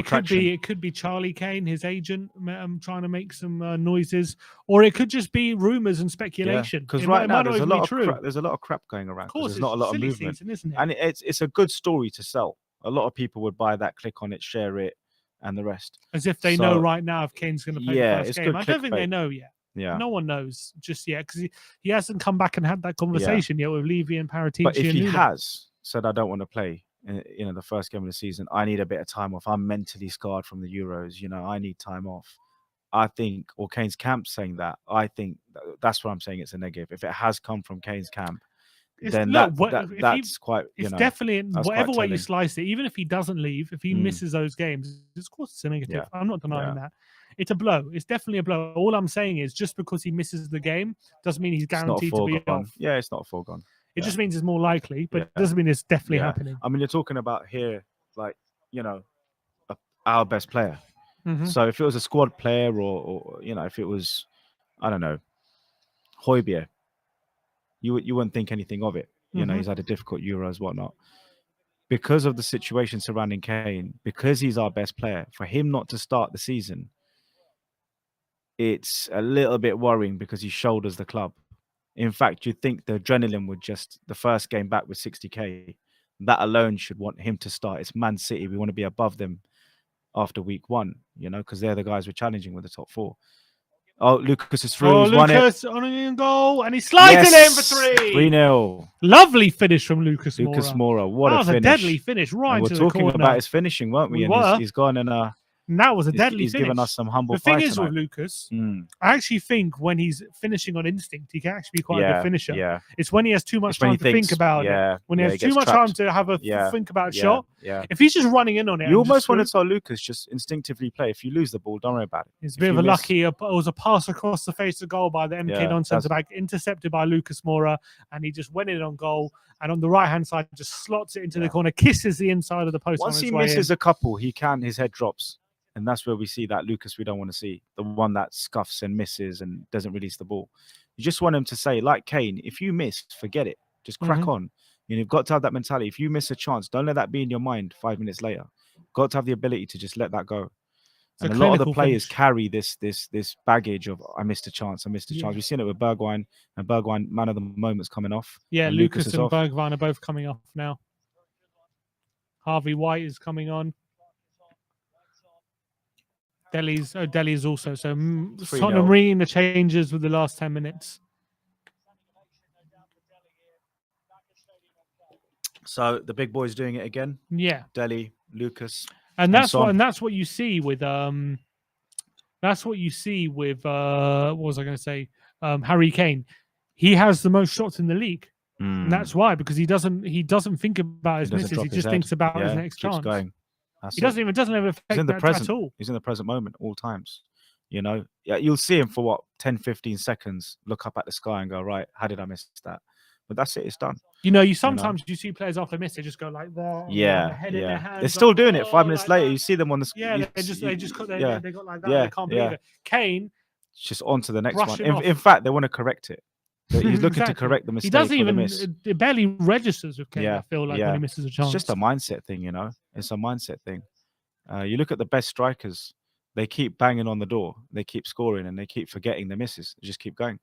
traction? It could be Charlie Kane, his agent, trying to make some noises, or it could just be rumors and speculation. Because right now there's a lot of crap going around. Of course, there's not a lot of movement, season, isn't it? And it's a good story to sell. A lot of people would buy that, click on it, share it, and the rest. As if they know right now if Kane's going to play the first game. I don't think they know yet. Yeah. No one knows just yet because he hasn't come back and had that conversation yet with Levy and Paratici. But if he has said, I don't want to play in the first game of the season, I need a bit of time off. I'm mentally scarred from the Euros. I need time off. I think, or Kane's camp saying that, I think that's what I'm saying. It's a negative. If it has come from Kane's camp, then that's quite. It's definitely whatever way you slice it. Even if he doesn't leave, if he misses those games, of course it's a negative. Yeah. I'm not denying that. It's a blow. It's definitely a blow. All I'm saying is just because he misses the game doesn't mean he's guaranteed to be off. Yeah, it's not a foregone. It just means it's more likely, but it doesn't mean it's definitely happening. I mean, you're talking about here, like, our best player. So if it was a squad player or if it was, I don't know, Højbjerg, you wouldn't think anything of it. He's had a difficult Euros, whatnot. Because of the situation surrounding Kane, because he's our best player, for him not to start the season, it's a little bit worrying because he shoulders the club. In fact, you'd think the adrenaline would the first game back with 60k, that alone should want him to start. It's Man City. We want to be above them after week 1, you know, because they're the guys we're challenging with the top 4. Oh, Lucas is through. He's won it. Lucas on a goal, and he slides it in for 3. 3-0. Lovely finish from Lucas Moura. Lucas Moura, what that a was finish. A deadly finish right into the corner. We're talking about his finishing, weren't we? And he's gone and that was a deadly he's finish. given us some humble The thing fight is tonight. with Lucas, I actually think when he's finishing on instinct, he can actually be quite a good finisher. Yeah. It's when he has too much time to think about it. When he has too much time to have a think about a shot. Yeah. If he's just running in on it, you almost want to tell Lucas just instinctively play. If you lose the ball, don't worry about it. It's a bit of a lucky. It was a pass across the face of goal by the MK Don centre back, intercepted by Lucas Moura, and he just went in on goal. And on the right hand side, just slots it into the corner, kisses the inside of the post. Once he misses a couple, his head drops. And that's where we see that Lucas we don't want to see. The one that scuffs and misses and doesn't release the ball. You just want him to say, like Kane, if you miss, forget it. Just crack on. You've got to have that mentality. If you miss a chance, don't let that be in your mind 5 minutes later. Got to have the ability to just let that go. And a lot of the players carry this baggage of, I missed a chance. We've seen it with Bergwijn, and Bergwijn, man of the moment's coming off. Yeah, Lucas and Bergwijn are both coming off now. Harvey White is coming on. Delhi's also. So Tottenham ringing the changes with the last 10 minutes. So the big boys doing it again. Yeah. Delhi, Lucas. And that's what you see with what was I going to say? Harry Kane. He has the most shots in the league. And that's why, because he doesn't think about his misses. He just thinks about his next chance. Going. He doesn't even affect that at all. He's in the present moment all times. You know, you'll see him for 10, 15 seconds, look up at the sky and go, right, how did I miss that? But that's it, it's done. You sometimes you see players after miss, they just go like that. Head in their hands, they're still doing it 5 minutes later. You see them on the screen. Yeah, they got like that. They can't believe it. Kane, it's just on to the next one. In fact, they want to correct it. He's looking to correct the mistake. He doesn't even. It barely registers with Kane. I feel like when he misses a chance. It's just a mindset thing, It's a mindset thing. You look at the best strikers; they keep banging on the door, they keep scoring, and they keep forgetting the misses. They just keep going.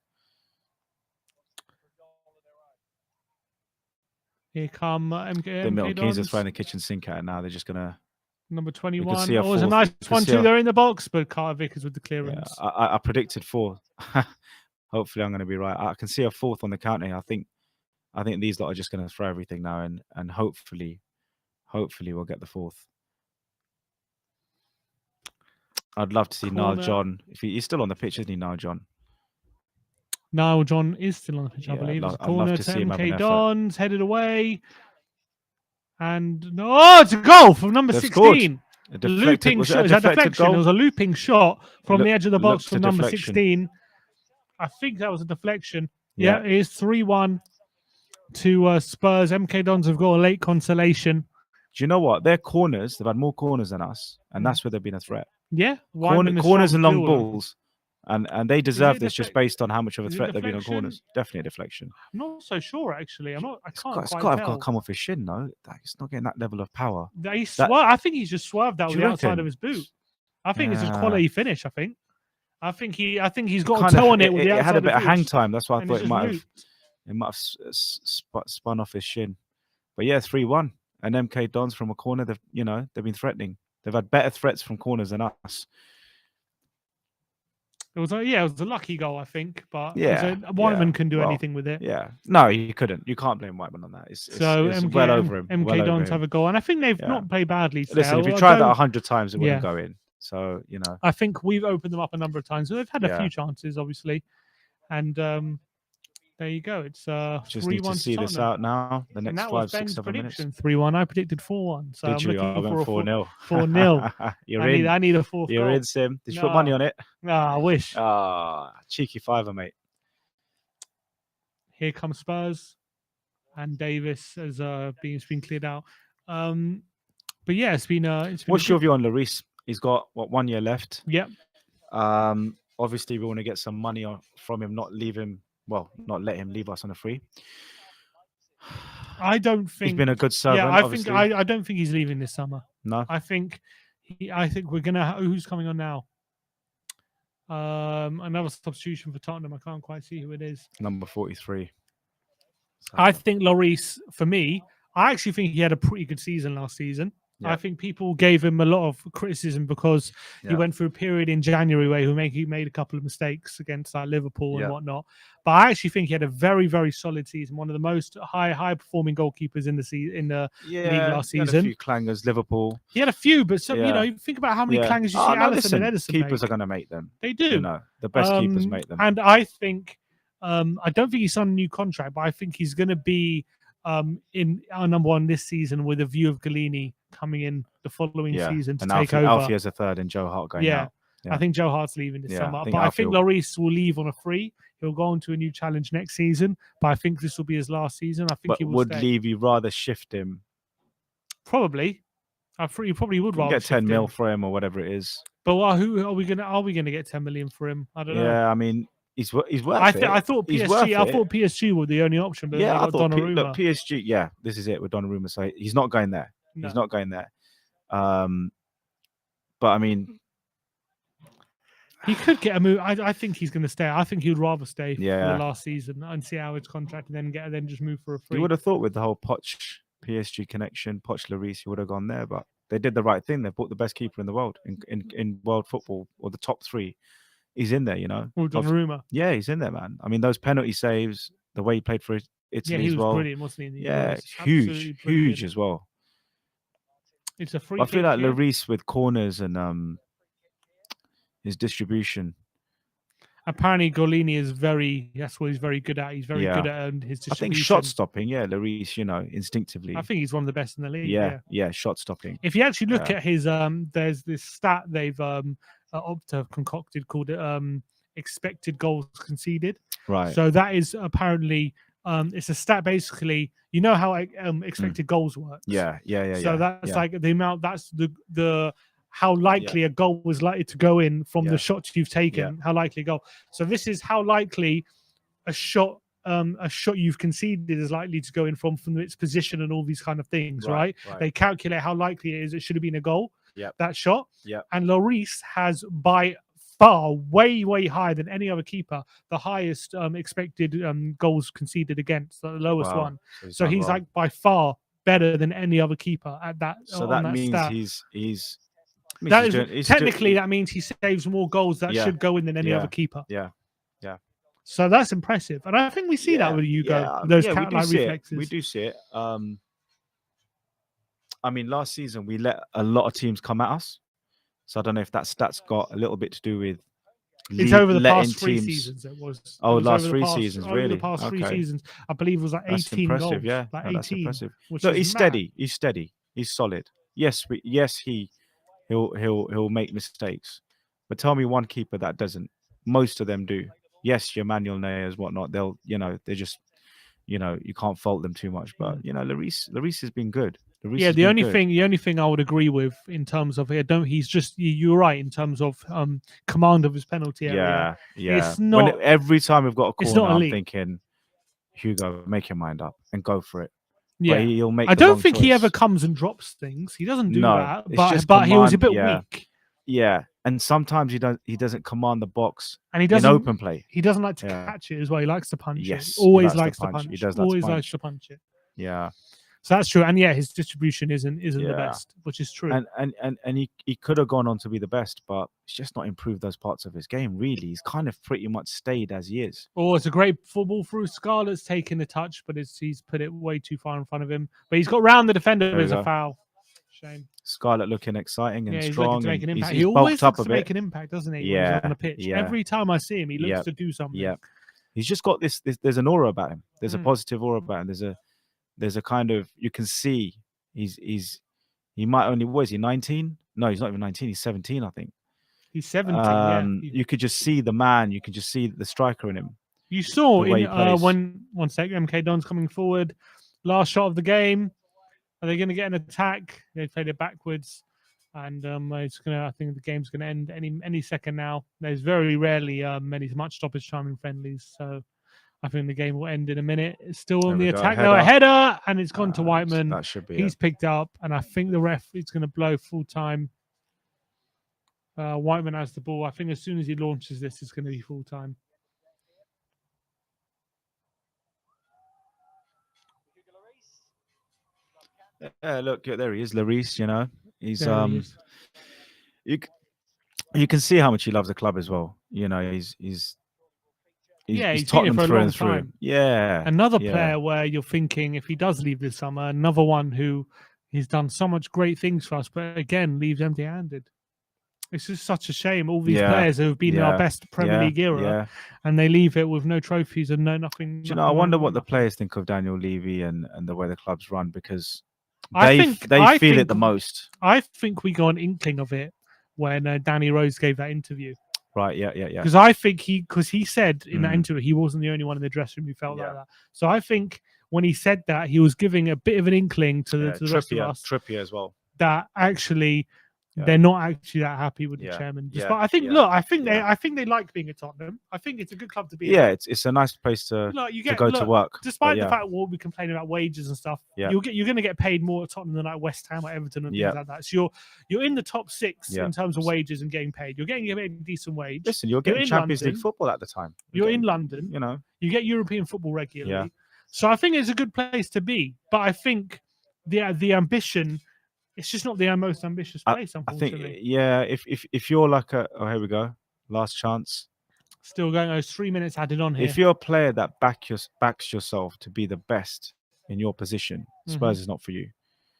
Here come The Milton Keynes are throwing the kitchen sink at it now. They're just gonna. Number 21. It was a nice 1-2 there in the box, but Carter Vickers with the clearance. Yeah, I predicted 4. Hopefully, I'm going to be right. I can see a 4th on the counter. I think these lot are just going to throw everything now, and hopefully we'll get the 4th. I'd love to see Niall John. If he's still on the pitch, isn't he, Niall John? Niall John is still on the pitch, I believe. It's a corner to MK Dons, headed away. And it's a goal from number 16. A looping shot. It was a deflection. It was a looping shot from the edge of the box from number 16. I think that was a deflection. Yeah, it is 3-1 to Spurs. MK Dons have got a late consolation. Do you know what? Their corners, they've had more corners than us, and that's where they've been a threat. Yeah. Corners and long balls. And they deserve this just based on how much of a threat they've been on corners. Definitely a deflection. I'm not so sure, actually. I can't It's got to come off his shin, though. It's not getting that level of power. I think he's just swerved that with the outside of his boot. I think it's a quality finish, I think. I think he's got a toe on it with the outside. It had a bit of hang time. That's why I thought it might have spun off his shin. But yeah, 3-1. And MK Dons from a corner, they've been threatening. They've had better threats from corners than us. It was a lucky goal, I think, but Whiteman can do anything with it. Yeah, no, he couldn't. You can't blame Whiteman on that. It's well over him. MK Dons have a goal, and I think they've not played badly today. Listen, if you tried that 100 times, it wouldn't go in. So I think we've opened them up a number of times. So they've had a few chances, obviously, and there you go. It's just need to see this out now. The next 5, 6, 7 minutes. 3-1. I predicted 4-1. So I'm looking for 4-0. 4-0. I need a 4th. You're in, Sim. Did you put money on it? No, I wish. Cheeky fiver, mate. Here comes Spurs, and Davis has been cleared out. But yeah, it's been. What's your view on Lloris? He's got 1 year left. Yep. Obviously, we want to get some money from him, not let him leave us on a free. I don't think he's been a good servant. Yeah, I don't think he's leaving this summer. No. I think we're gonna. Who's coming on now? Another substitution for Tottenham. I can't quite see who it is. Number 43. I think Lloris, for me, I actually think he had a pretty good season last season. Yeah. I think people gave him a lot of criticism because he went through a period in January where he made a couple of mistakes against Liverpool and whatnot. But I actually think he had a very, very solid season. One of the most high performing goalkeepers in the league last season. He had a few clangers. Liverpool. He had a few, but some, you think about how many clangers you see Alisson and Ederson keepers make. are going to make them. They do. The best keepers make them. And I think, I don't think he's signed a new contract, but I think he's going to be in our number one this season with a view of Galini coming in the following season to take over. Alfie as a third and Joe Hart going out. I think Joe Hart's leaving this summer, but I think Lloris will leave on a free. He'll go on to a new challenge next season, but I think this will be his last season. I think he will stay. Levy rather shift him? Probably. He probably would rather get 10 mil for him or whatever it is. But who are we gonna get 10 million for him? I don't know. Yeah, I mean, he's worth it. I thought PSG were the only option, but I thought Donnarumma. PSG. Yeah, this is it with Donnarumma. So he's not going there. No. He's not going there. But I mean, he could get a move. I think he's going to stay. I think he would rather stay for the last season and see how his contract, and then just move for a free. You would have thought with the whole Poch PSG connection, Poch Lloris, he would have gone there, but they did the right thing. They bought the best keeper in the world in world football, or the top three. He's in there, Or Donnarumma. Yeah, he's in there, man. I mean, those penalty saves, the way he played for Italy as well. He was brilliant, wasn't he? Yeah, huge as well. It's a free. I feel like Lloris with corners and his distribution. Apparently, Golini is that's what he's very good at. He's very good at his distribution. I think shot stopping, Lloris, instinctively. I think he's one of the best in the league. Yeah, shot stopping. If you actually look at his, there's this stat they've Opta concocted called expected goals conceded. Right. So that is apparently it's a stat basically. You know how expected goals works. Yeah. So that's like the amount. That's the how likely a goal was likely to go in from the shots you've taken. How likely a goal. So this is how likely a shot you've conceded is likely to go in from its position and all these kind of things. Right. They calculate how likely it should have been a goal. That shot. And Lloris has by far way higher than any other keeper the highest expected goals conceded against, the lowest one. So he's like by far better than any other keeper at that. So that means stat. he's technically that means he saves more goals that should go in than any other keeper. Yeah. So that's impressive, and I think we see that with Hugo. Those cat-like reflexes. We do see it. I mean, last season we let a lot of teams come at us, so I don't know if that stat's got a little bit to do with. It's over the past 3 seasons. It was. Oh, last 3 seasons, really? Over the past 3 seasons, I believe it was like 18 goals. Yeah, like 18. That's impressive. Look, he's steady. He's steady. He's solid. Yes, he'll make mistakes, but tell me one keeper that doesn't. Most of them do. Yes, your Manuel Neuers, whatnot. They'll, they're just, you can't fault them too much. But Lloris has been good. The only thing I would agree with in terms of you're right in terms of command of his penalty area. Yeah. It's not every time we've got a corner, I'm thinking, Hugo, make your mind up and go for it. Yeah, but he'll make. I don't think he ever comes and drops things. He doesn't do that. But he was a bit weak. Yeah, and sometimes he doesn't command the box and he doesn't in open play. He doesn't like to catch it as well. He likes to punch it. He always likes to punch. He does always likes to punch it. Yeah. So that's true, and his distribution isn't the best, which is true. And he could have gone on to be the best, but he's just not improved those parts of his game. Really, he's kind of pretty much stayed as he is. Oh, it's a great football through. Scarlett's taken the touch, but he's put it way too far in front of him. But he's got round the defender as a foul. Shame. Scarlett looking exciting and he's strong. To make an impact. He's he always looks to make an impact, doesn't he? Yeah, when he's on the pitch. Every time I see him, he looks to do something. Yeah, he's just got this. There's an aura about him. There's a positive aura about him. There's a kind of, you can see he might only, what is he, 19? No, he's not even 19. He's 17, I think. He's 17. You could just see the man. You could just see the striker in him. You saw in one sec, MK Don's coming forward. Last shot of the game. Are they going to get an attack? They played it backwards, and I think the game's going to end any second now. There's very rarely much stoppage time in friendlies, so I think the game will end in a minute. It's still on the attack. No, a header, and it's gone to Whiteman. That should be. He's picked up, and I think the ref is going to blow full time. Whiteman has the ball. I think as soon as he launches this, it's going to be full time. Yeah, look, there he is, Lloris. You know, he's There he is. you you can see how much he loves the club as well. You know, Yeah, he's he's been here Tottenham for a through long and through. time. Yeah, Another yeah, player where you're thinking if he does leave this summer, another one who he's done so much great things for us, but again leaves empty-handed. It's just such a shame. All these yeah, players who have been in our yeah, best Premier yeah, League era, yeah. and they leave it with no trophies and no nothing, Do you know, I nothing, wonder what the nothing. players think of Daniel Levy and the way the club's run, because I they think, they I feel it think, the most. I think we got an inkling of it when Danny Rose gave that interview. Right? Yeah, yeah, yeah. Because I think because he said in that Mm. interview he wasn't the only one in the dressing room who felt like Yeah. that. So I think when he said that, he was giving a bit of an inkling to the rest of us Trippier as well. that actually Yeah. they're not actually that happy with the Yeah, chairman. yeah, Despite I think, yeah, look, I think yeah. they like being at Tottenham. I think it's a good club to be Yeah, at. it's a nice place to Look, you to get go to work. But despite the yeah, fact what we complain about wages and stuff, Yeah. you're going to get paid more at Tottenham than like West Ham or Everton and Yeah. things like that. So you're in the top 6 Yeah. in terms of wages and getting paid. You're getting a decent wage. listen, you're getting in Champions London. League football at the time. You're in getting, London. You know, You get European football regularly. Yeah. So I think it's a good place to be. But I think the ambition, it's just not the most ambitious place, I unfortunately. think yeah. If you're like here we go, last chance. Still going, those 3 minutes added on here. If you're a player that backs yourself to be the best in your position, Spurs is not for you.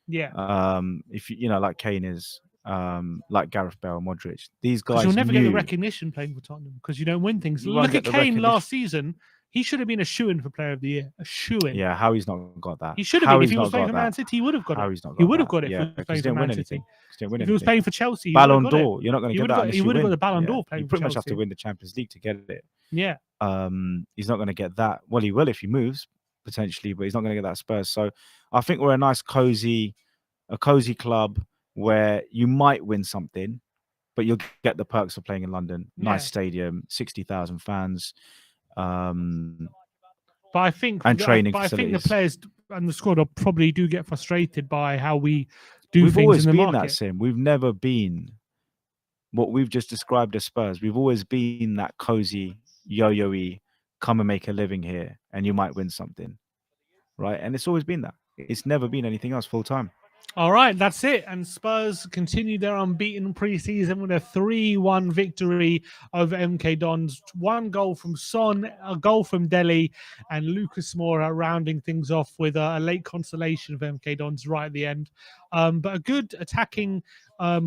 Yeah. If you know, like Kane is, like Gareth Bale, Modric, these guys Because you'll never get the knew recognition playing for Tottenham because you don't win things. You won't Look at get the Kane recognition. last season. He should have been a shoo-in for Player of the Year. A shoo-in. Yeah, how he's not got that. He should have How been. If he's he was not playing got for Man that. City, he would have got How it. he's not He got would have that. got it if Yeah, he was because playing he for didn't win Man anything. City. Because he didn't win If he was anything. playing for Chelsea, he would Ballon have got it. d'Or, you're not going to get that unless He you would have win. got the Ballon d'Or You playing for pretty much have to Chelsea. win the Champions League to get it. Yeah. He's not going to get that. Well, he will if he moves potentially, but he's not going to get that at Spurs. So I think we're a nice cozy club where you might win something, but you'll get the perks of playing in London. Nice stadium, 60,000 fans. But I think and training but I think facilities. the players and the squad probably do get frustrated by how we do We've things always in the been market. that, Sim. We've never been what we've just described as Spurs. We've always been that cozy, yo-yo-y, come and make a living here, and you might win something, right? And it's always been that. It's never been anything else full time. All right, that's it. And Spurs continue their unbeaten preseason with a 3-1 victory over MK Dons. 1 goal from Son, a goal from Dele, and Lucas Moura rounding things off with a late consolation for MK Dons right at the end. But a good attacking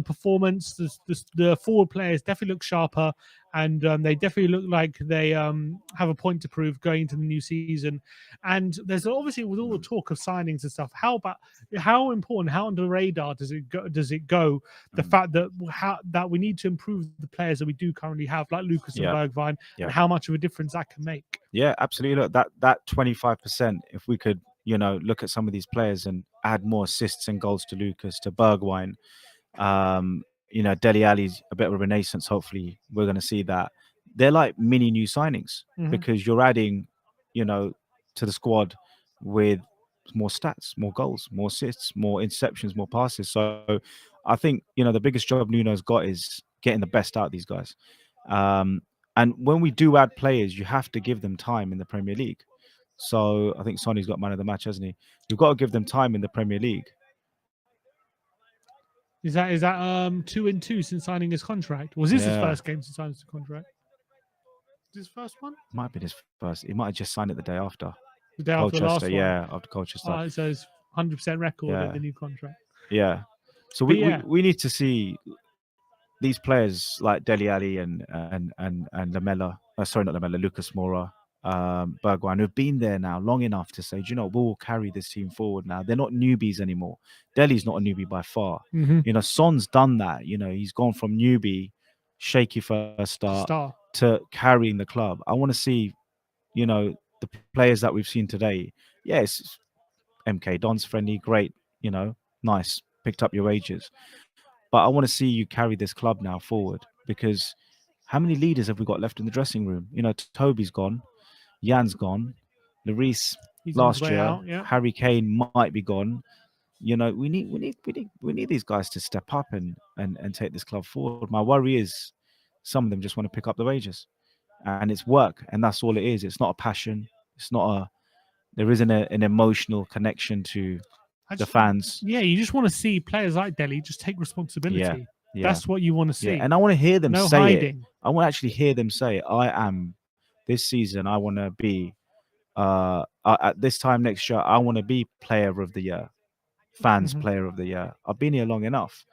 performance. The forward players definitely look sharper, and they definitely look like they have a point to prove going into the new season. And there's obviously, with all the talk of signings and stuff, how important, how under the radar does it go? The fact that we need to improve the players that we do currently have, like Lucas and Bergwijn, and how much of a difference that can make. Yeah, absolutely. Look, that 25%, if we could, look at some of these players and add more assists and goals to Lucas, to Bergwijn, Dele Alli's a bit of a renaissance. Hopefully, we're going to see that. They're like mini new signings because you're adding, to the squad with more stats, more goals, more assists, more interceptions, more passes. So I think, the biggest job Nuno's got is getting the best out of these guys. And when we do add players, you have to give them time in the Premier League. So I think Sonny's got man of the match, hasn't he? You've got to give them time in the Premier League. Is that 2-2 since signing his contract? Was this his first game since signing his contract? His first one? Might have been his first. He might have just signed it the day after. The day after the last one. Yeah, after Colchester. So it's 100% record of the new contract. Yeah. So we need to see these players like Dele Alli and Lamela. Sorry, not Lamela. Lucas Moura, Bergwijn, who've been there now long enough to say, we'll carry this team forward now. They're not newbies anymore. Dele's not a newbie by far. Son's done that. He's gone from newbie, shaky first start to carrying the club. I want to see, the players that we've seen today. Yes, MK Don's friendly, great, nice, picked up your wages. But I want to see you carry this club now forward, because how many leaders have we got left in the dressing room? Toby's gone, Jan's gone, Lloris last year, out, Harry Kane might be gone. We need these guys to step up and take this club forward. My worry is some of them just want to pick up the wages, and it's work, and that's all it is. It's not a passion. It's not there isn't an emotional connection to the fans. Yeah, you just want to see players like Dele just take responsibility. Yeah. That's what you want to see. Yeah. And I want to hear them say hiding. it. I want to actually hear them say, this season, I want to be, at this time next year, I want to be player of the year, fans player of the year. I've been here long enough.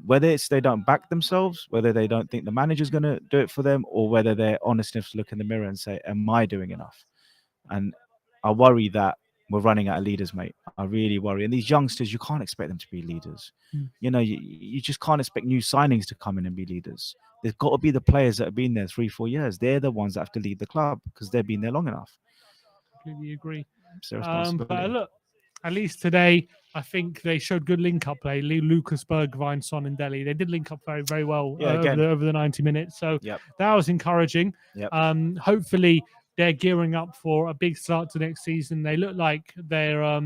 Whether it's they don't back themselves, whether they don't think the manager's going to do it for them, or whether they're honest enough to look in the mirror and say, am I doing enough? And I worry that we're running out of leaders, mate. I really worry. And these youngsters, you can't expect them to be leaders. You know, you just can't expect new signings to come in and be leaders. There's got to be the players that have been there 3-4 years. They're the ones that have to lead the club because they've been there long enough. Completely agree. It's their responsibility. But look, at least today, I think they showed good link-up play. Lucas Bergwijn, Son and Dele. They did link up very, very well over the 90 minutes. So that was encouraging. Hopefully, they're gearing up for a big start to next season. They look like they're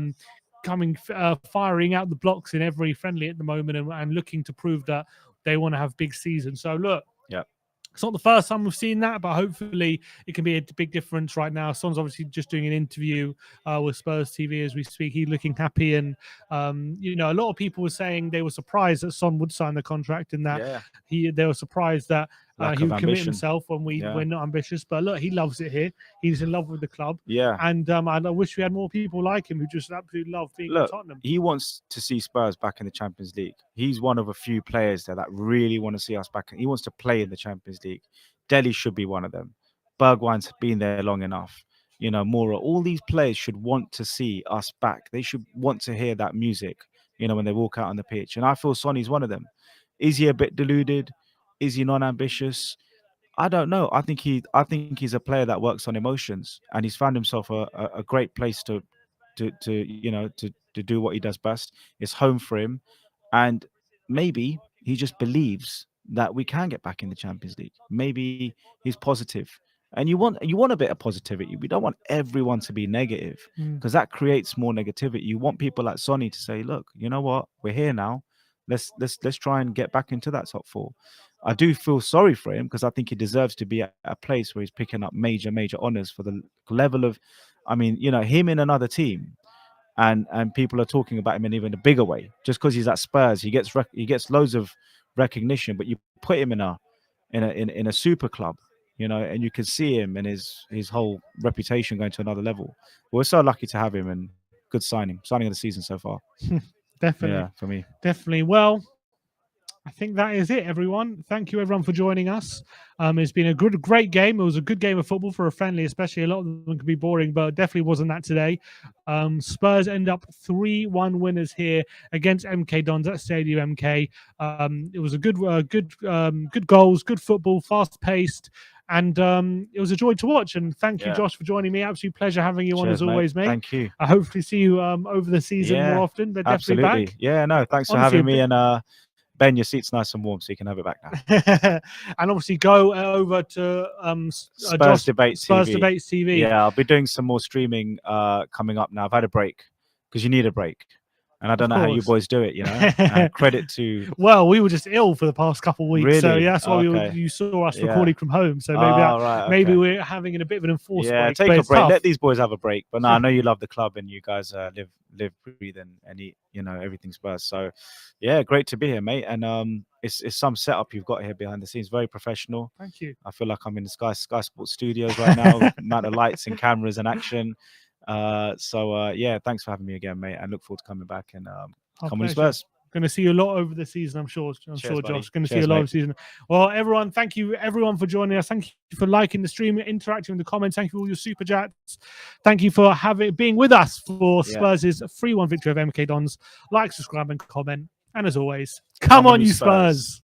firing out the blocks in every friendly at the moment and looking to prove that they want to have big seasons. So look, it's not the first time we've seen that, but hopefully it can be a big difference right now. Son's obviously just doing an interview with Spurs TV as we speak. He's looking happy. And, you know, a lot of people were saying they were surprised that Son would sign the contract and that they were surprised that he would commit himself when we're not ambitious. But look, he loves it here. He's in love with the club. And I wish we had more people like him who just absolutely love being at Tottenham. He wants to see Spurs back in the Champions League. He's one of a few players there that really want to see us back. He wants to play in the Champions League. Dele should be one of them. Bergwijn's been there long enough. You know, Mora, all these players should want to see us back. They should want to hear that music, you know, when they walk out on the pitch. And I feel Sonny's one of them. Is he a bit deluded? Is he non-ambitious? I don't know. I think he's a player that works on emotions, and he's found himself a great place to do what he does best. It's home for him, and maybe he just believes that we can get back in the Champions League. Maybe he's positive, and you want a bit of positivity. We don't want everyone to be negative because that creates more negativity. You want people like Sonny to say, "Look, you know what? We're here now. Let's try and get back into that top four." I do feel sorry for him because I think he deserves to be at a place where he's picking up major honors for the level of, I mean, you know, him in another team, and people are talking about him in even a bigger way. Just because he's at Spurs, he gets loads of recognition, but you put him in a super club, you know, and you can see him and his whole reputation going to another level. We're so lucky to have him, and good signing of the season so far. Definitely, for me, definitely. Well, I think that is it, everyone. Thank you, everyone, for joining us. It's been a great game. It was a good game of football for a friendly, especially. A lot of them could be boring, but definitely wasn't that today. Spurs end up 3-1 winners here against MK Dons at Stadium MK. It was a good goals, good football, fast-paced, and it was a joy to watch. And thank you, Josh, for joining me. Absolute pleasure having you on as always, mate. Thank you. I hopefully see you over the season more often, but definitely back. Yeah, no, thanks for having me. And Ben, your seat's nice and warm, so you can have it back now. And obviously go over to Spurs Debates TV. Yeah, I'll be doing some more streaming coming up now. I've had a break because you need a break. And I don't know how you boys do it, you know. Credit to... Well, we were just ill for the past couple of weeks. Really? So that's why you saw us recording from home. So maybe maybe we're having a bit of an enforced break. Take a break. Tough. Let these boys have a break. But no, I know you love the club and you guys live, breathe and eat, you know, everything Spurs. So, yeah, great to be here, mate. And it's some setup you've got here behind the scenes. Very professional. Thank you. I feel like I'm in the Sky Sports studios right now. Amount of lights and cameras and action. Yeah, thanks for having me again, mate. I look forward to coming back and come on Spurs. Going to see you a lot over the season, I'm sure. Cheers, Josh. Going to see you a lot over the season. Well, everyone, thank you, everyone, for joining us. Thank you for liking the stream, interacting in the comments. Thank you for all your super chats. Thank you for being with us for Spurs' 3-1 victory of MK Dons. Like, subscribe, and comment. And as always, come on, you Spurs.